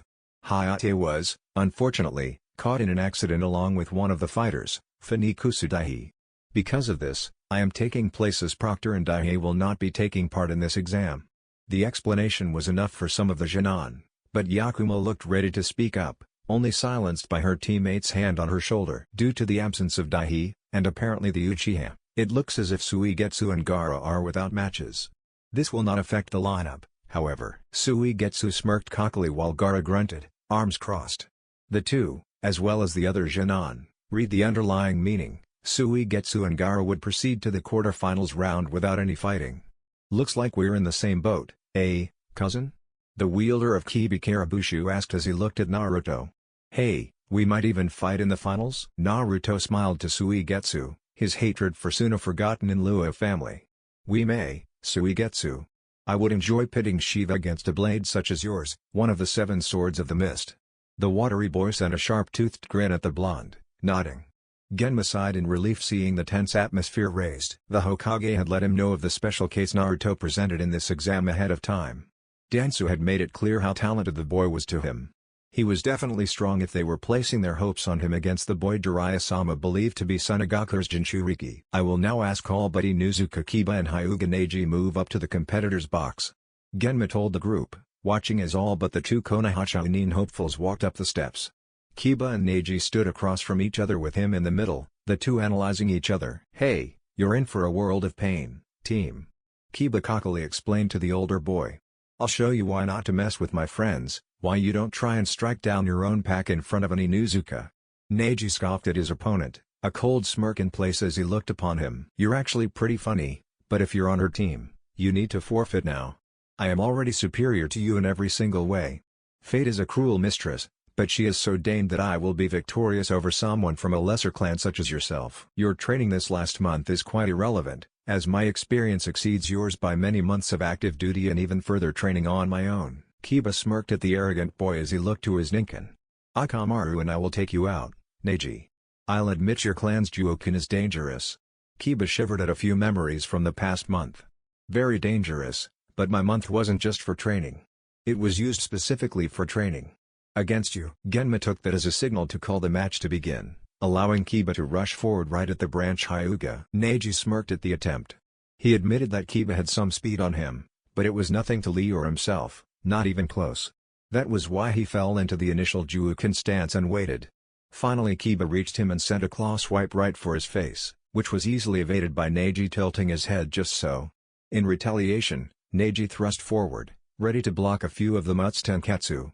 "Hayate was, unfortunately, caught in an accident along with one of the fighters, Funikusu Daihee. Because of this, I am taking place as proctor and Daihee will not be taking part in this exam." The explanation was enough for some of the Genin, but Yakuma looked ready to speak up, only silenced by her teammate's hand on her shoulder. "Due to the absence of Daihee, and apparently the Uchiha, it looks as if Suigetsu and Gaara are without matches. This will not affect the lineup, however." Suigetsu smirked cockily while Gaara grunted, arms crossed. The two, as well as the other Genin, read the underlying meaning. Suigetsu and Gaara would proceed to the quarterfinals round without any fighting. "Looks like we're in the same boat, eh, cousin?" The wielder of Kiba Karabushu asked as he looked at Naruto. "Hey, we might even fight in the finals?" Naruto smiled to Suigetsu, his hatred for Suna forgotten in lieu of family. "We may, Suigetsu. I would enjoy pitting Shiva against a blade such as yours, one of the seven swords of the mist." The watery boy sent a sharp-toothed grin at the blonde, nodding. Genma sighed in relief seeing the tense atmosphere raised. The Hokage had let him know of the special case Naruto presented in this exam ahead of time. Danzo had made it clear how talented the boy was to him. He was definitely strong if they were placing their hopes on him against the boy Jiraiya-sama believed to be Sunagaku's Jinchuriki. "I will now ask all but Inuzuka Kiba and Hyuga Neji move up to the competitor's box," Genma told the group, watching as all but the two Konoha Chunin hopefuls walked up the steps. Kiba and Neji stood across from each other with him in the middle, the two analyzing each other. "Hey, you're in for a world of pain, team," Kiba cockily explained to the older boy. "I'll show you why not to mess with my friends, why you don't try and strike down your own pack in front of an Inuzuka." Neji scoffed at his opponent, a cold smirk in place as he looked upon him. "You're actually pretty funny, but if you're on her team, you need to forfeit now. I am already superior to you in every single way. Fate is a cruel mistress, but she has so deigned that I will be victorious over someone from a lesser clan such as yourself. Your training this last month is quite irrelevant, as my experience exceeds yours by many months of active duty and even further training on my own." Kiba smirked at the arrogant boy as he looked to his Ninken. "Akamaru and I will take you out, Neji. I'll admit your clan's Juokin is dangerous." Kiba shivered at a few memories from the past month. "Very dangerous, but my month wasn't just for training. It was used specifically for training against you." Genma took that as a signal to call the match to begin, allowing Kiba to rush forward right at the branch Hyuga. Neji smirked at the attempt. He admitted that Kiba had some speed on him, but it was nothing to Lee or himself, not even close. That was why he fell into the initial Juokin stance and waited. Finally Kiba reached him and sent a claw swipe right for his face, which was easily evaded by Neji tilting his head just so. In retaliation, Neji thrust forward, ready to block a few of the Mut's Tenketsu.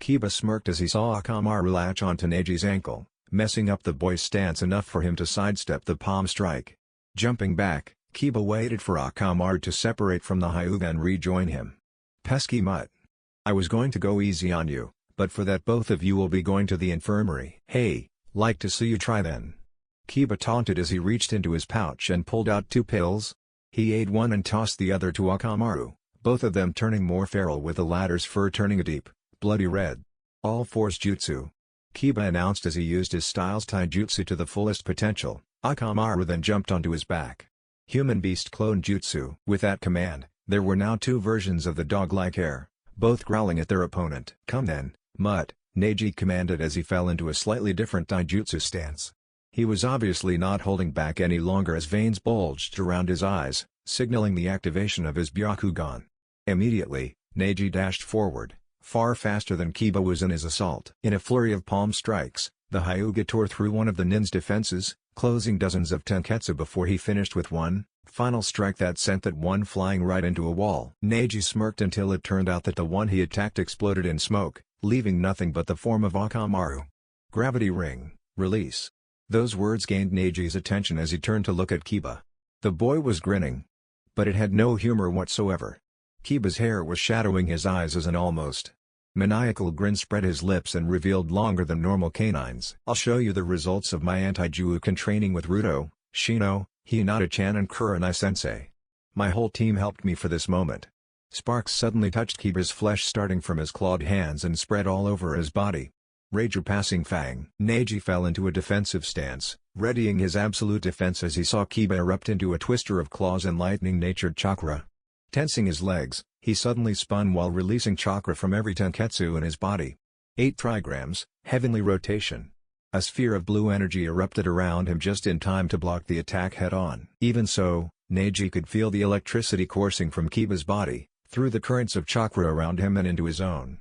Kiba smirked as he saw Akamaru latch onto Neji's ankle, messing up the boy's stance enough for him to sidestep the palm strike. Jumping back, Kiba waited for Akamaru to separate from the Hyuga and rejoin him. "Pesky mutt. I was going to go easy on you, but for that both of you will be going to the infirmary." "Hey, like to see you try then." Kiba taunted as he reached into his pouch and pulled out 2 pills. He ate one and tossed the other to Akamaru, both of them turning more feral with the latter's fur turning a deep, bloody red. "All force jutsu," Kiba announced as he used his style's taijutsu to the fullest potential. Akamaru then jumped onto his back. Human-beast clone jutsu. With that command, there were now 2 versions of the dog-like air, both growling at their opponent. "Come then, mutt," Neji commanded as he fell into a slightly different taijutsu stance. He was obviously not holding back any longer as veins bulged around his eyes, signaling the activation of his Byakugan. Immediately, Neji dashed forward, far faster than Kiba was in his assault. In a flurry of palm strikes, the Hyuga tore through one of the nin's defenses, closing dozens of tenketsu before he finished with one final strike that sent that one flying right into a wall. Neji smirked until it turned out that the one he attacked exploded in smoke, leaving nothing but the form of Akamaru. Gravity ring, release. Those words gained Neji's attention as he turned to look at Kiba. The boy was grinning. But it had no humor whatsoever. Kiba's hair was shadowing his eyes as an almost maniacal grin spread his lips and revealed longer than normal canines. "I'll show you the results of my anti-Juukan training with Ruto, Shino, Hinata-chan and Kurenai-sensei. My whole team helped me for this moment." Sparks suddenly touched Kiba's flesh starting from his clawed hands and spread all over his body. Rager passing Fang. Neji fell into a defensive stance, readying his absolute defense as he saw Kiba erupt into a twister of claws and lightning-natured chakra. Tensing his legs, he suddenly spun while releasing chakra from every tenketsu in his body. 8 trigrams, heavenly rotation. A sphere of blue energy erupted around him just in time to block the attack head-on. Even so, Neji could feel the electricity coursing from Kiba's body, through the currents of chakra around him and into his own.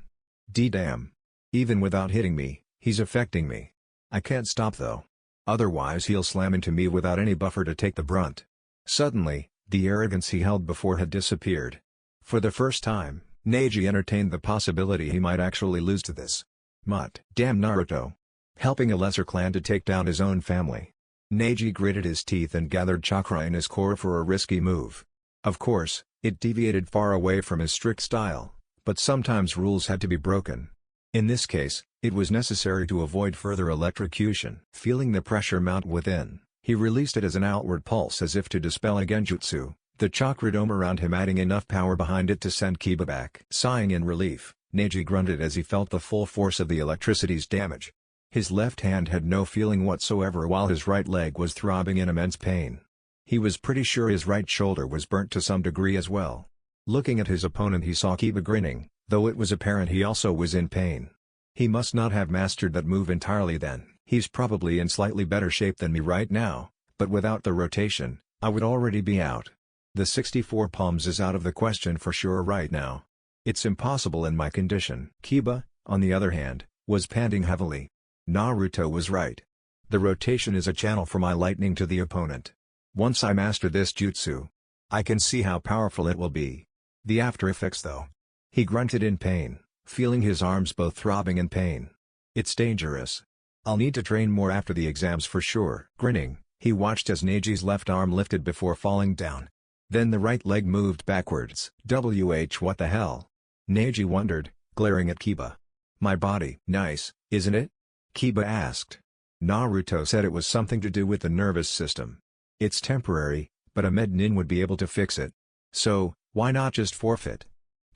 D-damn. Even without hitting me, he's affecting me. I can't stop though. Otherwise he'll slam into me without any buffer to take the brunt. Suddenly, the arrogance he held before had disappeared. For the first time, Neji entertained the possibility he might actually lose to this mutt. Damn Naruto. Helping a lesser clan to take down his own family. Neji gritted his teeth and gathered chakra in his core for a risky move. Of course, it deviated far away from his strict style, but sometimes rules had to be broken. In this case, it was necessary to avoid further electrocution. Feeling the pressure mount within, he released it as an outward pulse as if to dispel a genjutsu, the chakra dome around him adding enough power behind it to send Kiba back. Sighing in relief, Neji grunted as he felt the full force of the electricity's damage. His left hand had no feeling whatsoever while his right leg was throbbing in immense pain. He was pretty sure his right shoulder was burnt to some degree as well. Looking at his opponent he saw Kiba grinning, though it was apparent he also was in pain. He must not have mastered that move entirely then. He's probably in slightly better shape than me right now, but without the rotation, I would already be out. The 64 palms is out of the question for sure right now. It's impossible in my condition. Kiba, on the other hand, was panting heavily. Naruto was right. The rotation is a channel for my lightning to the opponent. Once I master this jutsu, I can see how powerful it will be. The after effects though. He grunted in pain, feeling his arms both throbbing in pain. It's dangerous. I'll need to train more after the exams for sure. Grinning, he watched as Neji's left arm lifted before falling down. Then the right leg moved backwards. What the hell? Neji wondered, glaring at Kiba. My body. Nice, isn't it? Kiba asked. Naruto said it was something to do with the nervous system. It's temporary, but a med-nin would be able to fix it. So, why not just forfeit?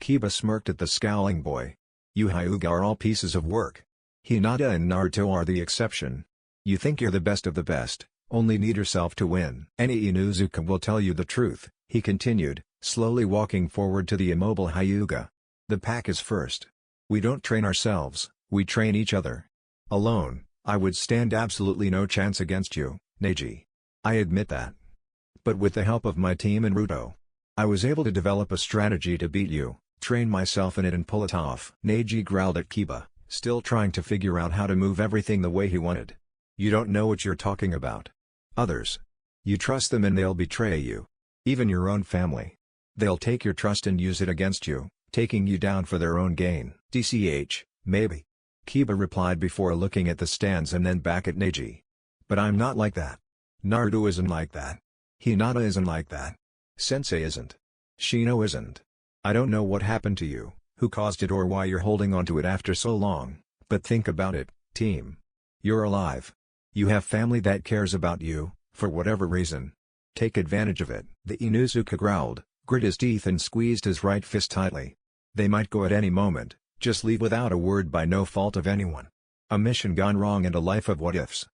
Kiba smirked at the scowling boy. You Hyuga are all pieces of work. Hinata and Naruto are the exception. You think you're the best of the best, only need yourself to win. Any Inuzuka will tell you the truth, he continued, slowly walking forward to the immobile Hyuga. The pack is first. We don't train ourselves, we train each other. Alone, I would stand absolutely no chance against you, Neji. I admit that. But with the help of my team and Ruto, I was able to develop a strategy to beat you, train myself in it and pull it off. Neji growled at Kiba, still trying to figure out how to move everything the way he wanted. You don't know what you're talking about. Others. You trust them and they'll betray you. Even your own family. They'll take your trust and use it against you, taking you down for their own gain. DCH, maybe. Kiba replied before looking at the stands and then back at Neji. But I'm not like that. Naruto isn't like that. Hinata isn't like that. Sensei isn't. Shino isn't. I don't know what happened to you, who caused it or why you're holding on to it after so long, but think about it, team. You're alive. You have family that cares about you, for whatever reason. Take advantage of it. The Inuzuka growled, grit his teeth and squeezed his right fist tightly. They might go at any moment, just leave without a word by no fault of anyone. A mission gone wrong and a life of what-ifs.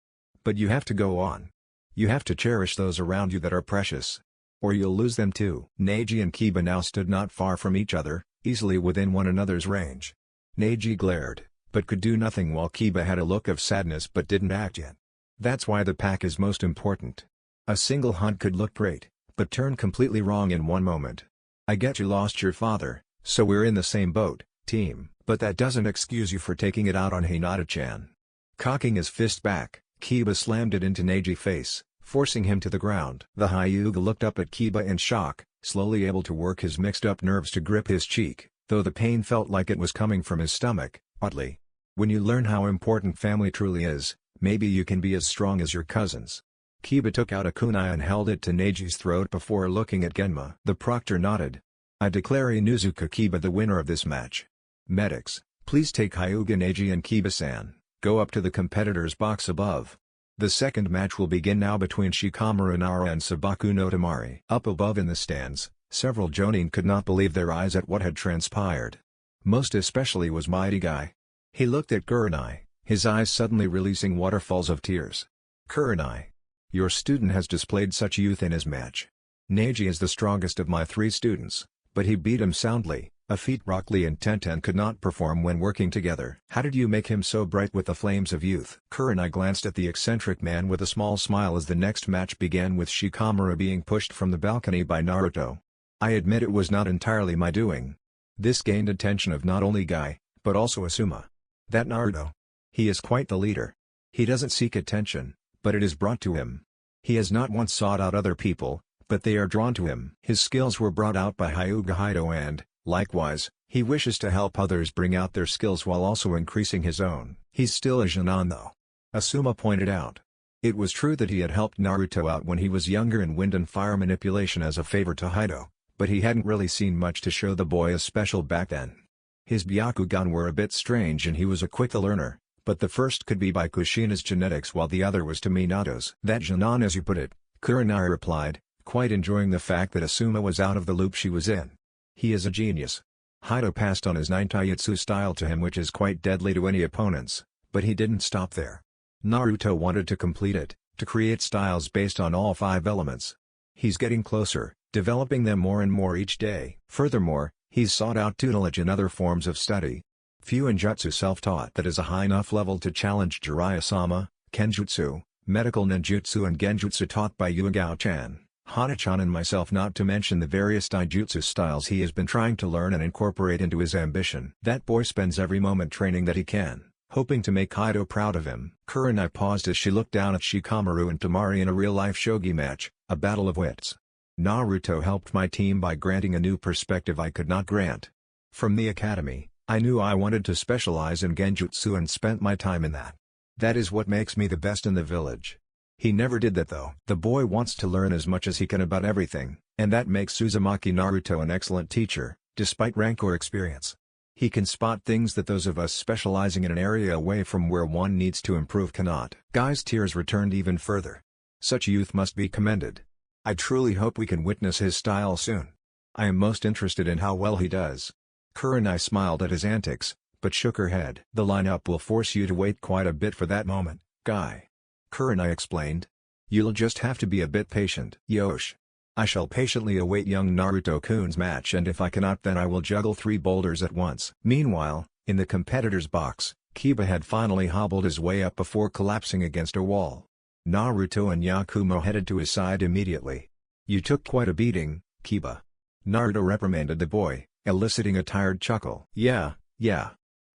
But you have to go on. You have to cherish those around you that are precious. Or you'll lose them too. Neji and Kiba now stood not far from each other, easily within one another's range. Neji glared, but could do nothing while Kiba had a look of sadness but didn't act yet. That's why the pack is most important. A single hunt could look great, but turn completely wrong in one moment. I get you lost your father, so we're in the same boat, team, but that doesn't excuse you for taking it out on Hinata-chan. Cocking his fist back, Kiba slammed it into Neji's face, forcing him to the ground. The Hyuga looked up at Kiba in shock, slowly able to work his mixed-up nerves to grip his cheek, though the pain felt like it was coming from his stomach, oddly. When you learn how important family truly is, maybe you can be as strong as your cousins. Kiba took out a kunai and held it to Neji's throat before looking at Genma. The proctor nodded. I declare Inuzuka Kiba the winner of this match. Medics, please take Hyuga Neji and Kiba-san, go up to the competitors' box above. The second match will begin now between Shikamaru Nara and Sabaku no Tamari. Up above in the stands, several Jonin could not believe their eyes at what had transpired. Most especially was Mighty Guy. He looked at Kurenai, his eyes suddenly releasing waterfalls of tears. Kurenai, your student has displayed such youth in his match. Neji is the strongest of my 3 students, but he beat him soundly, a feat Rock Lee and Tenten could not perform when working together. How did you make him so bright with the flames of youth? Kurenai glanced at the eccentric man with a small smile as the next match began with Shikamaru being pushed from the balcony by Naruto. I admit it was not entirely my doing. This gained attention of not only Guy, but also Asuma. That Naruto. He is quite the leader. He doesn't seek attention, but it is brought to him. He has not once sought out other people, but they are drawn to him. His skills were brought out by Hyuga Haido and, likewise, he wishes to help others bring out their skills while also increasing his own. He's still a Jonin though. Asuma pointed out. It was true that he had helped Naruto out when he was younger in wind and fire manipulation as a favor to Haido, but he hadn't really seen much to show the boy as special back then. His Byakugan were a bit strange and he was a quick learner, but the first could be by Kushina's genetics while the other was to Minato's. That Jonin as you put it, Kurenai replied, quite enjoying the fact that Asuma was out of the loop she was in. He is a genius. Haido passed on his nintaijutsu style to him which is quite deadly to any opponents, but he didn't stop there. Naruto wanted to complete it, to create styles based on all 5 elements. He's getting closer, developing them more and more each day. Furthermore, he's sought out tutelage in other forms of study. Few in jutsu self-taught that is a high enough level to challenge Jiraiya-sama, Kenjutsu, medical ninjutsu and genjutsu taught by Yugao-chan, Hana-chan and myself, not to mention the various taijutsu styles he has been trying to learn and incorporate into his ambition. That boy spends every moment training that he can, hoping to make Kaido proud of him. Kurenai paused as she looked down at Shikamaru and Tamari in a real-life shogi match, a battle of wits. Naruto helped my team by granting a new perspective I could not grant. From the academy, I knew I wanted to specialize in genjutsu and spent my time in that. That is what makes me the best in the village. He never did that though. The boy wants to learn as much as he can about everything, and that makes Uzumaki Naruto an excellent teacher, despite rank or experience. He can spot things that those of us specializing in an area away from where one needs to improve cannot. Guy's tears returned even further. Such youth must be commended. I truly hope we can witness his style soon. I am most interested in how well he does. Kurenai smiled at his antics, but shook her head. The lineup will force you to wait quite a bit for that moment, Guy. Kurenai explained. You'll just have to be a bit patient. Yosh. I shall patiently await young Naruto-kun's match, and if I cannot then I will juggle 3 boulders at once. Meanwhile, in the competitor's box, Kiba had finally hobbled his way up before collapsing against a wall. Naruto and Yakumo headed to his side immediately. You took quite a beating, Kiba. Naruto reprimanded the boy, eliciting a tired chuckle. Yeah.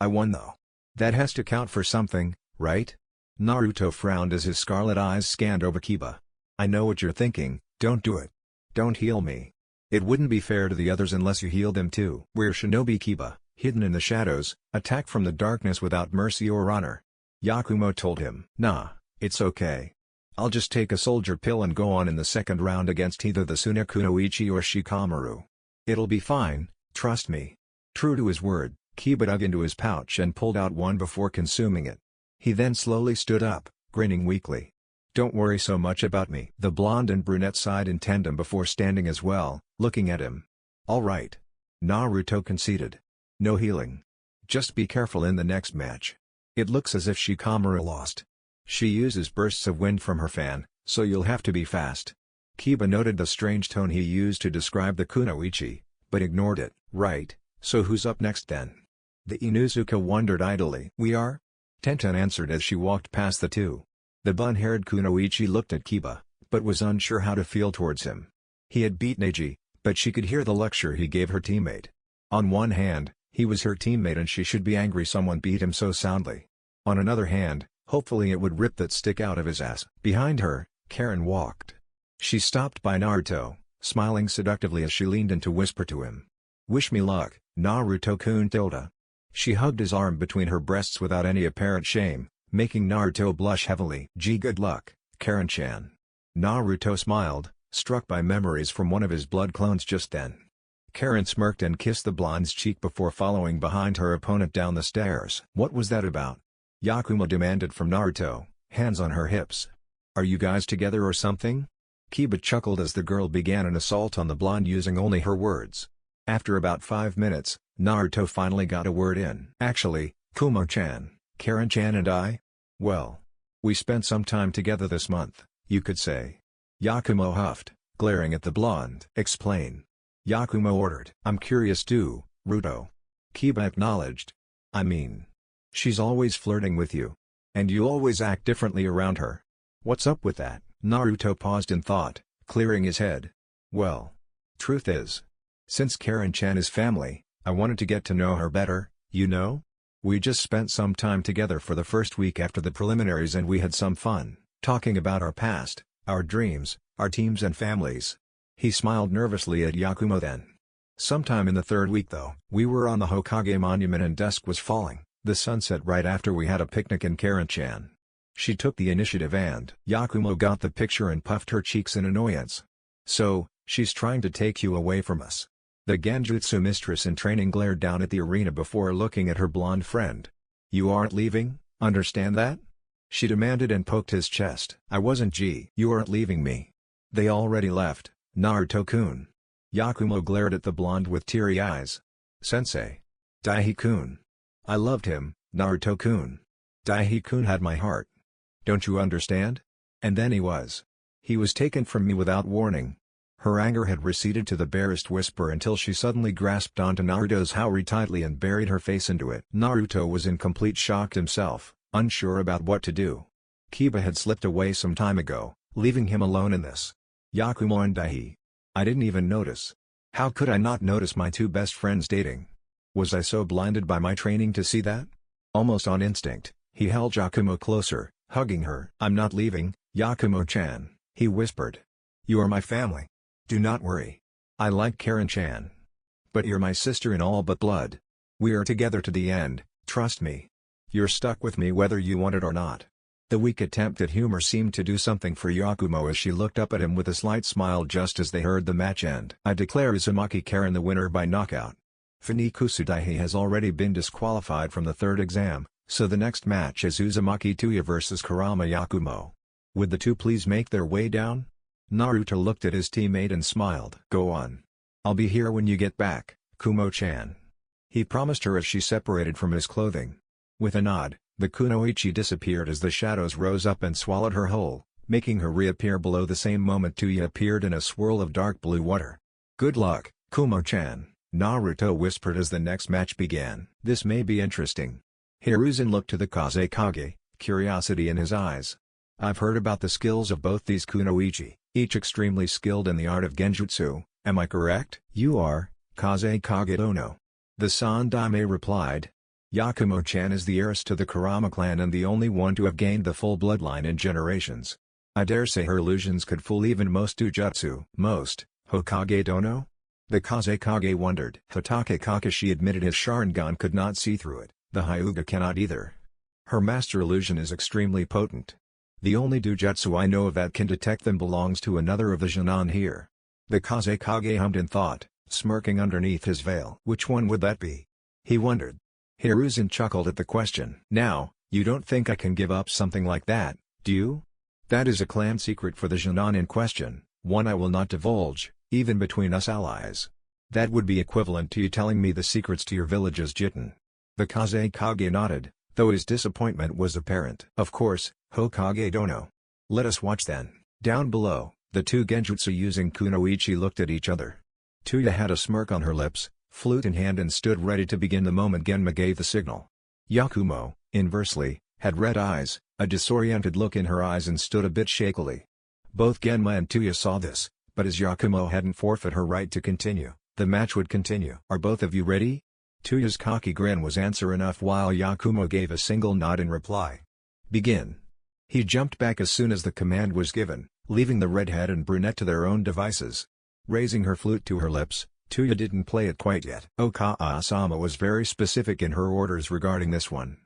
I won though. That has to count for something, right? Naruto frowned as his scarlet eyes scanned over Kiba. I know what you're thinking, don't do it. Don't heal me. It wouldn't be fair to the others unless you heal them too. We're Shinobi Kiba, hidden in the shadows, attack from the darkness without mercy or honor. Yakumo told him. Nah, it's okay. I'll just take a soldier pill and go on in the second round against either the Tsunakunoichi or Shikamaru. It'll be fine, trust me. True to his word, Kiba dug into his pouch and pulled out one before consuming it. He then slowly stood up, grinning weakly. Don't worry so much about me. The blonde and brunette sighed in tandem before standing as well, looking at him. All right. Naruto conceded. No healing. Just be careful in the next match. It looks as if Shikamaru lost. She uses bursts of wind from her fan, so you'll have to be fast. Kiba noted the strange tone he used to describe the kunoichi, but ignored it. Right, So who's up next then? The Inuzuka wondered idly. We are? Tenten answered as she walked past the two. The bun-haired Kunoichi looked at Kiba, but was unsure how to feel towards him. He had beaten Eiji, but she could hear the lecture he gave her teammate. On one hand, he was her teammate and she should be angry someone beat him so soundly. On another hand, hopefully it would rip that stick out of his ass. Behind her, Karen walked. She stopped by Naruto, smiling seductively as she leaned in to whisper to him. "Wish me luck, Naruto-kun tilde." She hugged his arm between her breasts without any apparent shame, making Naruto blush heavily. "Gee, good luck, Karen-chan." Naruto smiled, struck by memories from one of his blood clones just then. Karen smirked and kissed the blonde's cheek before following behind her opponent down the stairs. "What was that about?" Yakumo demanded from Naruto, hands on her hips. "Are you guys together or something?" Kiba chuckled as the girl began an assault on the blonde using only her words. After about 5 minutes, Naruto finally got a word in. "Actually, Kumo-chan, Karen-chan and I? Well, we spent some time together this month, you could say." Yakumo huffed, glaring at the blonde. "Explain." Yakumo ordered. "I'm curious too, Ruto." Kiba acknowledged. "I mean, she's always flirting with you. And you always act differently around her. What's up with that?" Naruto paused in thought, clearing his head. "Well, truth is, since Karen-chan is family, I wanted to get to know her better, you know? We just spent some time together for the first week after the preliminaries and we had some fun, talking about our past, our dreams, our teams and families." He smiled nervously at Yakumo then. "Sometime in the third week though, we were on the Hokage monument and dusk was falling, the sun set right after we had a picnic in Karen-chan. She took the initiative and..." Yakumo got the picture and puffed her cheeks in annoyance. "So, she's trying to take you away from us." The Genjutsu mistress in training glared down at the arena before looking at her blonde friend. "You aren't leaving, understand that?" she demanded and poked his chest. "I wasn't. You aren't leaving me." "They already left, Naruto-kun." Yakumo glared at the blonde with teary eyes. "Sensei. Daihi-kun. I loved him, Naruto-kun. Daihi-kun had my heart. Don't you understand? And then he was taken from me without warning." Her anger had receded to the barest whisper until she suddenly grasped onto Naruto's haori tightly and buried her face into it. Naruto was in complete shock himself, unsure about what to do. Kiba had slipped away some time ago, leaving him alone in this. Yakumo and Daihi. I didn't even notice. How could I not notice my two best friends dating? Was I so blinded by my training to see that? Almost on instinct, he held Yakumo closer, hugging her. "I'm not leaving, Yakumo-chan," he whispered. "You are my family. Do not worry. I like Karen-chan. But you're my sister in all but blood. We are together to the end, trust me. You're stuck with me whether you want it or not." The weak attempt at humor seemed to do something for Yakumo as she looked up at him with a slight smile just as they heard the match end. "I declare Uzumaki Karen the winner by knockout. Funikusu Daihi has already been disqualified from the third exam, so the next match is Uzumaki Tuya vs Kurama Yakumo. Would the two please make their way down?" Naruto looked at his teammate and smiled. "Go on. I'll be here when you get back, Kumo-chan." He promised her as she separated from his clothing. With a nod, the kunoichi disappeared as the shadows rose up and swallowed her whole, making her reappear below the same moment Tuya appeared in a swirl of dark blue water. "Good luck, Kumo-chan," Naruto whispered as the next match began. "This may be interesting." Hiruzen looked to the Kazekage, curiosity in his eyes. "I've heard about the skills of both these kunoichi, each extremely skilled in the art of genjutsu, am I correct?" "You are, Kazekage Dono." The Sandaime replied. "Yakumo-chan is the heiress to the Kurama clan and the only one to have gained the full bloodline in generations. I dare say her illusions could fool even most Dujutsu." "Most, Hokage Dono?" The Kazekage wondered. Hatake Kakashi admitted his Sharingan could not see through it, the Hyuga cannot either. "Her master illusion is extremely potent. The only Dujutsu I know of that can detect them belongs to another of the Junin here." The Kazekage hummed in thought, smirking underneath his veil. "Which one would that be?" he wondered. Hiruzen chuckled at the question. "Now, you don't think I can give up something like that, do you? That is a clan secret for the Junin in question, one I will not divulge, even between us allies. That would be equivalent to you telling me the secrets to your village's Jiten." The Kazekage nodded, though his disappointment was apparent. "Of course, Hokage Dono. Let us watch then." Down below, the two genjutsu using kunoichi looked at each other. Tuya had a smirk on her lips, flute in hand and stood ready to begin the moment Genma gave the signal. Yakumo, inversely, had red eyes, a disoriented look in her eyes and stood a bit shakily. Both Genma and Tuya saw this, but as Yakumo hadn't forfeit her right to continue, the match would continue. "Are both of you ready?" Tuya's cocky grin was answer enough while Yakumo gave a single nod in reply. "Begin." He jumped back as soon as the command was given, leaving the redhead and brunette to their own devices. Raising her flute to her lips, Tuya didn't play it quite yet. Oka'asama was very specific in her orders regarding this one.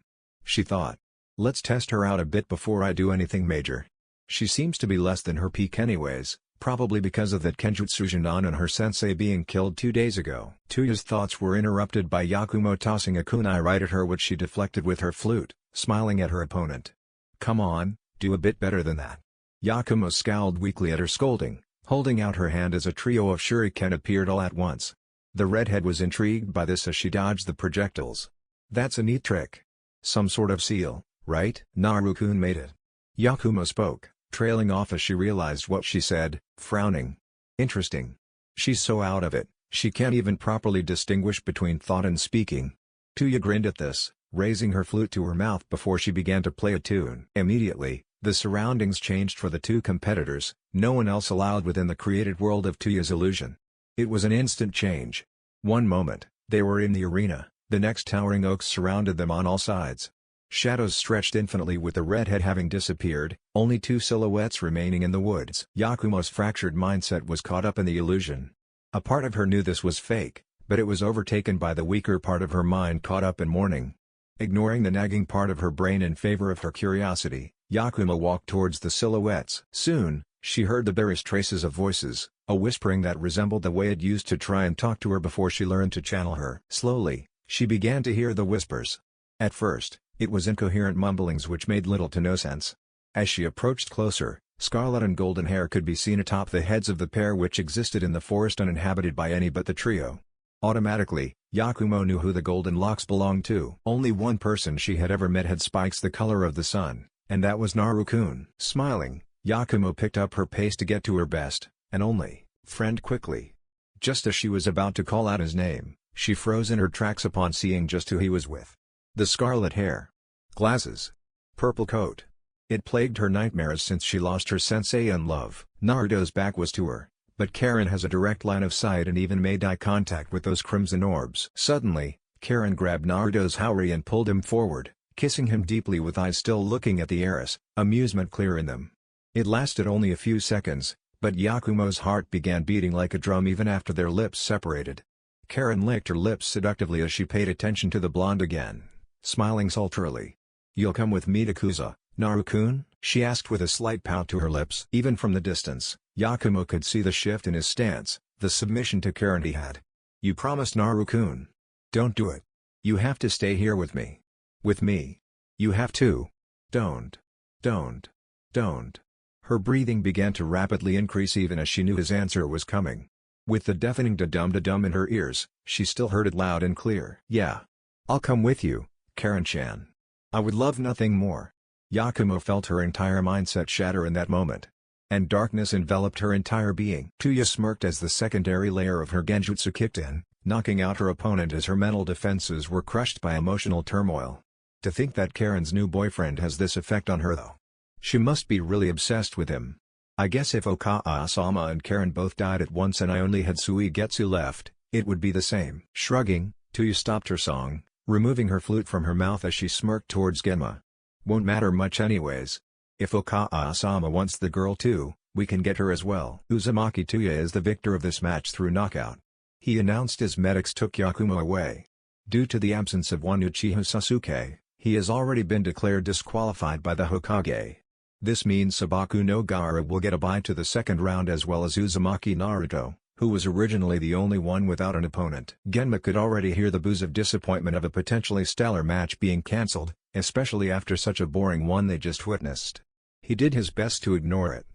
She thought, "Let's test her out a bit before I do anything major. She seems to be less than her peak anyways, probably because of that Kenjutsu Jinan and her sensei being killed 2 days ago." Tuya's thoughts were interrupted by Yakumo tossing a kunai right at her, which she deflected with her flute, smiling at her opponent. "Come on, do a bit better than that." Yakumo scowled weakly at her scolding, holding out her hand as a trio of shuriken appeared all at once. The redhead was intrigued by this as she dodged the projectiles. "That's a neat trick. Some sort of seal, right?" "Naru-kun made it." Yakumo spoke, trailing off as she realized what she said, frowning. "Interesting. She's so out of it, she can't even properly distinguish between thought and speaking." Tuya grinned at this, raising her flute to her mouth before she began to play a tune. Immediately, the surroundings changed for the two competitors, no one else allowed within the created world of Tuya's illusion. It was an instant change. One moment, they were in the arena, the next towering oaks surrounded them on all sides. Shadows stretched infinitely with the redhead having disappeared, only two silhouettes remaining in the woods. Yakumo's fractured mindset was caught up in the illusion. A part of her knew this was fake, but it was overtaken by the weaker part of her mind caught up in mourning. Ignoring the nagging part of her brain in favor of her curiosity, Yakumo walked towards the silhouettes. Soon, she heard the barest traces of voices, a whispering that resembled the way it used to try and talk to her before she learned to channel her. Slowly, she began to hear the whispers. At first, it was incoherent mumblings which made little to no sense. As she approached closer, scarlet and golden hair could be seen atop the heads of the pair which existed in the forest uninhabited by any but the trio. Automatically, Yakumo knew who the golden locks belonged to. Only one person she had ever met had spikes the color of the sun, and that was Naru-kun. Smiling, Yakumo picked up her pace to get to her best, and only, friend quickly. Just as she was about to call out his name, she froze in her tracks upon seeing just who he was with. The scarlet hair. Glasses. Purple coat. It plagued her nightmares since she lost her sensei in love. Naruto's back was to her, but Karen has a direct line of sight and even made eye contact with those crimson orbs. Suddenly, Karen grabbed Naruto's haori and pulled him forward, kissing him deeply with eyes still looking at the heiress, amusement clear in them. It lasted only a few seconds, but Yakumo's heart began beating like a drum even after their lips separated. Karen licked her lips seductively as she paid attention to the blonde again, smiling sultrily. "You'll come with me to Kusa, Naru-kun?" she asked with a slight pout to her lips. Even from the distance, Yakumo could see the shift in his stance, the submission to Karen he had. "You promised, Naru-kun. Don't do it. You have to stay here with me. With me. You have to. Don't. Don't. Don't." Her breathing began to rapidly increase even as she knew his answer was coming. With the deafening da-dum in her ears, she still heard it loud and clear. "Yeah. I'll come with you, Karen-chan. I would love nothing more." Yakumo felt her entire mindset shatter in that moment. And darkness enveloped her entire being. Tuya smirked as the secondary layer of her genjutsu kicked in, knocking out her opponent as her mental defenses were crushed by emotional turmoil. To think that Karen's new boyfriend has this effect on her though. She must be really obsessed with him. I guess if Oka'asama and Karen both died at once and I only had Suigetsu left, it would be the same. Shrugging, Tuya stopped her song, removing her flute from her mouth as she smirked towards Genma. "Won't matter much anyways. If Oka'asama wants the girl too, we can get her as well." Uzumaki Tuya is the victor of this match through knockout. He announced as medics took Yakumo away. Due to the absence of one Uchiha Sasuke, he has already been declared disqualified by the Hokage. This means Sabaku no Gaara will get a bye to the second round as well as Uzumaki Naruto, who was originally the only one without an opponent. Genma could already hear the boos of disappointment of a potentially stellar match being cancelled, especially after such a boring one they just witnessed. He did his best to ignore it.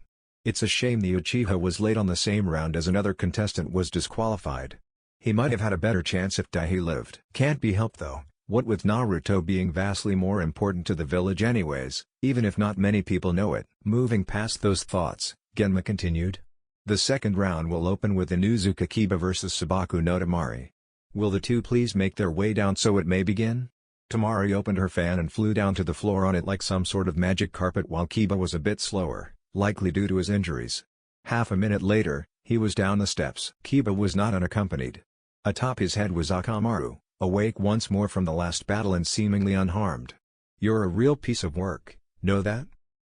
It's a shame the Uchiha was late on the same round as another contestant was disqualified. He might have had a better chance if Daihi lived. Can't be helped though, what with Naruto being vastly more important to the village anyways, even if not many people know it. Moving past those thoughts, Genma continued. The second round will open with Inuzuka Kiba vs Sabaku no Tamari. Will the two please make their way down so it may begin? Tamari opened her fan and flew down to the floor on it like some sort of magic carpet while Kiba was a bit slower, likely due to his injuries. Half a minute later, he was down the steps. Kiba was not unaccompanied. Atop his head was Akamaru, awake once more from the last battle and seemingly unharmed. "You're a real piece of work, know that?"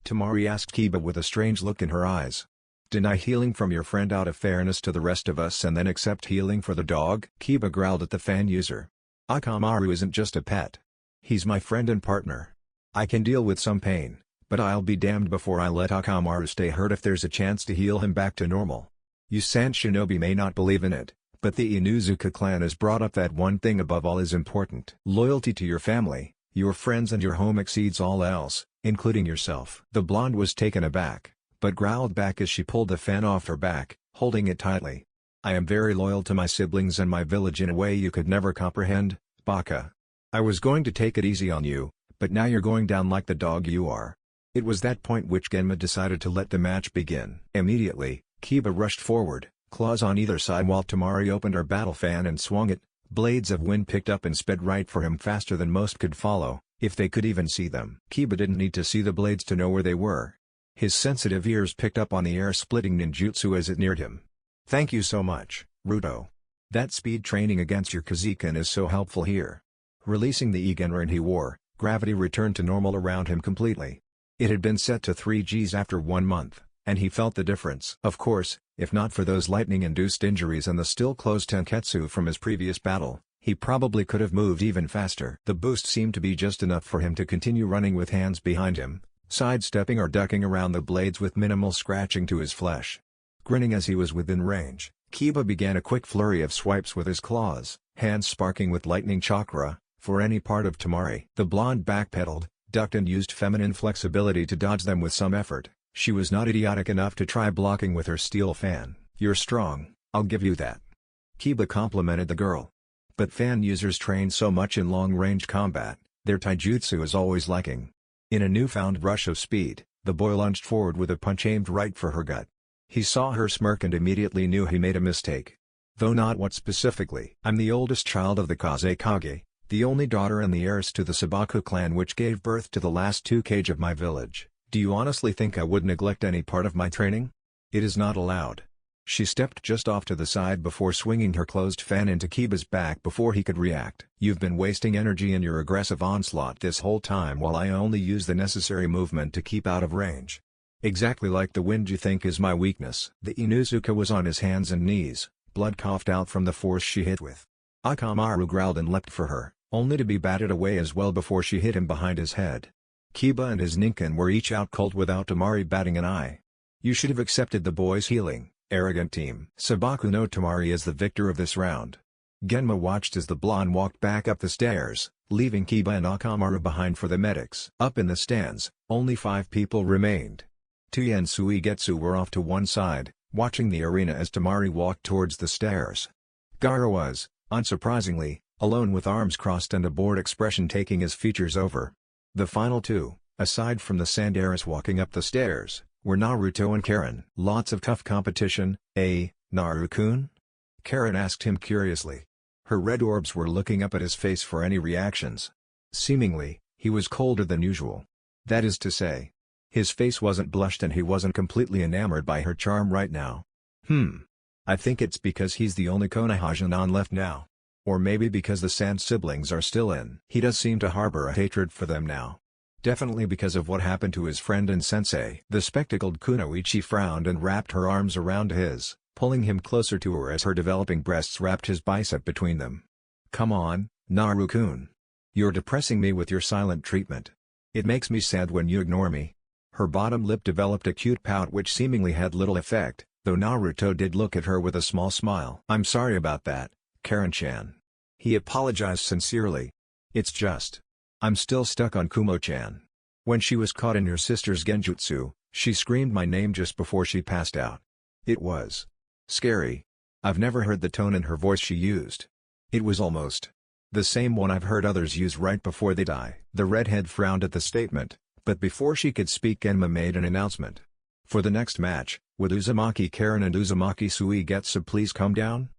Tamari asked Kiba with a strange look in her eyes. "Deny healing from your friend out of fairness to the rest of us and then accept healing for the dog?" Kiba growled at the fan user. "Akamaru isn't just a pet. He's my friend and partner. I can deal with some pain, but I'll be damned before I let Akamaru stay hurt if there's a chance to heal him back to normal. You Sand Shinobi may not believe in it, but the Inuzuka clan has brought up that one thing above all is important. Loyalty to your family, your friends and your home exceeds all else, including yourself." The blonde was taken aback, but growled back as she pulled the fan off her back, holding it tightly. "I am very loyal to my siblings and my village in a way you could never comprehend, Baka. I was going to take it easy on you, but now you're going down like the dog you are." It was that point which Genma decided to let the match begin. Immediately, Kiba rushed forward, claws on either side while Tamari opened her battle fan and swung it. Blades of wind picked up and sped right for him faster than most could follow, if they could even see them. Kiba didn't need to see the blades to know where they were. His sensitive ears picked up on the air-splitting ninjutsu as it neared him. "Thank you so much, Ruto. That speed training against your Kaziken is so helpful here." Releasing the Igenrin he wore, gravity returned to normal around him completely. It had been set to 3 Gs after 1 month, and he felt the difference. Of course, if not for those lightning-induced injuries and the still-closed tenketsu from his previous battle, he probably could have moved even faster. The boost seemed to be just enough for him to continue running with hands behind him, sidestepping or ducking around the blades with minimal scratching to his flesh. Grinning as he was within range, Kiba began a quick flurry of swipes with his claws, hands sparking with lightning chakra, for any part of Tamari. The blonde backpedaled, ducked and used feminine flexibility to dodge them with some effort. She was not idiotic enough to try blocking with her steel fan. "You're strong, I'll give you that." Kiba complimented the girl. But fan users train so much in long-range combat, their taijutsu is always lacking. In a newfound rush of speed, the boy lunged forward with a punch aimed right for her gut. He saw her smirk and immediately knew he made a mistake. Though not what specifically. "I'm the oldest child of the Kazekage, the only daughter and the heiress to the Sabaku clan which gave birth to the last 2 kage of my village. Do you honestly think I would neglect any part of my training? It is not allowed." She stepped just off to the side before swinging her closed fan into Kiba's back before he could react. "You've been wasting energy in your aggressive onslaught this whole time while I only use the necessary movement to keep out of range. Exactly like the wind you think is my weakness." The Inuzuka was on his hands and knees, blood coughed out from the force she hit with. Akamaru growled and leapt for her, only to be batted away as well before she hit him behind his head. Kiba and his Ninken were each out cold without Tamari batting an eye. "You should have accepted the boy's healing, arrogant team." Sabaku no Tamari is the victor of this round. Genma watched as the blonde walked back up the stairs, leaving Kiba and Akamaru behind for the medics. Up in the stands, only 5 people remained. Tuya and Suigetsu were off to one side, watching the arena as Tamari walked towards the stairs. Gara was, unsurprisingly, alone with arms crossed and a bored expression taking his features over. The final 2, aside from the sand heiress walking up the stairs, were Naruto and Karen. "Lots of tough competition, eh, Naru-kun?" Karen asked him curiously. Her red orbs were looking up at his face for any reactions. Seemingly, he was colder than usual. That is to say, his face wasn't blushed and he wasn't completely enamored by her charm right now. I think it's because he's the only Konohajanan left now. Or maybe because the Sand siblings are still in. He does seem to harbor a hatred for them now. Definitely because of what happened to his friend and sensei." The spectacled Kunoichi frowned and wrapped her arms around his, pulling him closer to her as her developing breasts wrapped his bicep between them. "Come on, Naru-kun. You're depressing me with your silent treatment. It makes me sad when you ignore me." Her bottom lip developed a cute pout which seemingly had little effect, though Naruto did look at her with a small smile. "I'm sorry about that, Karen-chan." He apologized sincerely. "It's just, I'm still stuck on Kumo-chan. When she was caught in your sister's genjutsu, she screamed my name just before she passed out. It was scary. I've never heard the tone in her voice she used. It was almost the same one I've heard others use right before they die." The redhead frowned at the statement, but before she could speak Genma made an announcement. "For the next match, would Uzumaki Karen and Uzumaki Suigetsu please come down?"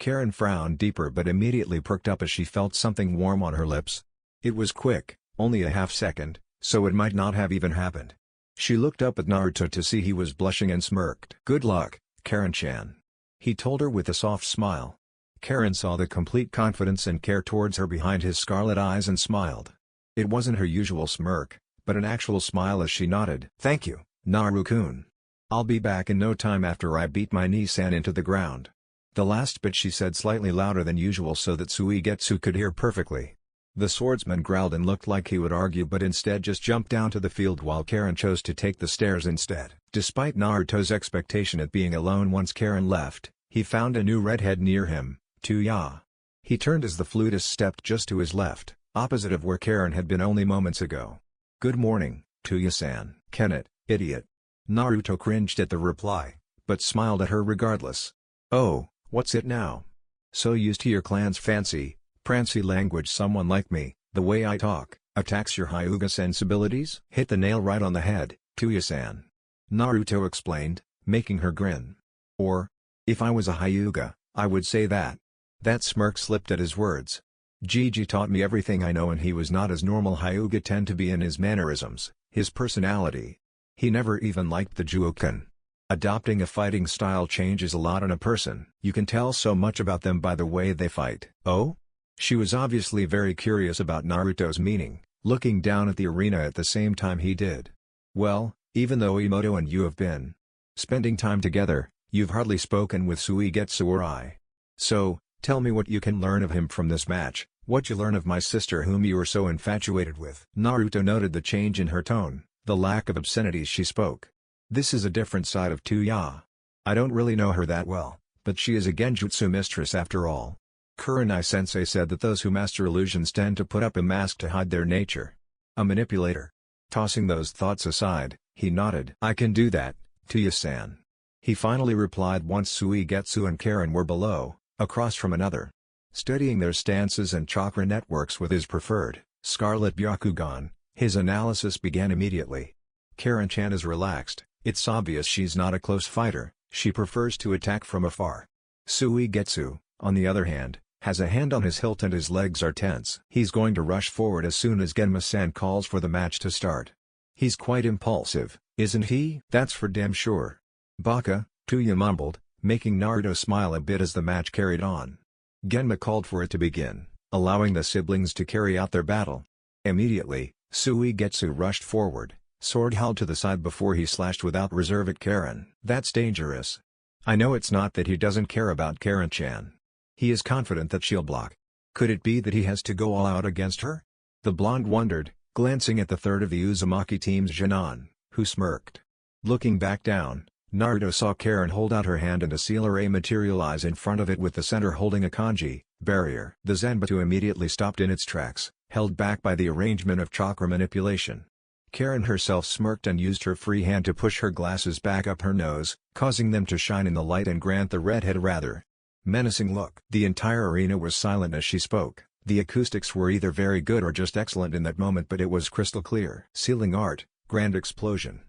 Karen frowned deeper but immediately perked up as she felt something warm on her lips. It was quick, only a half second, so it might not have even happened. She looked up at Naruto to see he was blushing and smirked. "Good luck, Karen-chan," he told her with a soft smile. Karen saw the complete confidence and care towards her behind his scarlet eyes and smiled. It wasn't her usual smirk, but an actual smile as she nodded. "Thank you, Naru-kun. I'll be back in no time after I beat my Nissan into the ground." The last bit she said slightly louder than usual so that Suigetsu could hear perfectly. The swordsman growled and looked like he would argue but instead just jumped down to the field while Karen chose to take the stairs instead. Despite Naruto's expectation at being alone once Karen left, he found a new redhead near him, Tuya. He turned as the flutist stepped just to his left, opposite of where Karen had been only moments ago. "Good morning, Tuya-san." "Kennet, idiot." Naruto cringed at the reply, but smiled at her regardless. "Oh, what's it now? So used to your clan's prancy language someone like me, the way I talk, attacks your Hyuga sensibilities?" "Hit the nail right on the head, Tuya-san," Naruto explained, making her grin. "Or, if I was a Hyuga, I would say that." That smirk slipped at his words. Gigi taught me everything I know and he was not as normal Hyuga tend to be in his mannerisms, his personality. He never even liked the Juoken. Adopting a fighting style changes a lot on a person. You can tell so much about them by the way they fight. "Oh?" She was obviously very curious about Naruto's meaning, looking down at the arena at the same time he did. "Well, even though Imoto and you have been spending time together, you've hardly spoken with Suigetsu or I. So, tell me what you can learn of him from this match, what you learn of my sister whom you were so infatuated with." Naruto noted the change in her tone, the lack of obscenities she spoke. This is a different side of Tuya. I don't really know her that well, but she is a genjutsu mistress after all. Kurenai-sensei said that those who master illusions tend to put up a mask to hide their nature. A manipulator. Tossing those thoughts aside, he nodded. "I can do that, Tuya-san." He finally replied once Suigetsu and Karen were below, across from another. Studying their stances and chakra networks with his preferred, Scarlet Byakugan, his analysis began immediately. Karen-chan is relaxed, it's obvious she's not a close fighter, she prefers to attack from afar. Suigetsu, on the other hand, has a hand on his hilt and his legs are tense. He's going to rush forward as soon as Genma-san calls for the match to start. He's quite impulsive, isn't he? "That's for damn sure." "Baka," Tuya mumbled, making Naruto smile a bit as the match carried on. Genma called for it to begin, allowing the siblings to carry out their battle. Immediately, Suigetsu rushed forward, sword held to the side before he slashed without reserve at Karen. "That's dangerous. I know it's not that he doesn't care about Karen-chan. He is confident that she'll block. Could it be that he has to go all out against her?" The blonde wondered, glancing at the third of the Uzumaki team's Jinan, who smirked. Looking back down, Naruto saw Karen hold out her hand and a seal array materialize in front of it with the center holding a kanji barrier. The Zanbatsu immediately stopped in its tracks, held back by the arrangement of chakra manipulation. Karen herself smirked and used her free hand to push her glasses back up her nose, causing them to shine in the light and grant the redhead a rather menacing look. The entire arena was silent as she spoke. The acoustics were either very good or just excellent in that moment, but it was crystal clear. Ceiling art, grand explosion.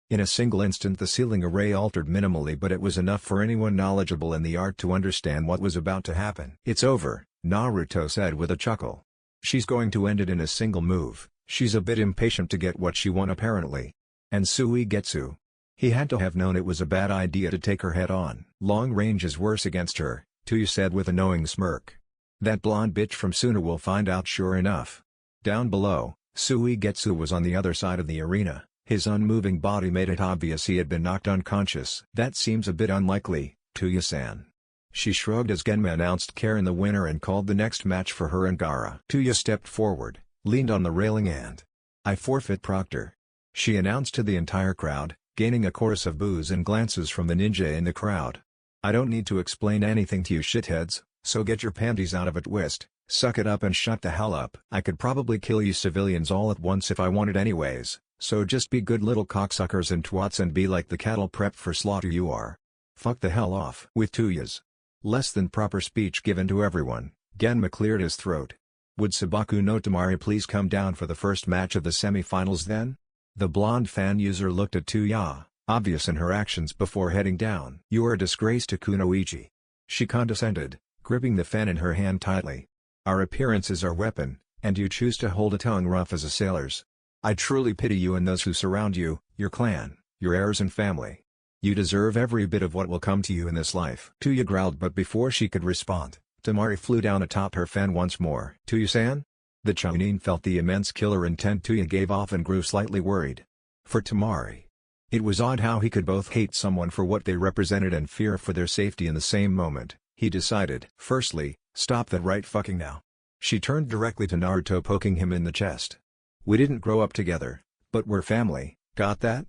In a single instant the ceiling array altered minimally, but it was enough for anyone knowledgeable in the art to understand what was about to happen. "It's over," Naruto said with a chuckle. "She's going to end it in a single move. She's a bit impatient to get what she won apparently." And Suigetsu. He had to have known it was a bad idea to take her head on. "Long range is worse against her," Tuya said with a knowing smirk. "That blonde bitch from Suna will find out sure enough." Down below, Suigetsu was on the other side of the arena. His unmoving body made it obvious he had been knocked unconscious. "That seems a bit unlikely, Tuya-san." She shrugged as Genma announced Karen the winner and called the next match for her and Gaara. Tuya stepped forward, leaned on the railing and, "I forfeit Proctor," she announced to the entire crowd, gaining a chorus of boos and glances from the ninja in the crowd. "I don't need to explain anything to you shitheads, so get your panties out of a twist, suck it up and shut the hell up. I could probably kill you civilians all at once if I wanted anyways, so just be good little cocksuckers and twats and be like the cattle prepped for slaughter you are. Fuck the hell off." With Tuya's less than proper speech given to everyone, Genma cleared his throat. "Would Sabaku no Tamari please come down for the first match of the semifinals then?" The blonde fan user looked at Tuya, obvious in her actions before heading down. "You are a disgrace to Kunoichi." She condescended, gripping the fan in her hand tightly. "Our appearance is our weapon, and you choose to hold a tongue rough as a sailor's. I truly pity you and those who surround you, your clan, your heirs and family. You deserve every bit of what will come to you in this life." Tuya growled, but before she could respond, Temari flew down atop her fan once more. "Tuya-san?" The Chunin felt the immense killer intent Tuya gave off and grew slightly worried. For Temari, it was odd how he could both hate someone for what they represented and fear for their safety in the same moment. He decided. "Firstly, stop that right fucking now." She turned directly to Naruto, poking him in the chest. "We didn't grow up together, but we're family, got that?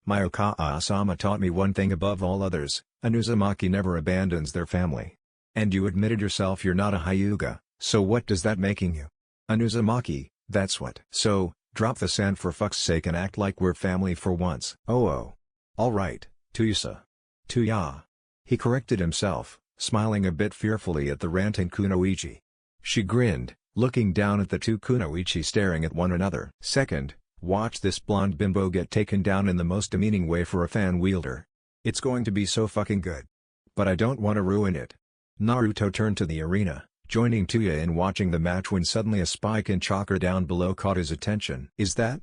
My Okaa-sama taught me one thing above all others: an Uzumaki never abandons their family. And you admitted yourself you're not a Hyuga, so what does that making you? An Uzumaki, that's what. So, drop the sand for fuck's sake and act like we're family for once." Oh. Alright, Tuya. Tuya. He corrected himself, smiling a bit fearfully at the ranting Kunoichi. She grinned, looking down at the two Kunoichi staring at one another. "Second, watch this blonde bimbo get taken down in the most demeaning way for a fan wielder. It's going to be so fucking good. But I don't want to ruin it." Naruto turned to the arena, joining Tuya in watching the match when suddenly a spike in chakra down below caught his attention. "Is that?"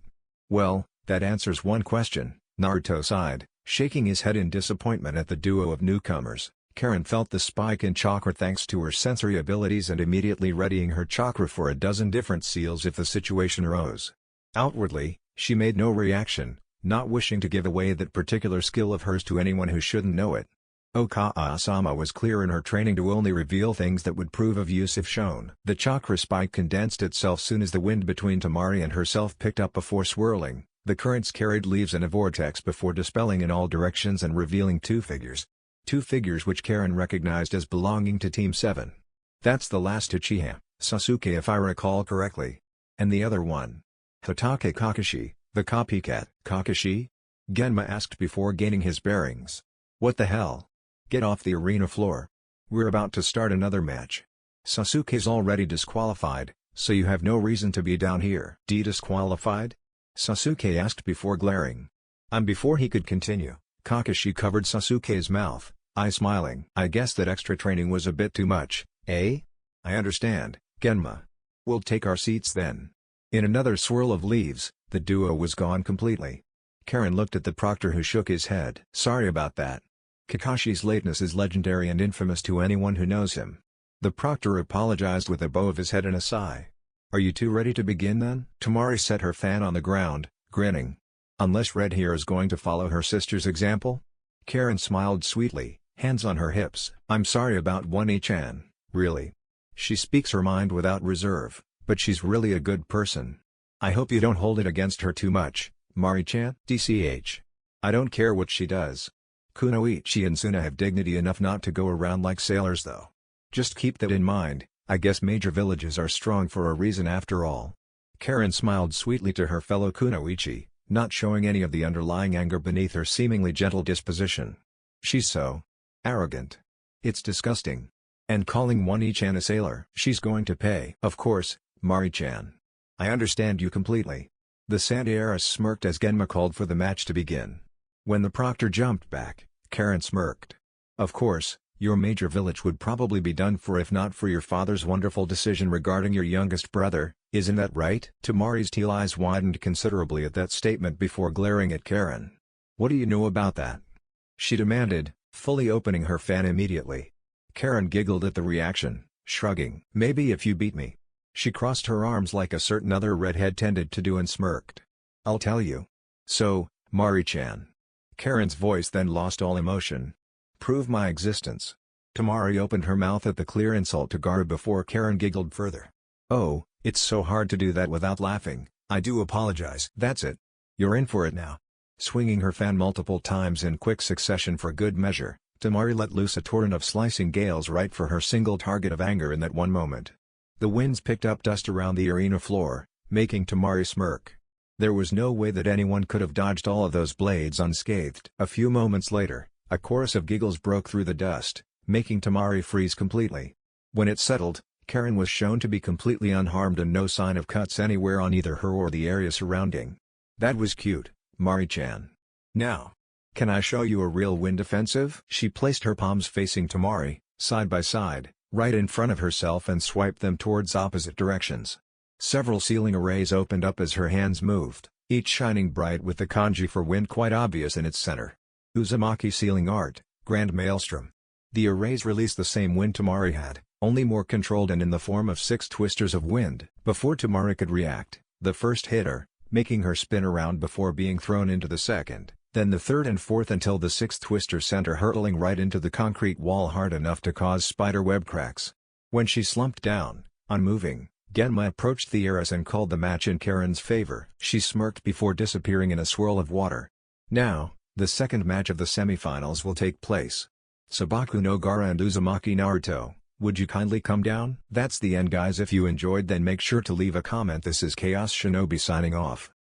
"Well, that answers one question," Naruto sighed, shaking his head in disappointment at the duo of newcomers. Karen felt the spike in chakra thanks to her sensory abilities and immediately readying her chakra for a dozen different seals if the situation arose. Outwardly, she made no reaction, not wishing to give away that particular skill of hers to anyone who shouldn't know it. Okaa-sama was clear in her training to only reveal things that would prove of use if shown. The chakra spike condensed itself soon as the wind between Temari and herself picked up before swirling. The currents carried leaves in a vortex before dispelling in all directions and revealing two figures. Two figures which Karen recognized as belonging to Team 7. "That's the last Uchiha, Sasuke if I recall correctly. And the other one? Hatake Kakashi, the copycat." "Kakashi?" Genma asked before gaining his bearings. "What the hell? Get off the arena floor. We're about to start another match. Sasuke's already disqualified, so you have no reason to be down here." "Disqualified?" Sasuke asked before glaring. Before he could continue, Kakashi covered Sasuke's mouth, eye smiling. "I guess that extra training was a bit too much, eh? I understand, Genma. We'll take our seats then." In another swirl of leaves, the duo was gone completely. Karen looked at the proctor who shook his head. "Sorry about that. Kakashi's lateness is legendary and infamous to anyone who knows him." The proctor apologized with a bow of his head and a sigh. "Are you two ready to begin then?" Temari set her fan on the ground, grinning. "Unless Red here is going to follow her sister's example?" Karen smiled sweetly, hands on her hips. "I'm sorry about One-chan, really. She speaks her mind without reserve, but she's really a good person. I hope you don't hold it against her too much, Mari-chan." "DCH. I don't care what she does. Kunoichi and Suna have dignity enough not to go around like sailors though. Just keep that in mind. I guess major villages are strong for a reason after all." Karen smiled sweetly to her fellow Kunoichi, not showing any of the underlying anger beneath her seemingly gentle disposition. "She's so arrogant. It's disgusting. And calling One-chan a sailor." "She's going to pay." "Of course, Mari-chan. I understand you completely." The Sandaeras smirked as Genma called for the match to begin. When the proctor jumped back, Karen smirked. "Of course, your major village would probably be done for if not for your father's wonderful decision regarding your youngest brother, isn't that right?" Temari's teal eyes widened considerably at that statement before glaring at Karen. "What do you know about that?" she demanded, fully opening her fan immediately. Karen giggled at the reaction, shrugging. "Maybe if you beat me." She crossed her arms like a certain other redhead tended to do and smirked. "I'll tell you. So, Mari-chan." Karen's voice then lost all emotion. "Prove my existence." Temari opened her mouth at the clear insult to Garu before Karen giggled further. "Oh, it's so hard to do that without laughing. I do apologize." "That's it. You're in for it now." Swinging her fan multiple times in quick succession for good measure, Temari let loose a torrent of slicing gales right for her single target of anger in that one moment. The winds picked up dust around the arena floor, making Temari smirk. There was no way that anyone could have dodged all of those blades unscathed. A few moments later, a chorus of giggles broke through the dust, making Temari freeze completely. When it settled, Karen was shown to be completely unharmed and no sign of cuts anywhere on either her or the area surrounding. "That was cute, Mari-chan. Now, can I show you a real wind offensive?" She placed her palms facing Temari, side by side, right in front of herself and swiped them towards opposite directions. Several ceiling arrays opened up as her hands moved, each shining bright with the kanji for wind quite obvious in its center. Uzumaki Sealing Art, Grand Maelstrom. The arrays released the same wind Tamari had, only more controlled and in the form of 6 twisters of wind. Before Tamari could react, the first hit her, making her spin around before being thrown into the second, then the third and fourth until the 6th twister sent her hurtling right into the concrete wall hard enough to cause spiderweb cracks. When she slumped down, unmoving, Genma approached the Eris and called the match in Karen's favor. She smirked before disappearing in a swirl of water. Now, the second match of the semifinals will take place. Sabaku no Gara and Uzumaki Naruto, would you kindly come down? That's the end guys. If you enjoyed then make sure to leave a comment. This is Chaos Shinobi signing off.